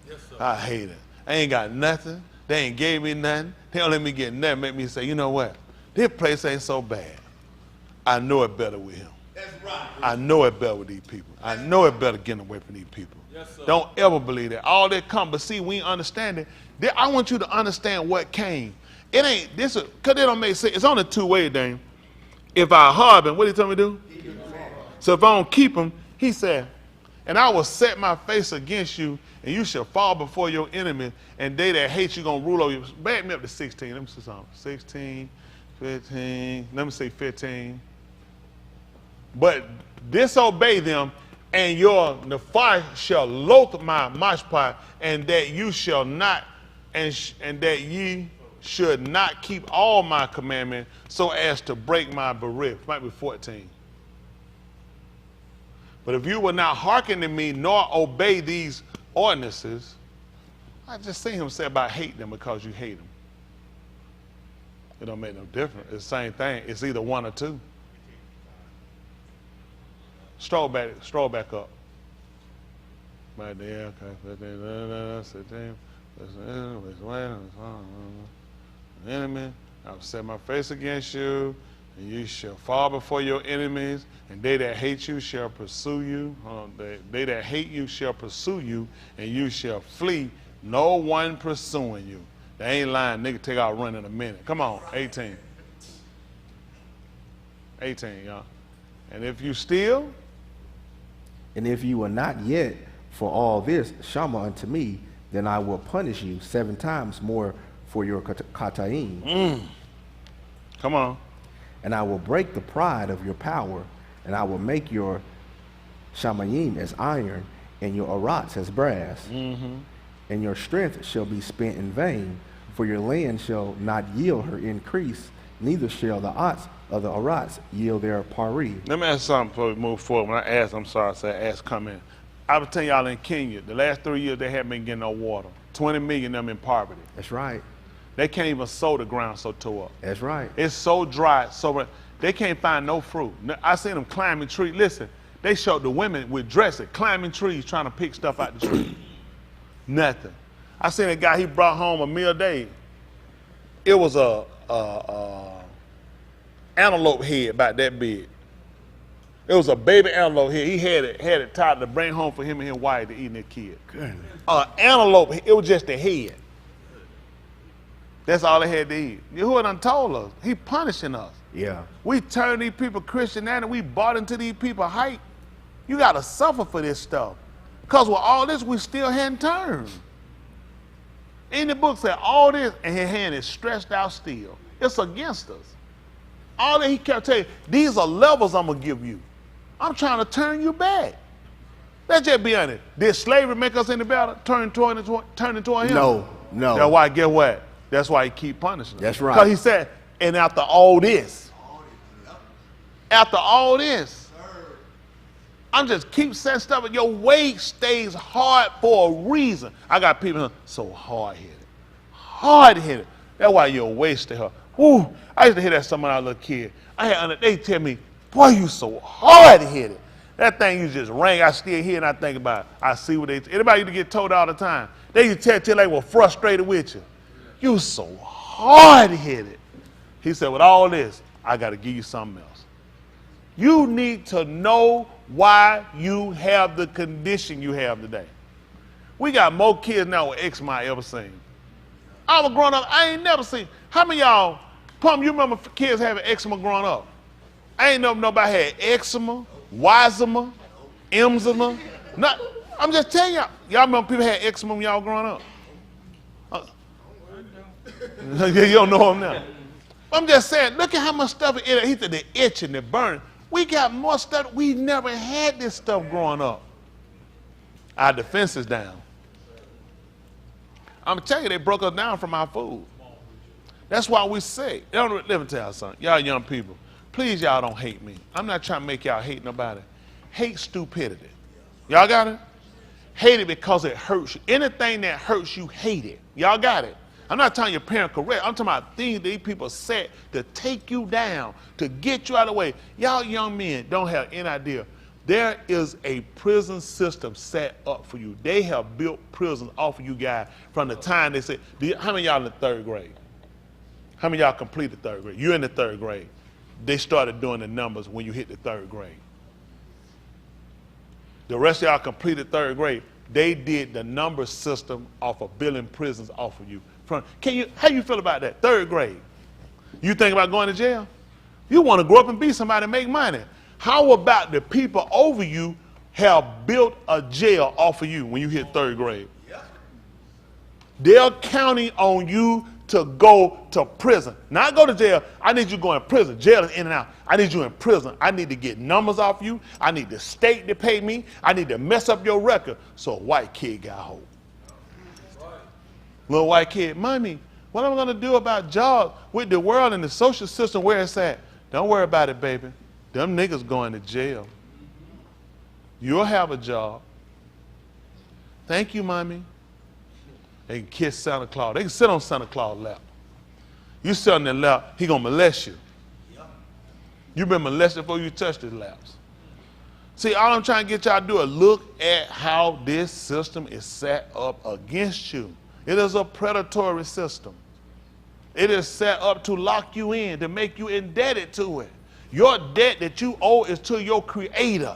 Yes, sir. I hate it. I ain't got nothing. They ain't gave me nothing. They don't let me get nothing. Make me say, you know what? This place ain't so bad. I know it better with him. That's right. I know it better with these people. I know it better getting away from these people. Yes, sir. Don't ever believe that. All that come, but see, we understand it. I want you to understand what came. It ain't this, because it don't make sense. It's only two ways, Dame. If I harbor, what did he tell me to do? So if I don't keep him, he said, and I will set my face against you, and you shall fall before your enemy, and they that hate you gonna rule over you. Back me up to 16. Let me see something. 16, 15, let me say 15. But disobey them, and your Nephar shall loathe my mashpah, and that you shall not, and that ye should not keep all my commandments, so as to break my berith. Might be 14. But if you will not hearken to me, nor obey these ordinances, I just see him say about hate them because you hate them. It don't make no difference. It's the same thing. It's either one or two. Stroll back up. Right there, okay. Enemy, I will set my face against you, And you shall fall before your enemies, and they that hate you shall pursue you. They that hate you shall pursue you, and you shall flee. No one pursuing you. They ain't lying. Nigga take out running in a minute. Come on, 18. 18, y'all. And if you steal, And if you will not yet for all this shama unto me, then I will punish you 7 times more for your kataim. come on. And I will break the pride of your power, and I will make your shamayim as iron, and your arats as brass. And your strength shall be spent in vain, for your land shall not yield her increase, neither shall the ots of the arats yield their pari. Let me ask something before we move forward. When I ask, I'm sorry, I said ask, come in. I was telling y'all in Kenya, the last 3 years they haven't been getting no water. 20 million of them in poverty. That's right. They can't even sow the ground so tore up. That's right. It's so dry, so they can't find no fruit. I seen them climbing trees. Listen, they showed the women with dresses climbing trees trying to pick stuff out the tree. Nothing. I seen a guy, he brought home a meal a day. It was a antelope head about that big. It was a baby antelope head. He had it tied to bring home for him and his wife to eat and their kid. Antelope, it was just the head. That's all they had to eat. Who done told us? He punishing us. Yeah. We turn these people Christianity, we bought into these people hype. You gotta suffer for this stuff. Because with all this, we still hadn't turned. In the book said all this, and his hand is stretched out still. It's against us. All that he kept telling you, these are levels I'm gonna give you. I'm trying to turn you back. Let's just be honest. Did slavery make us any better? Turn toward him? No. That's why, get what? That's why he keep punishing us. That's right. Because he said, and after all this, I'm just keep saying stuff, and your weight stays hard for a reason. I got people so hard-headed. That's why your weight stay hard. Woo! I used to hear that some when I was a little kid. They tell me, boy, you so hard-headed. That thing you just rang, I still hear and I think about it. I see what anybody used to get told all the time. They used to tell till they were frustrated with you. You so hard-headed. He said, with all this, I got to give you something else. You need to know why you have the condition you have today. We got more kids now with eczema I ever seen. I was growing up, I ain't never seen. How many of y'all, Plum, you remember kids having eczema growing up? I ain't know nobody had eczema, wisema, eczema. I'm just telling y'all. Y'all remember people had eczema when y'all growing up? You don't know them now. I'm just saying, look at how much stuff it is. He said the itching, the burning. We got more stuff. We never had this stuff growing up. Our defenses down. I'm telling you, they broke us down from our food. That's why we sick. Let me tell y'all something. Y'all young people, please y'all don't hate me. I'm not trying to make y'all hate nobody. Hate stupidity. Y'all got it? Hate it because it hurts you. Anything that hurts you, hate it. Y'all got it? I'm not telling your parent correct. I'm talking about things these people set to take you down, to get you out of the way. Y'all young men don't have any idea. There is a prison system set up for you. They have built prisons off of you guys from the time they said, how many of y'all in the 3rd grade? How many of y'all completed 3rd grade? You're in the 3rd grade. They started doing the numbers when you hit the 3rd grade. The rest of y'all completed 3rd grade. They did the number system off of building prisons off of you. How you feel about that? 3rd grade. You think about going to jail? You want to grow up and be somebody and make money. How about the people over you have built a jail off of you when you hit 3rd grade? They're counting on you to go to prison. Not go to jail. I need you to go in prison. Jail is in and out. I need you in prison. I need to get numbers off you. I need the state to pay me. I need to mess up your record so a white kid got hope. Little white kid, mommy, what am I going to do about jobs with the world and the social system where it's at? Don't worry about it, baby. Them niggas going to jail. You'll have a job. Thank you, mommy. They can kiss Santa Claus. They can sit on Santa Claus' lap. You sit on their lap, he going to molest you. You've been molested before you touch his laps. See, all I'm trying to get y'all to do is look at how this system is set up against you. It is a predatory system. It is set up to lock you in, to make you indebted to it. Your debt that you owe is to your Creator.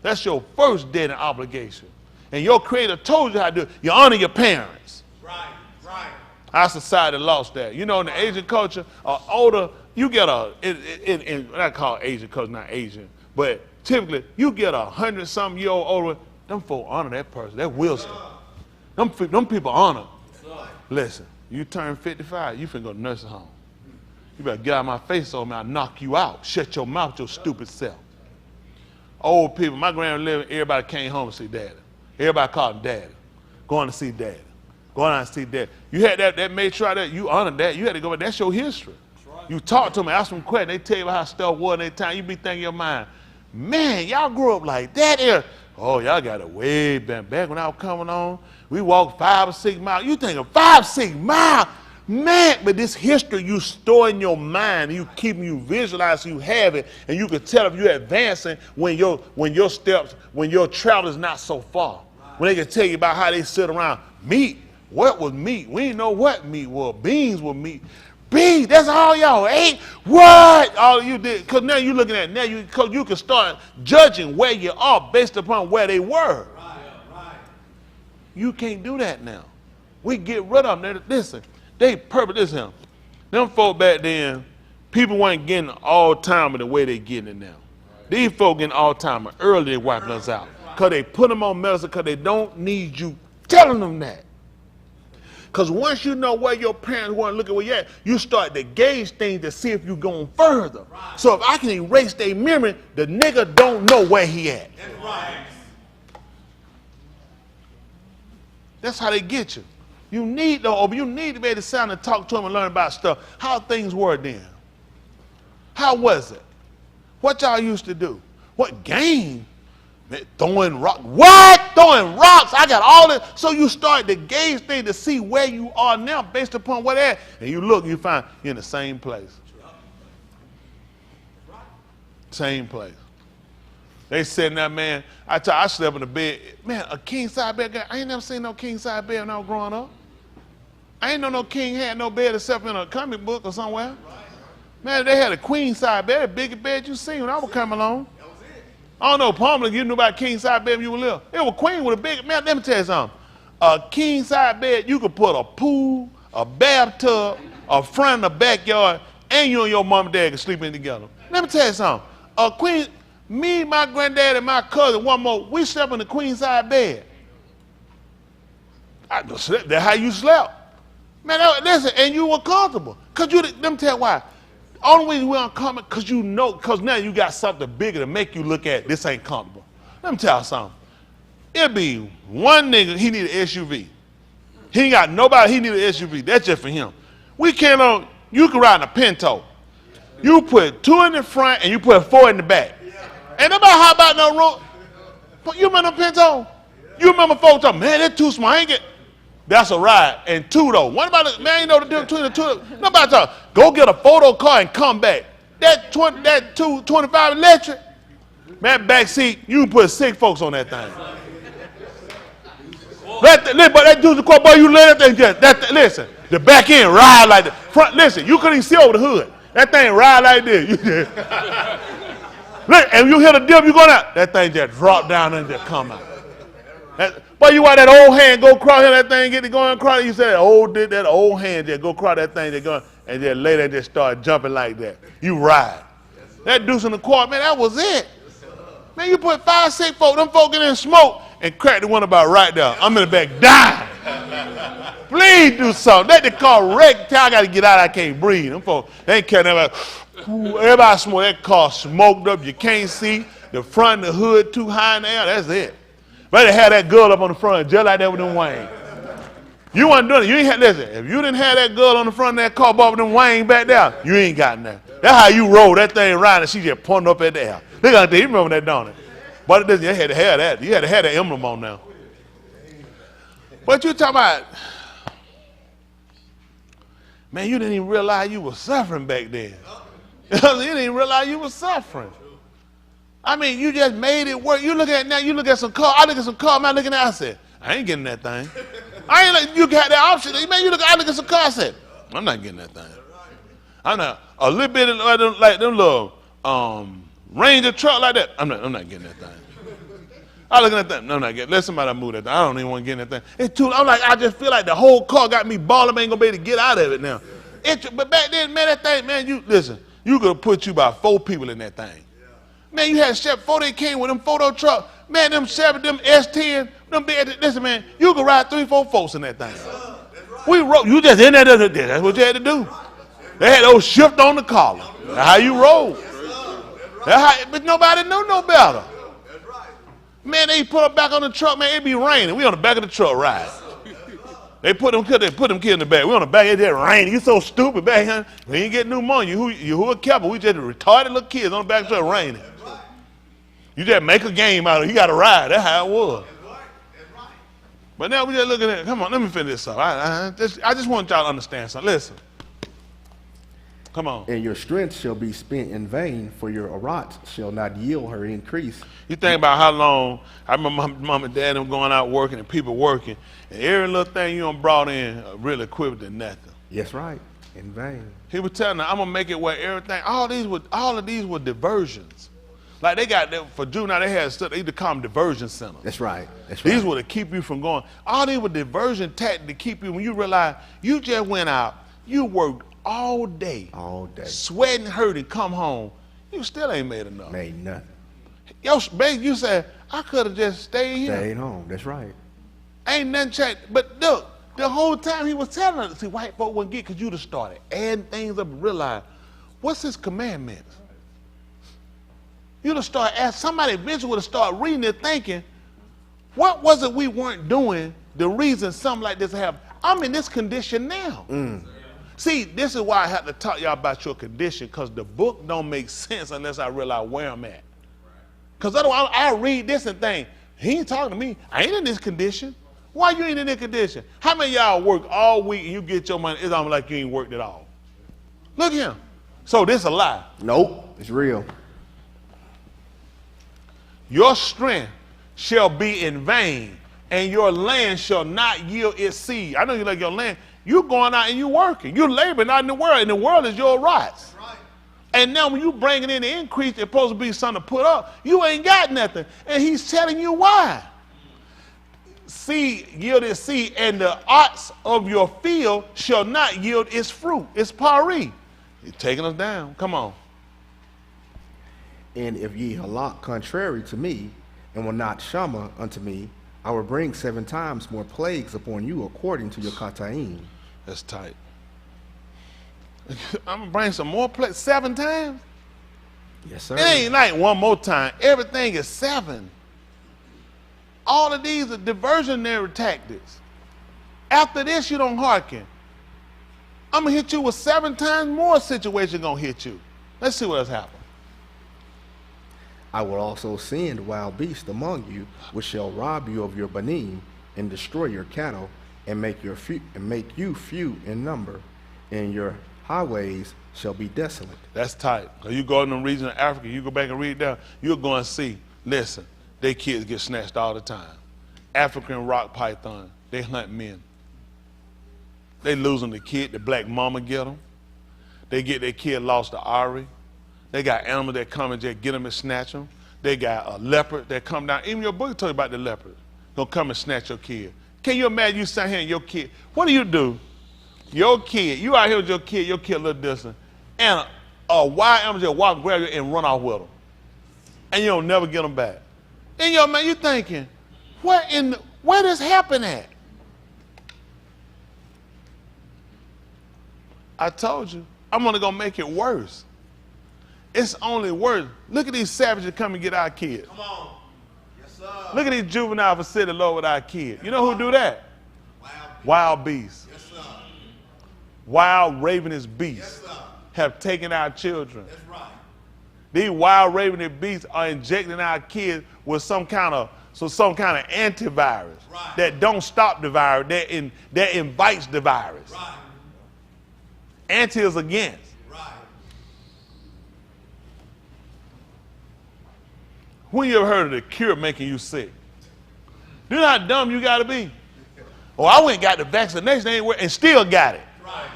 That's your first debt and obligation. And your Creator told you how to do it. You honor your parents. Right, right. Our society lost that. You know, in the Asian culture, older, you get I call Asian culture not Asian, but typically you get 100-something-year-old older, them folk honor that person, that wisdom. Them people honor. Listen, you turn 55, you finna go to nursing home. You better get out of my face or I'll knock you out. Shut your mouth, your stupid self. Old people, my grandma lived, everybody came home to see daddy. Everybody called him daddy. Going to see daddy. Going out and see daddy. You had that made sure that you honored that. You had to go, that's your history. Right. You talk to them, ask them questions, they tell you how stuff was in their time. You be thinking in your mind, man, y'all grew up like that here. Oh, y'all got it way back. Back when I was coming on, we walked 5 or 6 miles. You think of 5, 6 miles? Man, but this history you store in your mind, you keep, you visualize, you have it, and you can tell if you're advancing when your travel is not so far. When they can tell you about how they sit around. Meat, what was meat? We didn't know what meat was. Beans were meat. Beans, that's all y'all ate? What? All you did, because now you're looking at it, now you can start judging where you are based upon where they were. Right. You can't do that now. We get rid of them. Listen. They purpose him. Them folk back then, people weren't getting all time the way they getting it now. These folk getting all time early they wiping us out. Because they put them on medicine because they don't need you telling them that. Because once you know where your parents want to look at where you're at, you start to gauge things to see if you're going further. Right. So if I can erase their memory, the nigga don't know where he at. That's right. That's how they get you. You need to be able to sit down and talk to them and learn about stuff. How things were then. How was it? What y'all used to do? What game? Man, throwing rocks. What? Throwing rocks? I got all this. So you start to gauge things to see where you are now based upon where they're at. And you look, you find you're in the same place. Same place. They said, now, man, I slept in the bed. Man, a king-size bed. I ain't never seen no king-size bed when I was growing up. I ain't know no king had no bed except in a comic book or somewhere. Man, they had a queen-size bed, the biggest bed you seen when I was coming along. I don't know, Palmer, you knew about king-size bed when you were little. It was queen with a big, man, let me tell you something. A king-size bed, you could put a pool, a bathtub, a front and a backyard, and you and your mom and dad can sleep in together. Let me tell you something. A queen, me, my granddad, and my cousin, one more, we slept in the queen-size bed. That's how you slept. Man, listen, and you were comfortable. Because let me tell you why. Only way you were uncomfortable, because you know, because now you got something bigger to make you look at, this ain't comfortable. Let me tell you something. It'd be one nigga, he need an SUV. He ain't got nobody, he need an SUV. That's just for him. We can't on, you can ride in a Pinto. You put 2 in the front and you put 4 in the back. Ain't nobody how about no room. But you remember Pinto? You remember folks talking, man, that's too small. I ain't get. That's a ride. And 2 though. What about it? Man, you know the difference between the 2. Nobody talking, go get a photo car and come back. That 25 electric, man, back seat, you can put 6 folks on that thing. But that dude's the car, boy, you let that thing listen, the back end ride like the front, listen, you couldn't even see over the hood. That thing ride like this. Look, and you hear the dip, you going out, that thing just drop down and just come out. But you watch that old hand go across here, that thing get to going across, you say that old hand just go across that thing, just going, and then later just start jumping like that. You ride. That deuce in the car, man, that was it. Man, you put 5, 6 folk, them folk get in smoke and crack the one about right there. I'm in the back dying. Please do something. Let the car wreck till I got to get out, I can't breathe. Them folk, they ain't caring about, everybody smoke, that car smoked up, you can't see, the front and the hood too high in the air, that's it. But they had that girl up on the front, just like that with them wings. You wasn't doing it. You ain't had, listen, if you didn't have that girl on the front of that car, with them wings back there, you ain't got nothing. That's how you roll that thing around and she just pointing up at the air. Look at that, you remember that, don't it? But you had to have that. You had to have that emblem on now. What you talking about? Man, you didn't even realize you were suffering back then. You didn't even realize you were suffering. I mean, you just made it work. You look at it now, you look at some car. I look at some car, man, looking at it, I said, I ain't getting that thing. I ain't like, you got that option. Man, I look at some car, I said, I'm not getting that thing. I'm not a little bit like them little Ranger truck like that. I'm not getting that thing. I looking at that. No, I'm not getting. Let somebody move that thing. I don't even want to get in that thing. It's too. I'm like, I just feel like the whole car got me balling. I ain't gonna be able to get out of it now. But back then, man, that thing, man, you listen. You could put you about 4 people in that thing. Man, you had Chevy before they came with them photo truck. Man, them Chevy, them S10, them big. Listen, man, you could ride 3, 4 folks in that thing. We rode. You just in there. That's what you had to do. They had those shift on the collar. That's how you roll. That's how, but nobody knew no better. Man, they put them back on the truck, man, it be raining. We on the back of the truck ride. They put them kids in the back. We on the back, it just raining. You so stupid back here. We ain't getting pneumonia. You who a couple. We just retarded little kids on the back of the truck raining. You just make a game out of it. You got to ride. That's how it was. But now we just looking at it. Come on, let me finish this up. I just want y'all to understand something. Listen. Come on. And your strength shall be spent in vain, for your arats shall not yield her increase. You think about how long, I remember my mom and dad them going out working and people working, and every little thing you done brought in really equivalent to nothing. Yes, right. In vain. He was telling them, I'm going to make it where everything, all of these were diversions. Like they got, for juvenile, they had stuff, they used to call them diversion centers. That's right. That's right. These were to keep you from going. All these were diversion tactics to keep you, when you realize you just went out, you worked all day, sweating, hurting, come home, you still ain't made enough. Made nothing. Yo, baby, you said, I could have just stayed here. Stayed home, that's right. Ain't nothing changed. But look, the whole time he was telling us, see, white folk wouldn't get, because you'd have started adding things up and realize, what's his commandments? You'd have started asking, somebody eventually would have started reading it thinking, what was it we weren't doing, the reason something like this happened? I'm in this condition now. See, this is why I have to talk y'all about your condition, because the book don't make sense unless I realize where I'm at. Because otherwise, I read this and think, he ain't talking to me. I ain't in this condition. Why you ain't in this condition? How many of y'all work all week and you get your money? It's almost like you ain't worked at all. Look at him. So this a lie. Nope, it's real. Your strength shall be in vain, and your land shall not yield its seed. I know you like your land. You're going out and you're working. You're laboring out in the world, and the world is your rights. Right. And now when you bringing in the increase, it's supposed to be something to put up, you ain't got nothing. And he's telling you why. Seed yield its seed, and the ox of your field shall not yield its fruit. It's pari. He's taking us down. Come on. And if ye halak contrary to me, and will not shama unto me, I will bring 7 times more plagues upon you according to your kataim. That's tight. I'm going to bring some more plagues 7 times? Yes, sir. It ain't like one more time. Everything is 7. All of these are diversionary tactics. After this, you don't hearken. I'm going to hit you with 7 times more situation going to hit you. Let's see what else happens. I will also send wild beasts among you, which shall rob you of your banim, and destroy your cattle, and make you few in number, and your highways shall be desolate. That's tight. Because you go in the region of Africa, you go back and read down, you're going to see, listen, their kids get snatched all the time. African rock python, they hunt men. They losing the kid, the black mama get them. They get their kid lost to Ari. They got animals that come and just get them and snatch them. They got a leopard that come down. Even your book told you about the leopard. Gonna come and snatch your kid. Can you imagine you sitting here and your kid, what do? Your kid, you out here with your kid a little distance, and a wild animal just walk, grab you, and run off with them. And you don't never get them back. And you thinking, where this happen at? I told you, I'm only gonna make it worse. It's only worse. Look at these savages come and get our kids. Come on. Yes, sir. Look at these juveniles for sitting alone with our kids. You know who do that? Wild beasts. Yes, sir. Wild ravenous beasts Yes, sir. have taken our children. That's right. These wild ravenous beasts are injecting our kids with some kind of antivirus that don't stop the virus, that invites the virus. Right. Anti is against. Right. When you ever heard of the cure making you sick? Do you know how dumb you got to be? Oh, I went and got the vaccination, ain't work, and still got it. Right.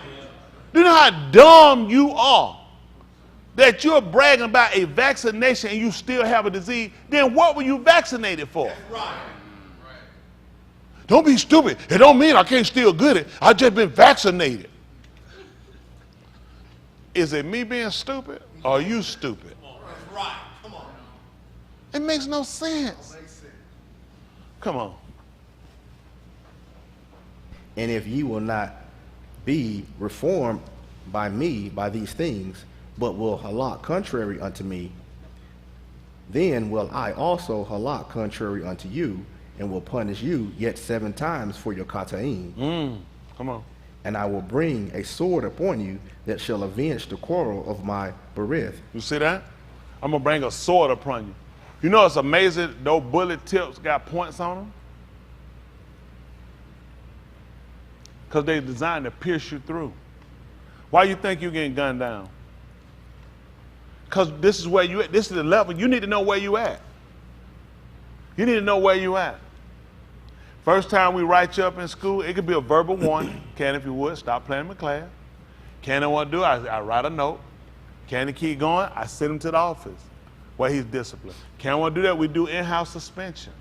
Do you know how dumb you are? That you're bragging about a vaccination and you still have a disease? Then what were you vaccinated for? That's right. Don't be stupid. It don't mean I can't still get it. I just been vaccinated. Is it me being stupid or are you stupid? That's right. Come on. It makes no sense. Come on. And if ye will not be reformed by me by these things, but will halak contrary unto me, then will I also halak contrary unto you, and will punish you yet 7 times for your kataim. Come on. And I will bring a sword upon you that shall avenge the quarrel of my berith. You see that? I'm going to bring a sword upon you. You know it's amazing those bullet tips got points on them? Because they designed to pierce you through. Why you think you're getting gunned down? Because this is where you at. This is the level. You need to know where you at. You need to know where you at. First time we write you up in school, it could be a verbal warning. Can, if you would, stop playing in class. Can, I want to do, I write a note. Can he keep going? I send him to the office where he's disciplined. Can, I want to do that? We do in-house suspension.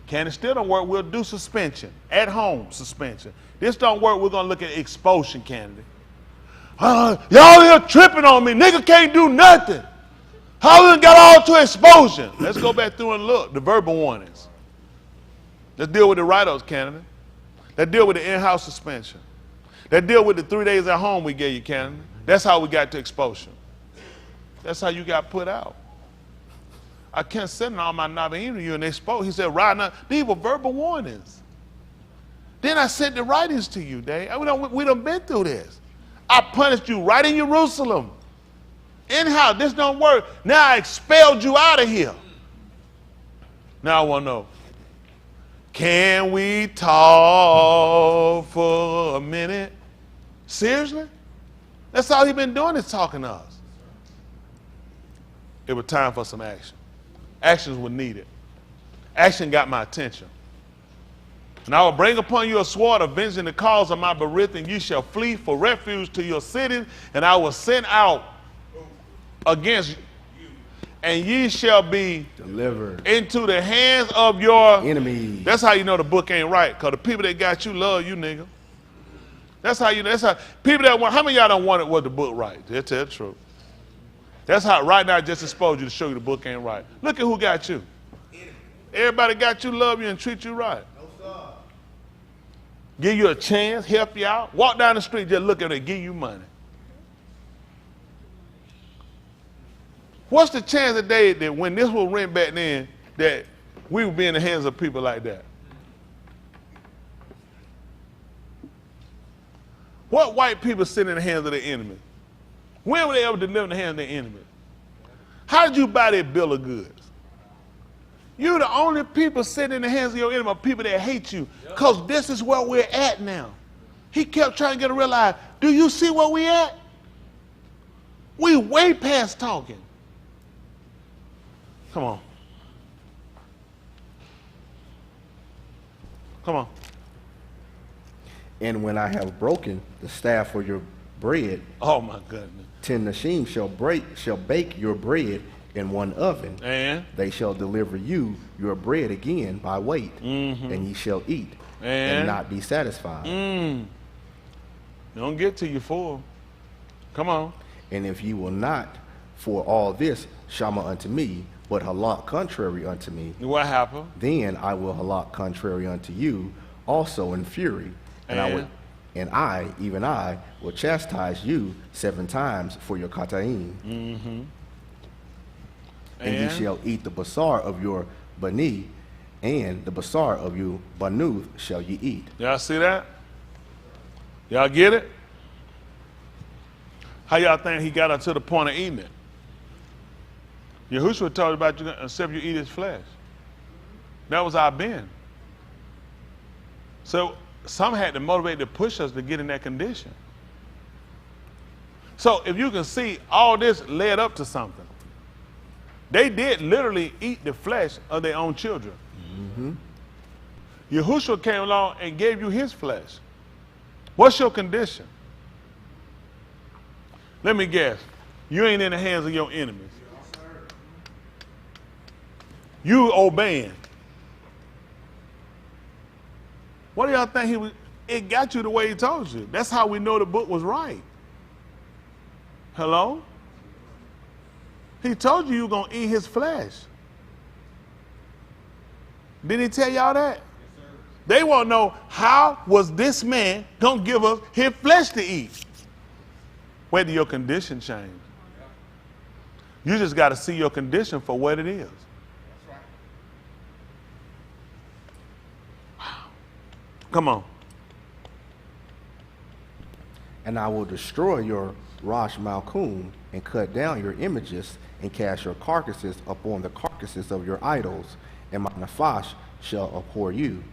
Can, it still don't work? We'll do suspension. At home suspension. This don't work, we're going to look at expulsion candidate. Y'all here tripping on me. Nigga can't do nothing. How we got all to expulsion? Let's go back through and look. The verbal warnings. Let's deal with the write-ups candidate. Let's deal with the in-house suspension. Let's deal with the 3 days at home we gave you, candidate. That's how we got to expulsion. That's how you got put out. I can't send all my Navajo to you and they spoke. He said, right now, these were verbal warnings. Then I sent the writings to you, Dave. We done been through this. I punished you right in Jerusalem. In-house, this don't work. Now I expelled you out of here. Now I want to know, can we talk for a minute? Seriously? That's all he's been doing is talking to us. It was time for some action. Actions were needed. Action got my attention. And I will bring upon you a sword avenging the cause of my berith, and you shall flee for refuge to your cities, and I will send out against you, and ye shall be Delivered into the hands of your enemies. That's how you know the book ain't right, because the people that got you love you, nigga. That's how you know. That's how people that want. How many of y'all don't want it? Was the book right? Just tell the truth. That's how right now I just exposed you to show you the book ain't right. Look at who got you. Everybody got you, love you, and treat you right. Give you a chance, help you out. Walk down the street, just look at it, give you money. What's the chance today that when this was written back then, that we would be in the hands of people like that? What white people sit in the hands of their enemy? When were they ever delivered in the hands of their enemy? How did you buy their bill of goods? You're the only people sitting in the hands of your enemy are people that hate you, because this is where we're at now. He kept trying to get to realize, do you see where we at? We way past talking. Come on. Come on. And when I have broken the staff for your bread, Oh my goodness. 10 nashim shall bake your bread in one oven. And They shall deliver you your bread again by weight, and ye shall eat and not be satisfied. Don't get till you're full. Come on. And if ye will not for all this shama unto me, but halak contrary unto me, What happened? then I will halak contrary unto you also in fury, and I, even I, will chastise you 7 times for your kataim. And ye shall eat the basar of your bani, and the basar of your banuth shall ye eat. Y'all see that? Y'all get it? How y'all think he got up to the point of eating it? Yahushua told about you except you eat his flesh. That was our being. So some had to motivate to push us to get in that condition. So if you can see, all this led up to something. They did literally eat the flesh of their own children. Yahushua came along and gave you his flesh. What's your condition? Let me guess. You ain't in the hands of your enemies. You obeying. What do y'all think he was? It got you the way he told you. That's how we know the book was right. Hello? He told you were going to eat his flesh. Didn't he tell y'all that? Yes, they want to know, how was this man going to give us his flesh to eat? Where did your condition change? You just got to see your condition for what it is. Wow. Come on. And I will destroy your Rosh Malkum and cut down your images and cast your carcasses upon the carcasses of your idols, and my Nephash shall abhor you.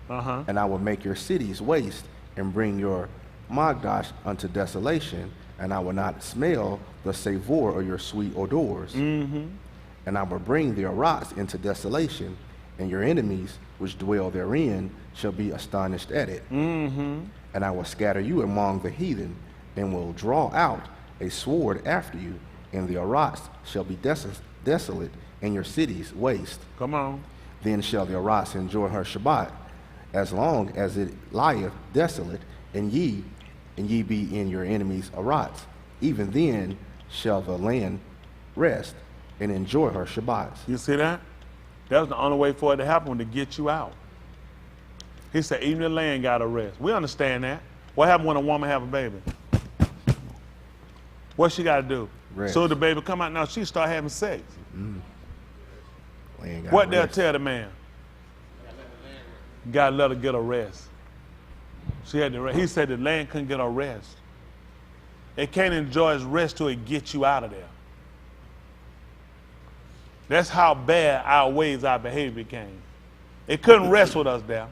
And I will make your cities waste and bring your Magdash unto desolation, and I will not smell the savor of your sweet odors. And I will bring the Arats into desolation, and your enemies which dwell therein shall be astonished at it. And I will scatter you among the heathen, and will draw out a sword after you, and the Arats shall be desolate, and your cities waste. Come on. Then shall the Arats enjoy her Shabbat, as long as it lieth desolate, and ye be in your enemies' Arats. Even then shall the land rest and enjoy her Shabbats. You see that? That was the only way for it to happen, to get you out. He said, even the land got to rest. We understand that. What happens when a woman have a baby? What she got to do? Rest. So the baby come out, now she start having sex. Land What gotta they'll rest. tell the man? Got to let her get a rest. She had to rest. He said the land couldn't get a rest. It can't enjoy its rest till it gets you out of there. That's how bad our ways, our behavior became. It couldn't rest with us there.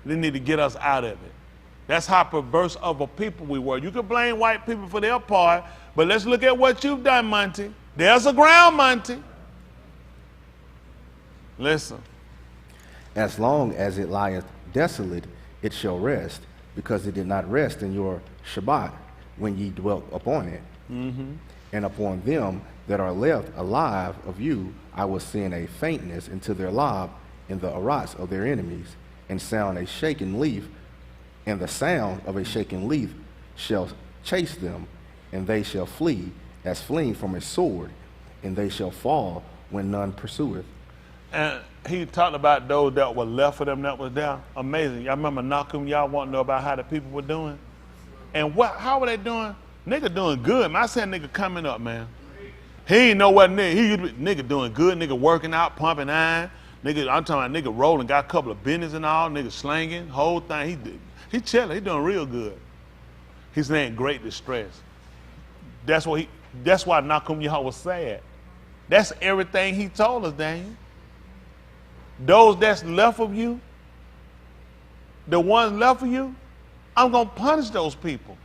They need to get us out of it. That's how perverse of a people we were. You can blame white people for their part, but let's look at what you've done, Monty. There's a ground, Monty. Listen. As long as it lieth desolate, it shall rest, because it did not rest in your Shabbat when ye dwelt upon it. And upon them that are left alive of you, I will send a faintness into their lob in the arats of their enemies, and sound a shaken leaf, and the sound of a shaken leaf shall chase them, and they shall flee as fleeing from a sword, and they shall fall when none pursueth. And he talked about those that were left of them that was there. Amazing. Y'all remember Nahum? Y'all want to know about how the people were doing? And how were they doing? Nigga doing good. Man, I said nigga coming up, man. He ain't know what nigga. Nigga doing good. Nigga working out, pumping iron. Nigga, I'm talking about nigga rolling, got a couple of business and all. Nigga slanging, whole thing. He chilling. He doing real good. He's in great distress. That's why Nahum Yah was sad. That's everything he told us, Daniel. Those that's left of you, the ones left of you, I'm going to punish those people.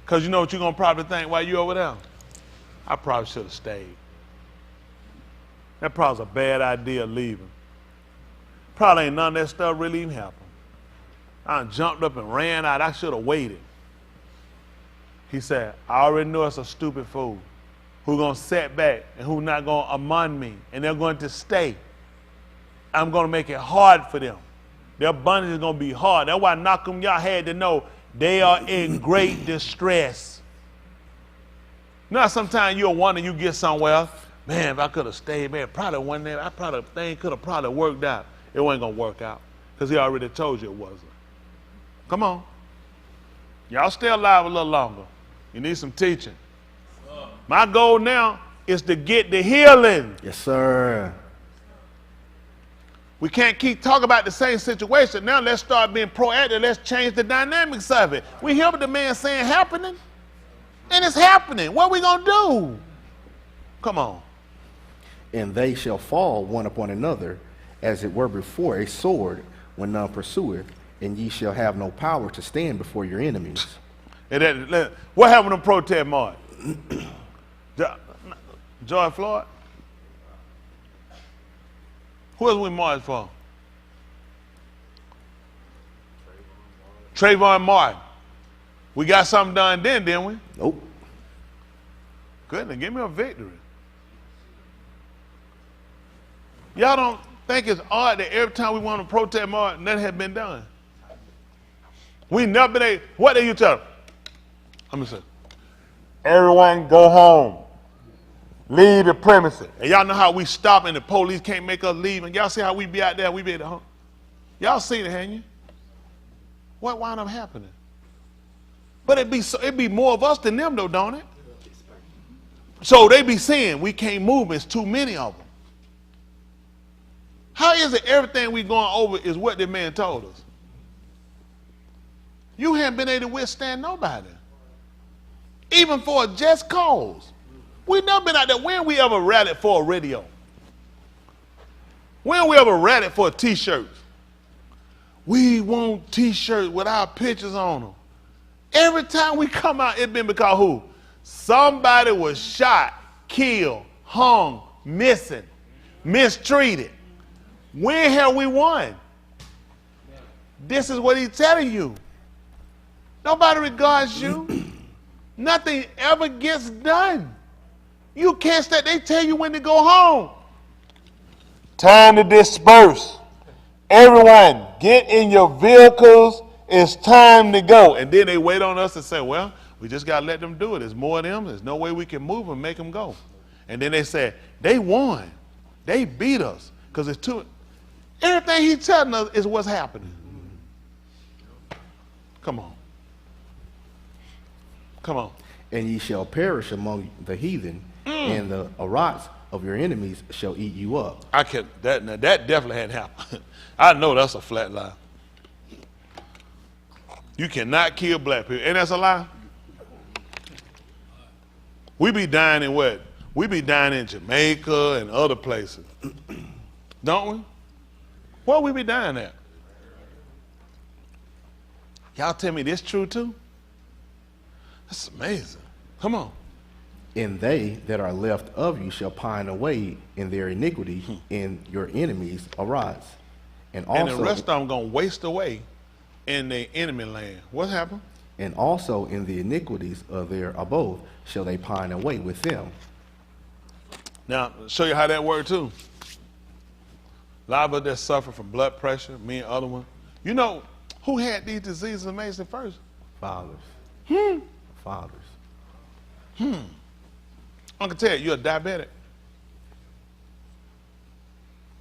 Because you know what you're going to probably think while you're over there? I probably should have stayed. That probably was a bad idea leaving. Probably ain't none of that stuff really even happened. I jumped up and ran out. I should have waited. He said, I already know it's a stupid fool who's going to set back and who's not going to among me, and they're going to stay. I'm going to make it hard for them. Their bondage is going to be hard. That's why Nahum Yah had to know they are in great distress. Now, sometimes you'll wonder, you get somewhere, man, if I could have stayed, man, probably one day, thing could have probably worked out. It wasn't going to work out because he already told you it wasn't. Come on. Y'all stay alive a little longer. You need some teaching. My goal now is to get the healing. Yes, sir. We can't keep talking about the same situation. Now let's start being proactive. Let's change the dynamics of it. We hear what the man saying happening, and it's happening. What are we going to do? Come on. And they shall fall one upon another, as it were before a sword, when none pursueth, and ye shall have no power to stand before your enemies. What happened to protest march? George Floyd? Who else we marched for? Trayvon Martin. We got something done then, didn't we? Nope. Goodness, give me a victory. Y'all don't think it's odd that every time we want to protest more, nothing has been done? We never been able, what do you tell them? I'm going to say, everyone go home. Leave the premises. And y'all know how we stop and the police can't make us leave. And y'all see how we be out there, we be at home. Y'all seen it, haven't you? What wound up happening? But it be more of us than them though, don't it? So they be saying we can't move, it's too many of them. How is it everything we going over is what the man told us? You haven't been able to withstand nobody. Even for a just cause. We never been out there. When we ever rallied for a radio? When we ever rallied for t-shirts? We want t-shirts with our pictures on them. Every time we come out, it's been because who? Somebody was shot, killed, hung, missing, mistreated. When have we won? This is what he's telling you. Nobody regards you. Nothing ever gets done. You can't stay. They tell you when to go home. Time to disperse. Everyone, get in your vehicles. It's time to go. And then they wait on us to say, well, we just got to let them do it. There's more of them. There's no way we can move them, make them go. And then they say, they won. They beat us. Because it's too. Everything he's telling us is what's happening. Come on. Come on. And ye shall perish among the heathen, and the arats of your enemies shall eat you up. I can that definitely hadn't happened. I know that's a flat lie. You cannot kill black people. And that's a lie. We be dying in what? We be dying in Jamaica and other places. Don't we? Where we be dying at? Y'all tell me this true too? That's amazing. Come on. And they that are left of you shall pine away in their iniquity, and your enemies arise. And also, the rest of them going to waste away in their enemy land. What happened? And also in the iniquities of their abode shall they pine away with them. Now, show you how that worked too. A lot of us that suffer from blood pressure, me and other ones. You know who had these diseases amazing first? Fathers. Fathers. I can tell you, you're a diabetic.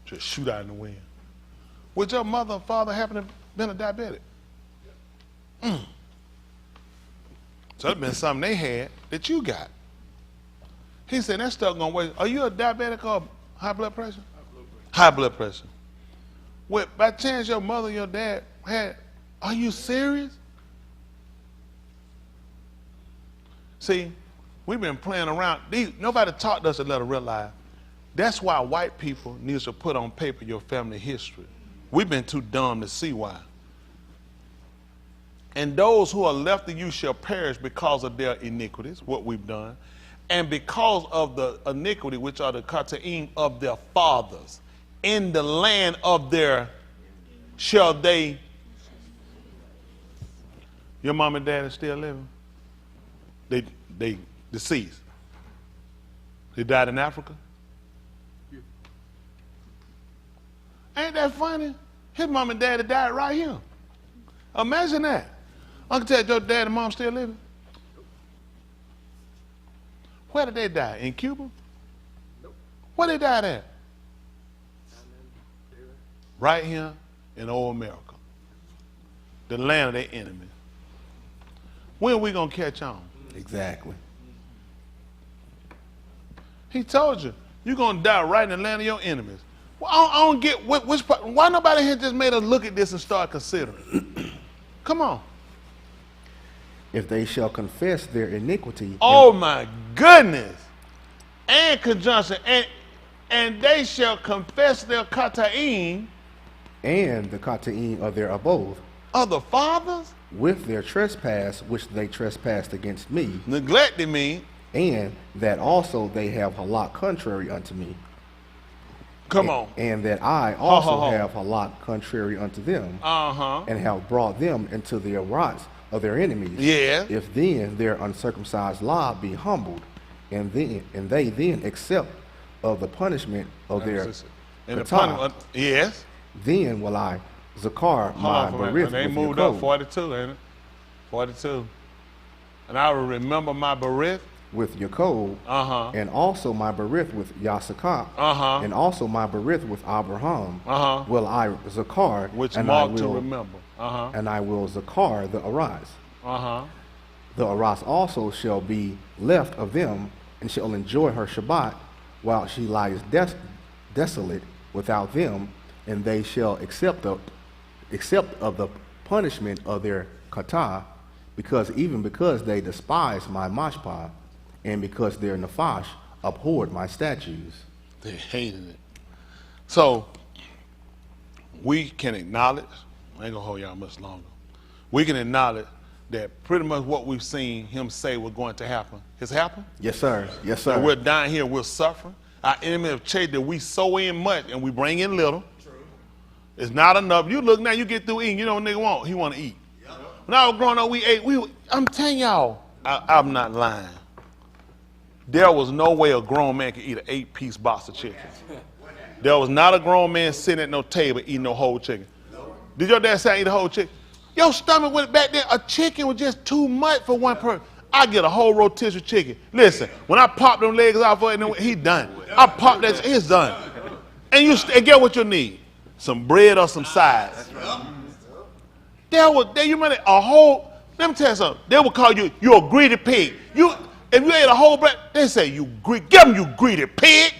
Just shoot out in the wind. Would your mother or father happen to have been a diabetic? So it's been something they had that you got. He said, that stuff gonna waste. Are you a diabetic or high blood pressure? High blood pressure. Well, by chance your mother or your dad had, are you serious? See, we've been playing around. Nobody taught us to let us realize. That's why white people need to put on paper your family history. We've been too dumb to see why. And those who are left of you shall perish because of their iniquities, what we've done, and because of the iniquity, which are the kataim of their fathers. In the land of their shall they. Your mom and dad are still living? They deceased. They died in Africa? Ain't that funny? His mom and daddy died right here. Imagine that. Uncle Ted, your dad and mom still living? Where did they die? In Cuba? Nope. Where they died at? Right here in old America. The land of their enemies. When are we going to catch on? Exactly. He told you, you're going to die right in the land of your enemies. Well, I don't get which part. Why nobody here just made us look at this and start considering? Come on. If they shall confess their iniquity. Oh my goodness. And conjunction. And they shall confess their kataim. And the kataim of their abode. Of the fathers. With their trespass, which they trespassed against me. Neglected me. And that also they have halak contrary unto me. Come on. And that I also have halak contrary unto them. And have brought them into the arats of their enemies. Yeah. If then their uncircumcised law be humbled, and they then accept of the punishment of their And the katah, punishment, yes. then will I zakar my berith They with moved up Yaakov, 42, ain't it? 42. And I will remember my berith. with Yaakov, and also my berith with Yasakah, and also my berith with Abraham, will I zakar, Which and mark I to will, remember. and I will zakar the aras. The aras also shall be left of them, and shall enjoy her Shabbat, while she lies desolate without them, and they shall accept of the punishment of their katah, because they despise my mashpah, and because their nafash abhorred my statutes. They hated it. So, we can acknowledge, I ain't gonna hold y'all much longer. We can acknowledge that pretty much what we've seen him say was going to happen has happened. Yes, sir. Yes, sir. And we're down here, we're suffering. Our enemy have changed that we sow in much and we bring in little. True. It's not enough. You look now, you get through eating, you know what nigga want? He want to eat. Yep. When I was growing up, we ate. I'm telling y'all, I'm not lying. There was no way a grown man could eat an 8-piece box of chicken. There was not a grown man sitting at no table eating no whole chicken. Did your dad say I eat a whole chicken? Your stomach went back there. A chicken was just too much for one person. I get a whole rotisserie chicken. Listen, when I pop them legs off of it, he done. I pop that, it's done. And get what you need. Some bread or some sides. There you remember a whole, let me tell you something. They would call you a greedy pig. If you ate a whole bread, they say get them, you greedy pig.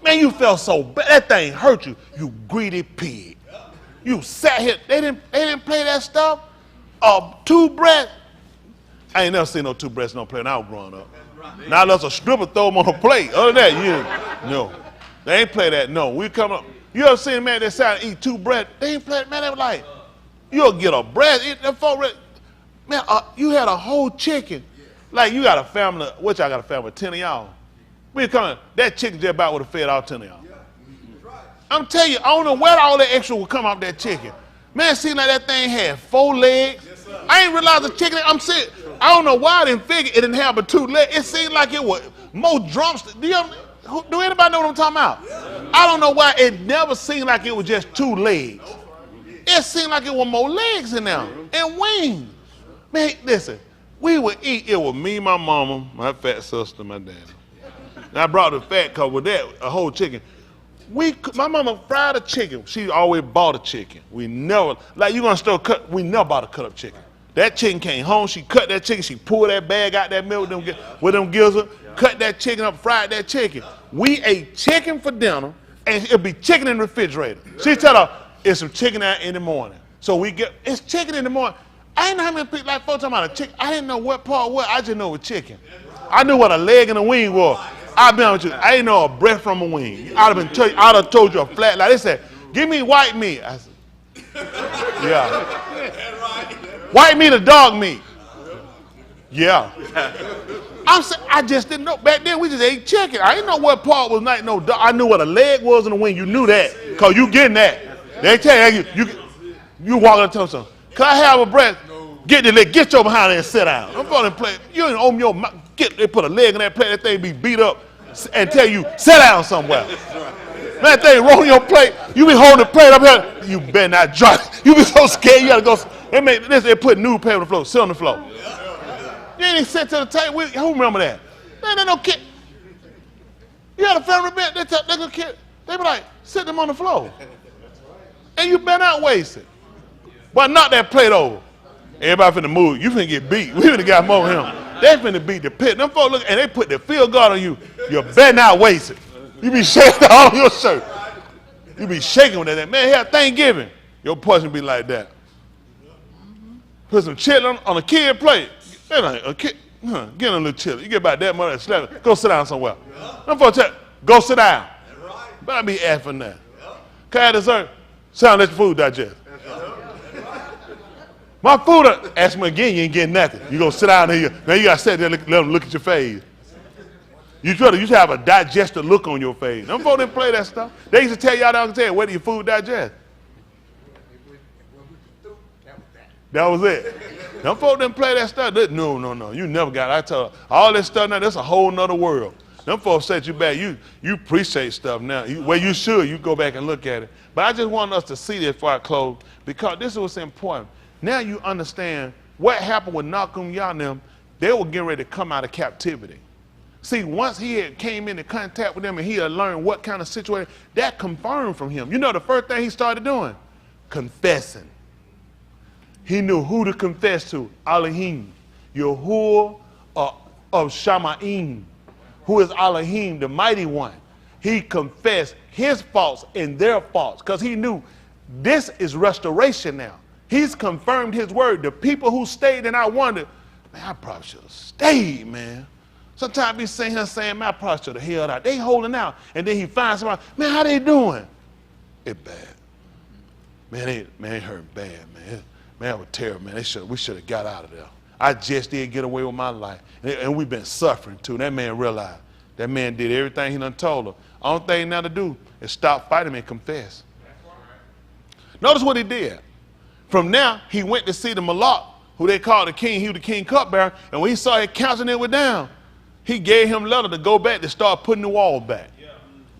Man, you felt so bad. That thing hurt you. You greedy pig. You sat here. They didn't play that stuff. 2 breasts. I ain't never seen no 2 breasts no play when I was growing up. Now unless a stripper throw them on a plate. Other than that, no. They ain't play that. No. We come up. You ever seen a man that sat and eat 2 breasts? They ain't play that. Man, they were like, you'll get a breast. Eat that 4 breasts. Man, you had a whole chicken. Like you got a family, which I got a family of 10 of y'all. We coming, that chicken just about would have fed all 10 of y'all. I'm telling you, I don't know where all that extra would come off that chicken. Man, it seemed like that thing had 4 legs. I ain't realized the chicken, I'm sick. I don't know why I didn't figure it didn't have but 2 legs. It seemed like it was more drumsticks. Do anybody know what I'm talking about? I don't know why it never seemed like it was just 2 legs. It seemed like it was more legs in there and wings. Man, listen, we would eat, it was me, my mama, my fat sister, my daddy. And I brought the fat because with that, a whole chicken. My mama fried a chicken. She always bought a chicken. We never, like you gonna still cut, we never bought a cut up chicken. That chicken came home, she cut that chicken, she pulled that bag out that milk with them gizzards, cut that chicken up, fried that chicken. We ate chicken for dinner, and it'd be chicken in the refrigerator. She tell her, it's some chicken out in the morning. So it's chicken in the morning. I didn't know how many people, like folks talking about a chicken, I didn't know what part was, I just know it was chicken. I knew what a leg and a wing was. I've been with you. I didn't know a breath from a wing. I'd have told you a flat lie. They said, give me white meat. I said, yeah. White meat or dog meat? Yeah. I just didn't know. Back then we just ate chicken. I didn't know what part was not no dog. I knew what a leg was and a wing. You knew that because you getting that. They tell you walk up and tell them, can I have a breath? Get the leg. Get your behind there and sit down. I'm going to play. You ain't open your mouth. They put a leg in that plate, that thing be beat up and tell you, sit down somewhere. Man, that thing rolling your plate, you be holding the plate up here, you better not drop it. You be so scared, you gotta go. They put newspaper on the floor, sit on the floor. You ain't even sit to the table. Who remember that? Man, they no kid. You had a family event, they be like, sit them on the floor. And you better not waste it. But knock that plate over. Everybody finna move. You finna get beat. We finna got more of him. They finna beat the pit. Them folks look, and they put the field guard on you. You better not waste it. You be shaking all on your shirt. You be shaking with that. Man, here Thanksgiving. Your portion be like that. Put some chili on a kid plate. Like a kid, get a little chili. You get about that much, slap it. Go sit down somewhere. Them folks tell you, go sit down. Better be effing that. Can I have dessert? Sit down, let your food digest. My food, ask me again, you ain't getting nothing. You gonna sit down here. Now you gotta sit there, let them look at your face. You should have a digested look on your face. Them folks didn't play that stuff. They used to tell y'all down there, where do your food digest? That was it. Them folk didn't play that stuff. No. You never got it. I tell her, all this stuff now, that's a whole nother world. Them folks set you back. You appreciate stuff now. Well, you should. You go back and look at it. But I just want us to see this before I close, because this is what's important. Now you understand what happened with Nakum Yanim. They were getting ready to come out of captivity. See, once he had came into contact with them and he had learned what kind of situation, that confirmed from him. You know the first thing he started doing? Confessing. He knew who to confess to. Elohim, Yahuwah of Shamaim, who is Elohim, the mighty one. He confessed his faults and their faults because he knew this is restoration now. He's confirmed his word. The people who stayed, and I wondered, man, I probably should have stayed, man. Sometimes we sitting here saying, man, I probably should have held out. They holding out. And then he finds somebody, man, how they doing? It bad. Man, it hurt bad, man. Man, it was terrible, man. We should have got out of there. I just did get away with my life. And we've been suffering too. That man realized. That man did everything he done told her. Only thing now to do is stop fighting and confess. Notice what he did. From now, he went to see the Malak, who they called the king. He was the king cupbearer. And when he saw his countenance went down, he gave him a letter to go back to start putting the wall back. Yeah.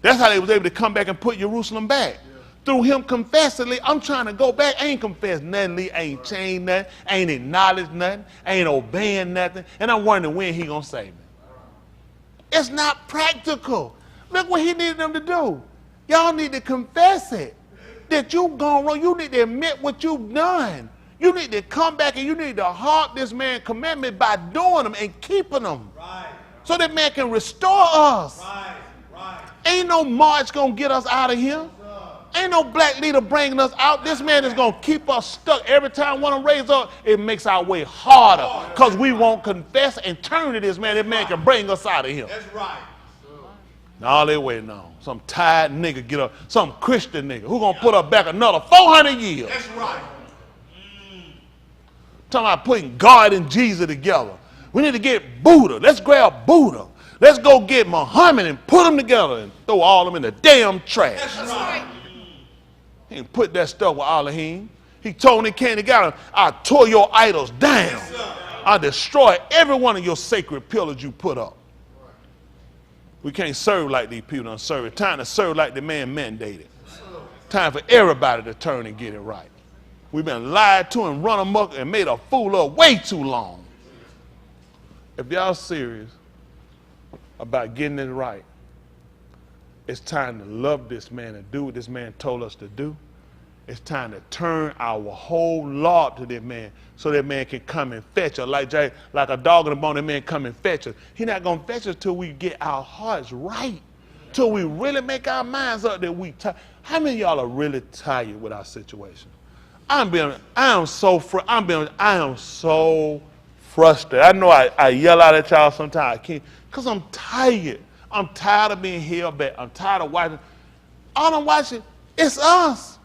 That's how they was able to come back and put Jerusalem back. Yeah. Through him confessing, I'm trying to go back. I ain't confessed nothing, Lee. I ain't changed nothing. I ain't acknowledged nothing. I ain't obeying nothing. And I'm wondering when he gonna save me. It's not practical. Look what he needed them to do. Y'all need to confess it. That you've gone wrong. You need to admit what you've done. You need to come back and you need to heart this man's commandment by doing them and keeping them. Right. So that man can restore us. Right. Ain't no march gonna get us out of here. Ain't no black leader bringing us out. This man is gonna keep us stuck. Every time one of them raise up, it makes our way harder because we won't confess and turn to this man. That man can bring us out of here. That's right. Now all they waiting on, some tired nigga get up, some Christian nigga who gonna put us back another 400 years. That's right. Talking about putting God and Jesus together. We need to get Buddha. Let's grab Buddha. Let's go get Muhammad and put them together and throw all of them in the damn trash. That's right. He didn't put that stuff with Elohim. He told him he came together, I tore your idols down. Yes, I destroy every one of your sacred pillars you put up. We can't serve like these people don't serve. It's time to serve like the man mandated. Time for everybody to turn and get it right. We've been lied to and run amok and made a fool of way too long. If y'all serious about getting it right, it's time to love this man and do what this man told us to do. It's time to turn our whole law to that man so that man can come and fetch us. Like a dog in the bone, that man come and fetch us. He's not going to fetch us till we get our hearts right, till we really make our minds up that we tired. How many of y'all are really tired with our situation? I am so frustrated. I know I yell out at y'all sometimes. I can't, because I'm tired. I'm tired of being held back. I'm tired of watching. All I'm watching, it's us.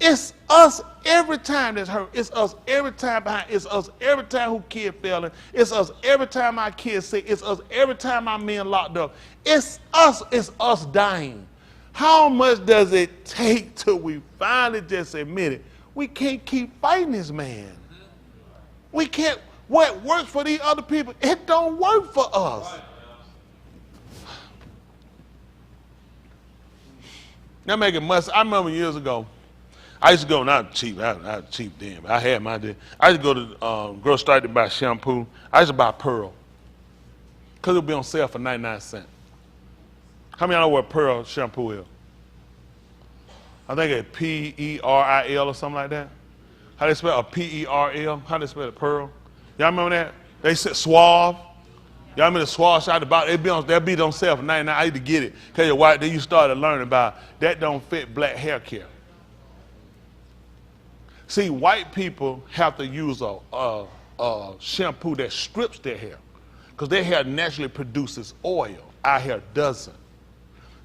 It's us every time that's hurt. It's us every time behind. It's us every time who kid failing. It's us every time our kids sick. It's us every time our men locked up. It's us dying. How much does it take till we finally just admit it? We can't keep fighting this man. We can't. What works for these other people, it don't work for us. Now make it must. I remember years ago, I used to go, not cheap, I was cheap then, but I had my day. I used to go to grocery store to buy shampoo. I used to buy Pearl, because it would be on sale for 99 cents. How many of y'all know what Pearl shampoo is? I think it's P-E-R-I-L or something like that. How they spell it? P-E-R-L? How they spell it? Pearl? Y'all remember that? They said Suave. Y'all remember the Suave shot about they'll be on sale for 99. I used to get it. Because your wife, then you started learning about that don't fit black hair care. See, white people have to use a shampoo that strips their hair, because their hair naturally produces oil. Our hair doesn't.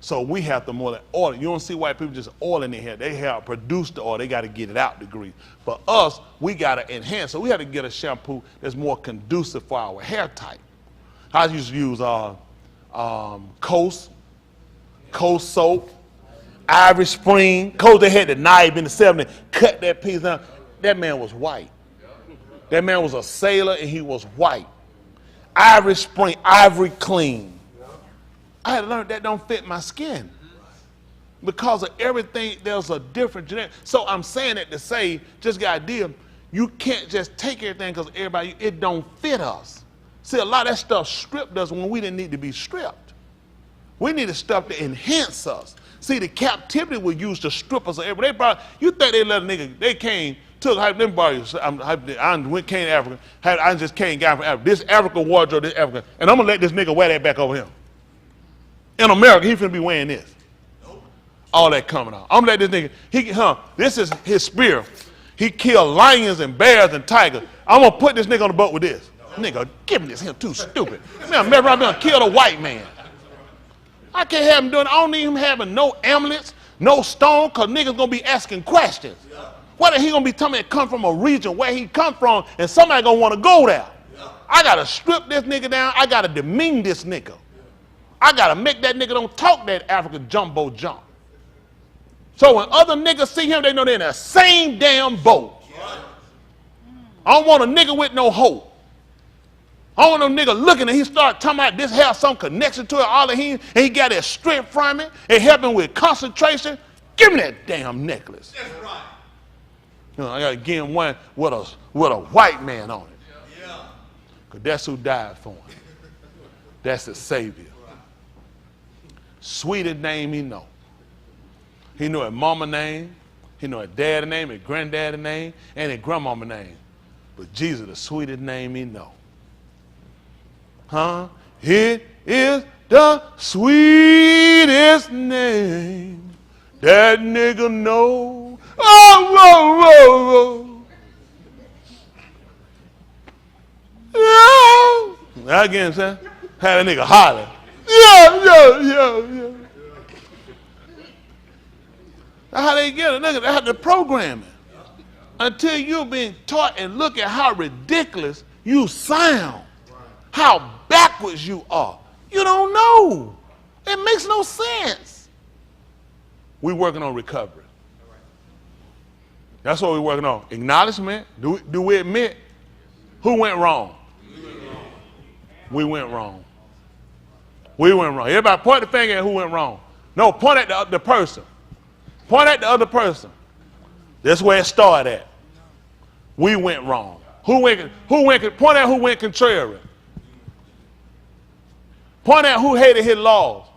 So we have to more than oil. You don't see white people just oiling their hair. They have produced the oil. They got to get it out the grease. For us, we got to enhance. So we have to get a shampoo that's more conducive for our hair type. I used to use Coast soap, Irish Spring. Coast, they had the knife in the 70s, cut that piece down. That man was white. That man was a sailor and he was white. Ivory spring, ivory clean. I had learned that don't fit my skin. Because of everything, there's a different genetic. So I'm saying that to say, just get an idea, you can't just take everything because everybody, it don't fit us. See, a lot of that stuff stripped us when we didn't need to be stripped. We needed stuff to enhance us. See, the captivity was used to strip us of everything. They brought, you think they let a nigga, they came, took them bodies, I came to Africa, I just came down from Africa. This African wardrobe, this African, and I'm going to let this nigga wear that back over here. In America, he finna be wearing this. All that coming out. I'm gonna let this nigga, this is his spear. He killed lions and bears and tigers. I'm gonna put this nigga on the boat with this. Nigga, give me this, him too stupid. Man, remember I'm gonna kill a white man. I can't have him doing, I don't need him having no amulets, no stone, cause niggas gonna be asking questions. What if he gonna be telling me to come from a region where he come from and somebody gonna wanna go there? I gotta strip this nigga down, I gotta demean this nigga. I gotta make that nigga don't talk that African jumbo jump. So when other niggas see him, they know they're in the same damn boat. I don't want a nigga with no hope. I don't want no nigga looking and he start talking about this has some connection to it, all of him, and he got that strength from it, and helping with concentration. Give me that damn necklace. That's right. You know, I gotta give him one with a white man on it. Yeah. Cause that's who died for him. That's the Savior. Sweetest name he know. He knew his mama name, he knew his daddy name, his granddaddy name, and his grandmama name. But Jesus, the sweetest name he know. Huh? It is the sweetest name that nigga know. Oh, whoa, whoa. Yeah. Again, son. Had a nigga holler. Yeah. That's how they get it. Look at that, the programming. Until you're being taught and look at how ridiculous you sound, how backwards you are. You don't know. It makes no sense. We're working on recovery. That's what we're working on. Acknowledgement. Do we admit who went wrong? We went wrong. We went wrong. Everybody point the finger at who went wrong. No, point at the person. Point at the other person. That's where it started at. We went wrong. Point at who went contrary. Point at who hated his laws.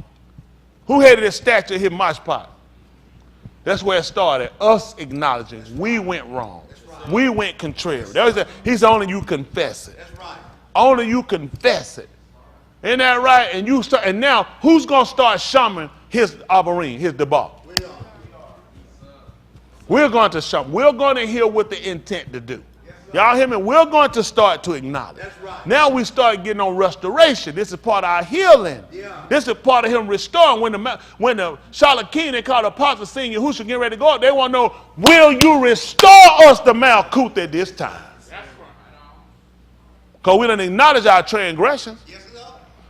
Who hated his statue, his mosh pot. That's where it started. Us acknowledging we went wrong. Right. We went contrary. He's only you confess it. That's right. Only you confess it. Isn't that right? And now who's gonna start shaman his abarim, his debacle? We're going to show. We're going to hear what the intent to do. Y'all hear me? We're going to start to acknowledge. That's right. Now we start getting on restoration. This is part of our healing. Yeah. This is part of him restoring. When the Charlotte King, they call the apostle senior who should get ready to go up, they want to know, will you restore us the Malkuth at this time? That's right. Because we don't acknowledge our transgressions. Yes, sir.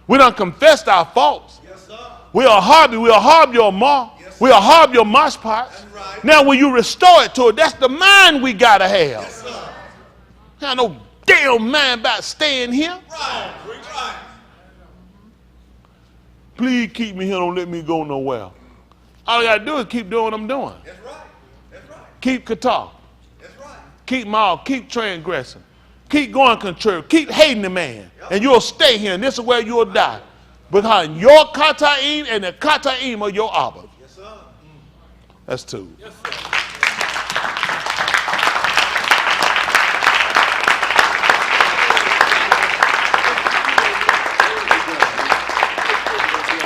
We don't confess our faults. Yes, sir. We'll harm your ma. We'll harm your mosh pots. Right. Now when you restore it to it, that's the mind we got to have. Yes, sir. I no damn mind about staying here. Right. Right. Please keep me here, don't let me go nowhere. All I got to do is keep doing what I'm doing. That's right. That's right. Keep kata. That's right. Keep mal, keep transgressing. Keep going contrary. Keep hating the man. Yep. And you'll stay here, and this is where you'll die. Behind your kata'im and the kata'im of your Abba. That's two. Yes, sir.